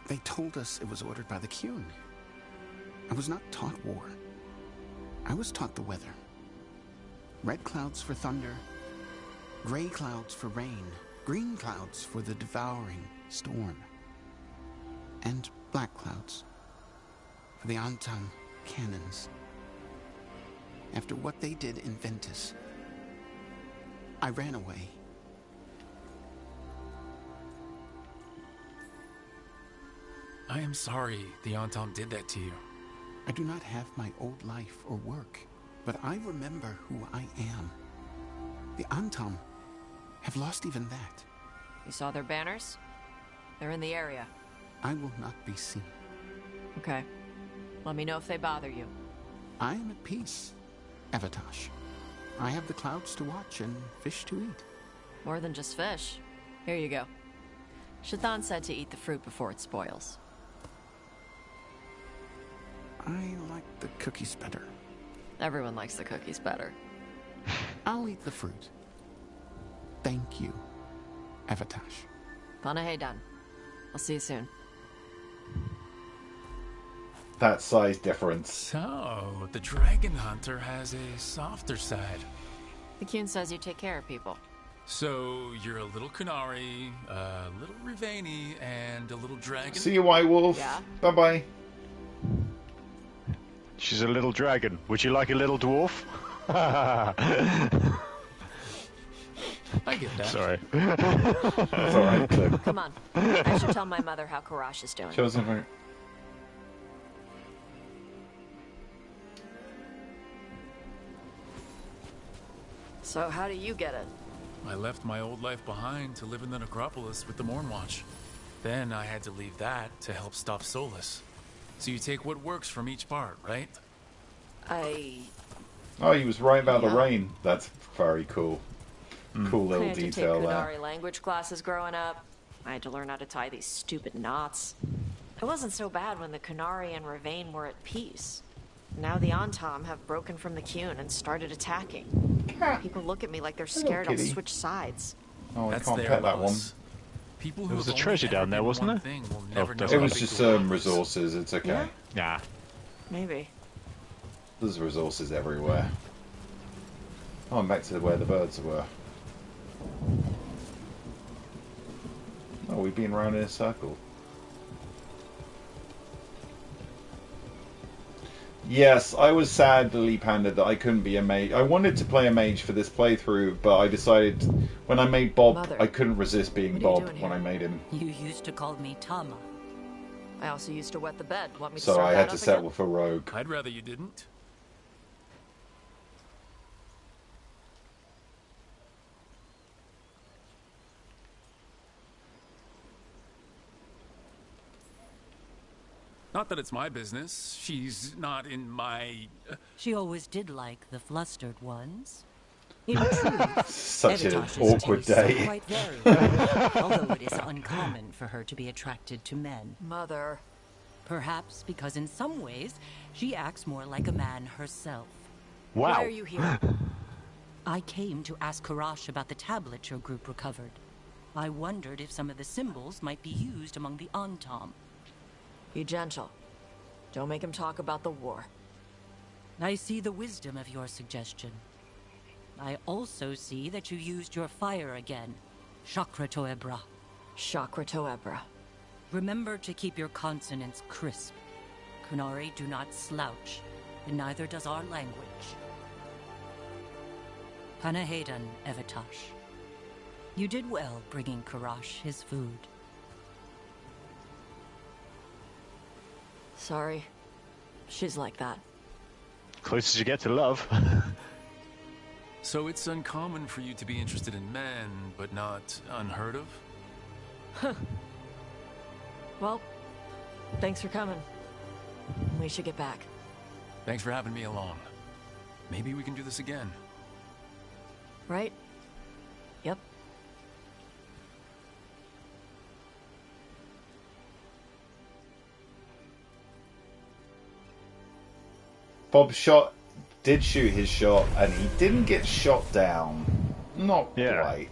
They told us it was ordered by the Qun. I was not taught war. I was taught the weather. Red clouds for thunder, gray clouds for rain, green clouds for the devouring storm, and black clouds for the Antam cannons. After what they did in Ventus, I ran away. I am sorry the Antam did that to you. I do not have my old life or work, but I remember who I am. The Antam have lost even that. You saw their banners? They're in the area. I will not be seen. Okay. Let me know if they bother you. I am at peace, Avatosh. I have the clouds to watch and fish to eat. More than just fish. Here you go. Shathan said to eat the fruit before it spoils. I like the cookies better. Everyone likes the cookies better. I'll eat the fruit. Thank you, Avatosh. Panahedan. I'll see you soon. That size difference. So, the dragon hunter has a softer side. The Qun says you take care of people. So, you're a little Kunari, a little Rivani, and a little dragon? See you, White Wolf. Yeah. Bye-bye. She's a little dragon. Would you like a little dwarf? I get that. Sorry. That's alright, Clym. Come on. I should tell my mother how Karash is doing. Chosen for... So how do you get it? I left my old life behind to live in the necropolis with the Mornwatch. Then I had to leave that to help stop Solus. So you take what works from each part, right? Oh, he was right about the rain. That's very cool. Cool I little had to take detail there. Kunari language classes growing up. I had to learn how to tie these stupid knots. It wasn't so bad when the Kunari and Ravain were at peace. Now the Antam have broken from the Qun and started attacking. People look at me like they're scared I'll kitty. switch sides. Oh, I That's can't their pet that one. loss. People who There was a have only treasure ever down there, been wasn't one there? thing will Oh, never know It how was big just the world is. resources. It's okay. Nah. Maybe. There's resources everywhere. Oh, I'm back to where the birds were. Oh, we've been around in a circle. Yes, I was sadly pandered that I couldn't be a mage. I wanted to play a mage for this playthrough, but I decided when I made Bob, Mother, I couldn't resist being Bob when I made him. You used to call me Tama. I also used to wet the bed. Want me to So start I that had to up settle again? for Rogue. I'd rather you didn't. Not that it's my business. She's not in my... She always did like the flustered ones. In truth, Such an Evitash's awkward tastes are day. quite varied, although it is uncommon for her to be attracted to men. Mother. Perhaps because in some ways, she acts more like a man herself. Wow. Why are you here? I came to ask Karash about the tablet your group recovered. I wondered if some of the symbols might be used among the Antam. Be gentle. Don't make him talk about the war. I see the wisdom of your suggestion. I also see that you used your fire again. Chakra Toebra. Chakra Toebra. Remember to keep your consonants crisp. Kunari do not slouch, and neither does our language. Panahedan, Evitash. You did well bringing Karash his food. Sorry. She's like that. Closest you get to love. So it's uncommon for you to be interested in men, but not unheard of? Huh. Well, thanks for coming. We should get back. Thanks for having me along. Maybe we can do this again. Right? Yep. Bob did shoot his shot, and he didn't get shot down. Not quite.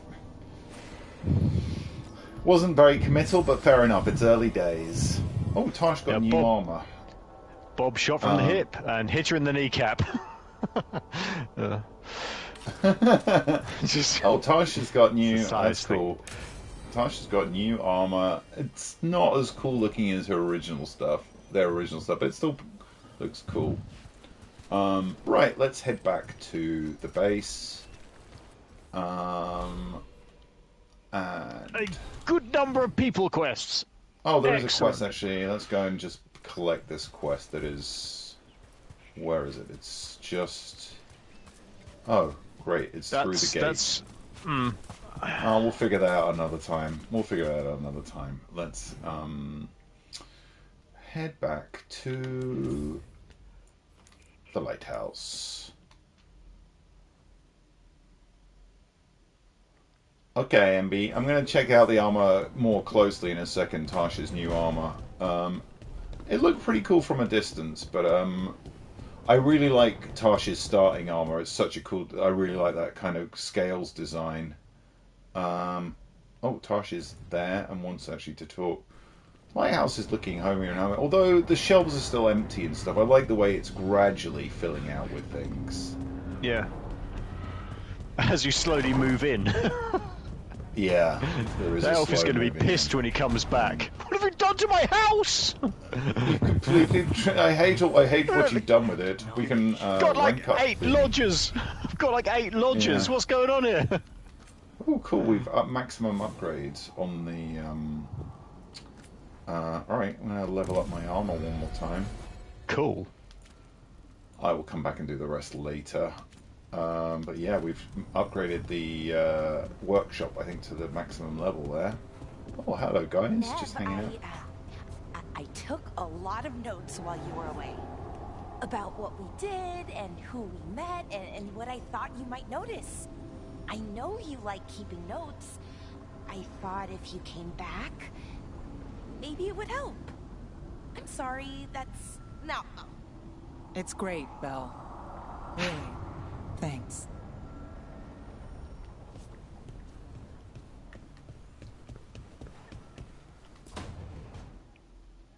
Wasn't very committal, but fair enough. It's early days. Oh, Tosh got new armor. Bob shot from the hip and hit her in the kneecap. Oh, Tosh has got new. That's cool. Tosh has got new armor. It's not as cool looking as her original stuff. Their original stuff, but it still looks cool. Right, let's head back to the base. And a good number of people quests. Oh, there is a Excellent. quest actually. Let's go and just collect this quest. That is, where is it? It's just. Oh, great! It's through the gate. Oh, we'll figure that out another time. Let's head back to the lighthouse. Okay, MB. I'm going to check out the armor more closely in a second. Tasha's new armor. It looked pretty cool from a distance, but I really like Tasha's starting armor. It's such a cool. I really like that kind of scales design. Oh, Tasha's there and wants actually to talk. My house is looking homier and homier. Although the shelves are still empty and stuff, I like the way it's gradually filling out with things. Yeah. As you slowly move in. Yeah. There is the a elf is slow going to be moving. pissed when he comes back. What have you done to my house? You completely. I hate what you've done with it. We can. Got like rank up 8 the- lodgers. I've got like 8 lodgers. Yeah. What's going on here? Oh, cool. We've up maximum upgrades on the. Alright, I'm going to level up my armor one more time. Cool. I will come back and do the rest later. But yeah, we've upgraded the workshop, I think, to the maximum level there. Oh, hello guys, just hanging out. I took a lot of notes while you were away. About what we did, and who we met, and what I thought you might notice. I know you like keeping notes. I thought if you came back, maybe it would help. I'm sorry, that's... No. It's great, Belle. Really. Thanks.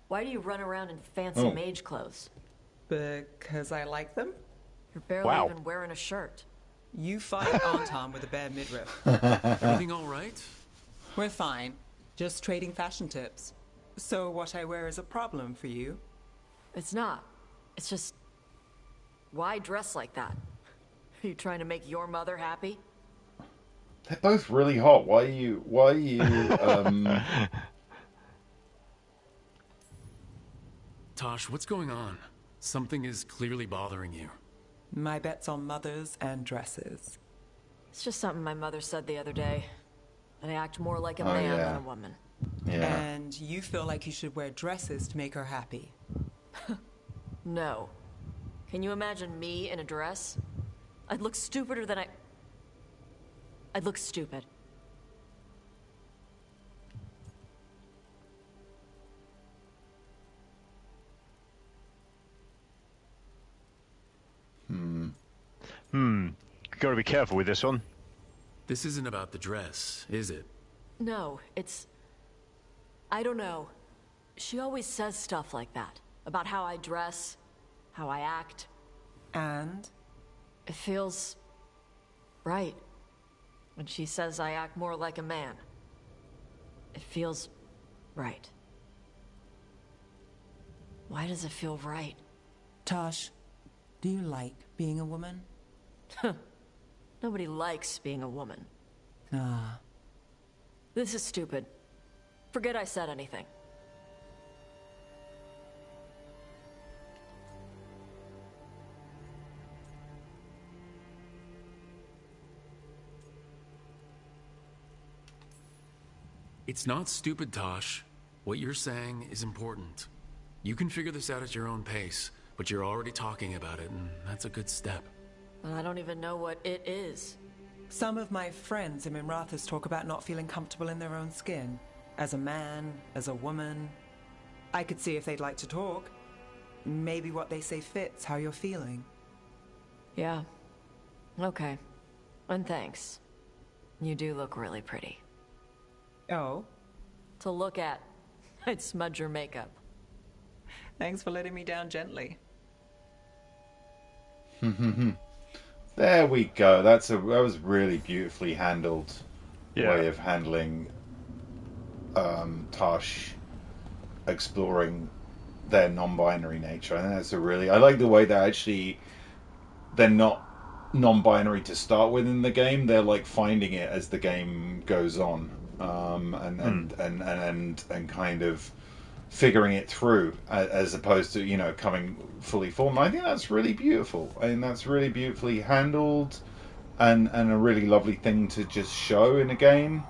Why do you run around in fancy mage clothes? Because I like them? You're barely even wearing a shirt. You fight Anton with a bad midriff. Everything all right? We're fine. Just trading fashion tips. So what I wear is a problem for you? It's not. It's just Why dress like that? Are you trying to make your mother happy? They're both really hot. Why are you Tosh, what's going on? Something is clearly bothering you. My bet's on mothers and dresses. It's just something my mother said the other day. That I act more like a man than a woman. Yeah. And you feel like you should wear dresses to make her happy. No. Can you imagine me in a dress? I'd look stupider than I'd look stupid. Gotta be careful with this one. This isn't about the dress, is it? No, it's... I don't know. She always says stuff like that. About how I dress, how I act. And? It feels... right. When she says I act more like a man. It feels... right. Why does it feel right? Tosh, do you like being a woman? Nobody likes being a woman. Ah. This is stupid. Forget I said anything. It's not stupid, Tosh. What you're saying is important. You can figure this out at your own pace, but you're already talking about it, and that's a good step. I don't even know what it is. Some of my friends in Minrathous talk about not feeling comfortable in their own skin. As a man, as a woman. I could see if they'd like to talk. Maybe what they say fits how you're feeling. Yeah. Okay. And thanks. You do look really pretty. Oh? To look at. I'd smudge your makeup. Thanks for letting me down gently. There we go. That was really beautifully handled way of handling Tosh exploring their non-binary nature. I think that's I like the way that actually they're not non-binary to start with in the game. They're like finding it as the game goes on, and kind of figuring it through as opposed to coming fully formed. I think that's really beautiful. I think that's really beautifully handled, and a really lovely thing to just show in a game.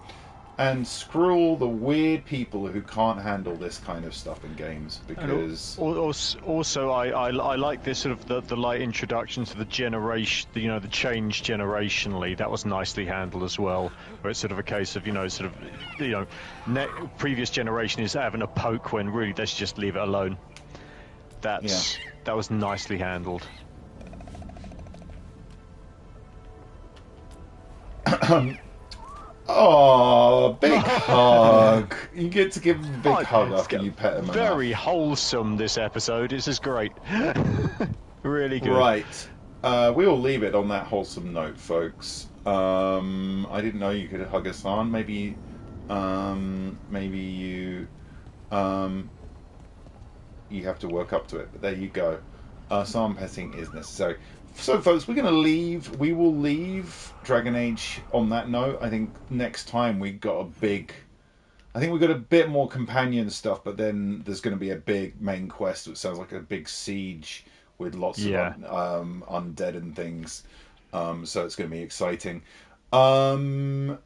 And screw all the weird people who can't handle this kind of stuff in games, because also I like this sort of the light introduction to the generation, the change generationally. That was nicely handled as well, where it's sort of a case of previous generation is having a poke when really they should just leave it alone. That was nicely handled. Oh, big hug. You get to give him a big hug after you pet him. Very wholesome this episode. This is great. Really good. Right. We will leave it on that wholesome note, folks. I didn't know you could hug a San. Maybe you have to work up to it. But there you go. San petting is necessary. So, folks, we're going to leave. We will leave Dragon Age on that note. I think next time we got a bit more companion stuff, but then there's going to be a big main quest. It sounds like a big siege with lots of undead and things. So it's going to be exciting. Tomorrow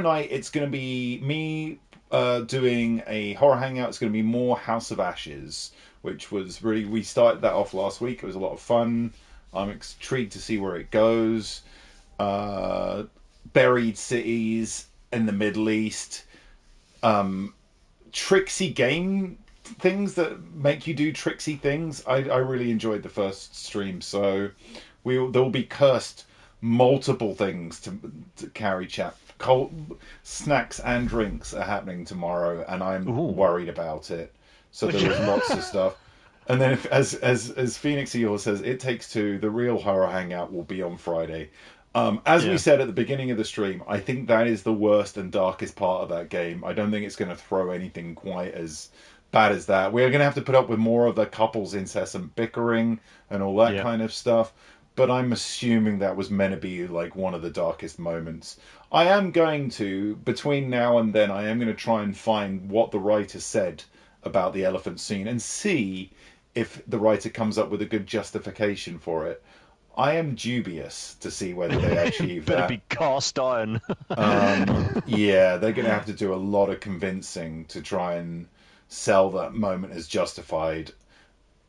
night, it's going to be me doing a horror hangout. It's going to be more House of Ashes, which was we started that off last week. It was a lot of fun. I'm intrigued to see where it goes. Buried cities in the Middle East. Tricksy game things that make you do tricksy things. I really enjoyed the first stream. So there will be cursed multiple things to carry chat. Cold snacks and drinks are happening tomorrow, and I'm worried about it. So there was lots of stuff. And then, as Phoenix Eagle says, it takes two. The real horror hangout will be on Friday. We said at the beginning of the stream, I think that is the worst and darkest part of that game. I don't think it's going to throw anything quite as bad as that. We're going to have to put up with more of the couple's incessant bickering and all that kind of stuff. But I'm assuming that was meant to be like one of the darkest moments. I am going to, between now and then, I am going to try and find what the writer said about the elephant scene and see if the writer comes up with a good justification for it. I am dubious to see whether they achieve Better that. be cast iron. Yeah, they're going to have to do a lot of convincing to try and sell that moment as justified.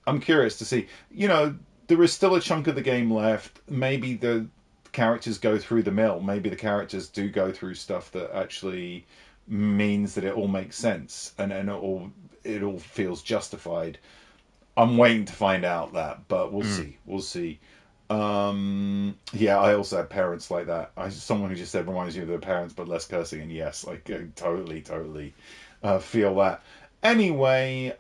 I'm curious to see. There is still a chunk of the game left. Maybe the characters go through the mill. Maybe the characters do go through stuff that actually means that it all makes sense and it all feels justified. I'm waiting to find out that, but we'll see. We'll see. Yeah, I also have parents like that. Someone who just said reminds you of their parents, but less cursing. And yes, like totally feel that. Anyway,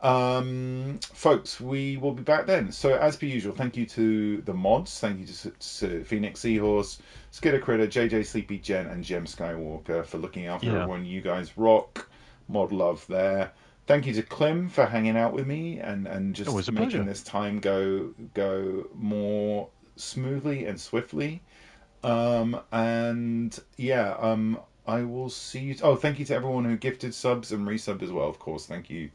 folks, we will be back then. So as per usual, thank you to the mods. Thank you to Phoenix Seahorse, Skidder Critter, JJ Sleepy Jen, and Jem Skywalker for looking after everyone. You guys rock. Mod love there. Thank you to Clym for hanging out with me and just making this time go more smoothly and swiftly. I will see you. Thank you to everyone who gifted subs and resubbed as well. Of course, thank you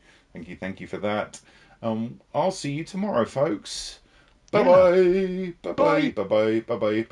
for that. I'll see you tomorrow, folks. Bye bye. Bye bye. Bye bye. Bye bye.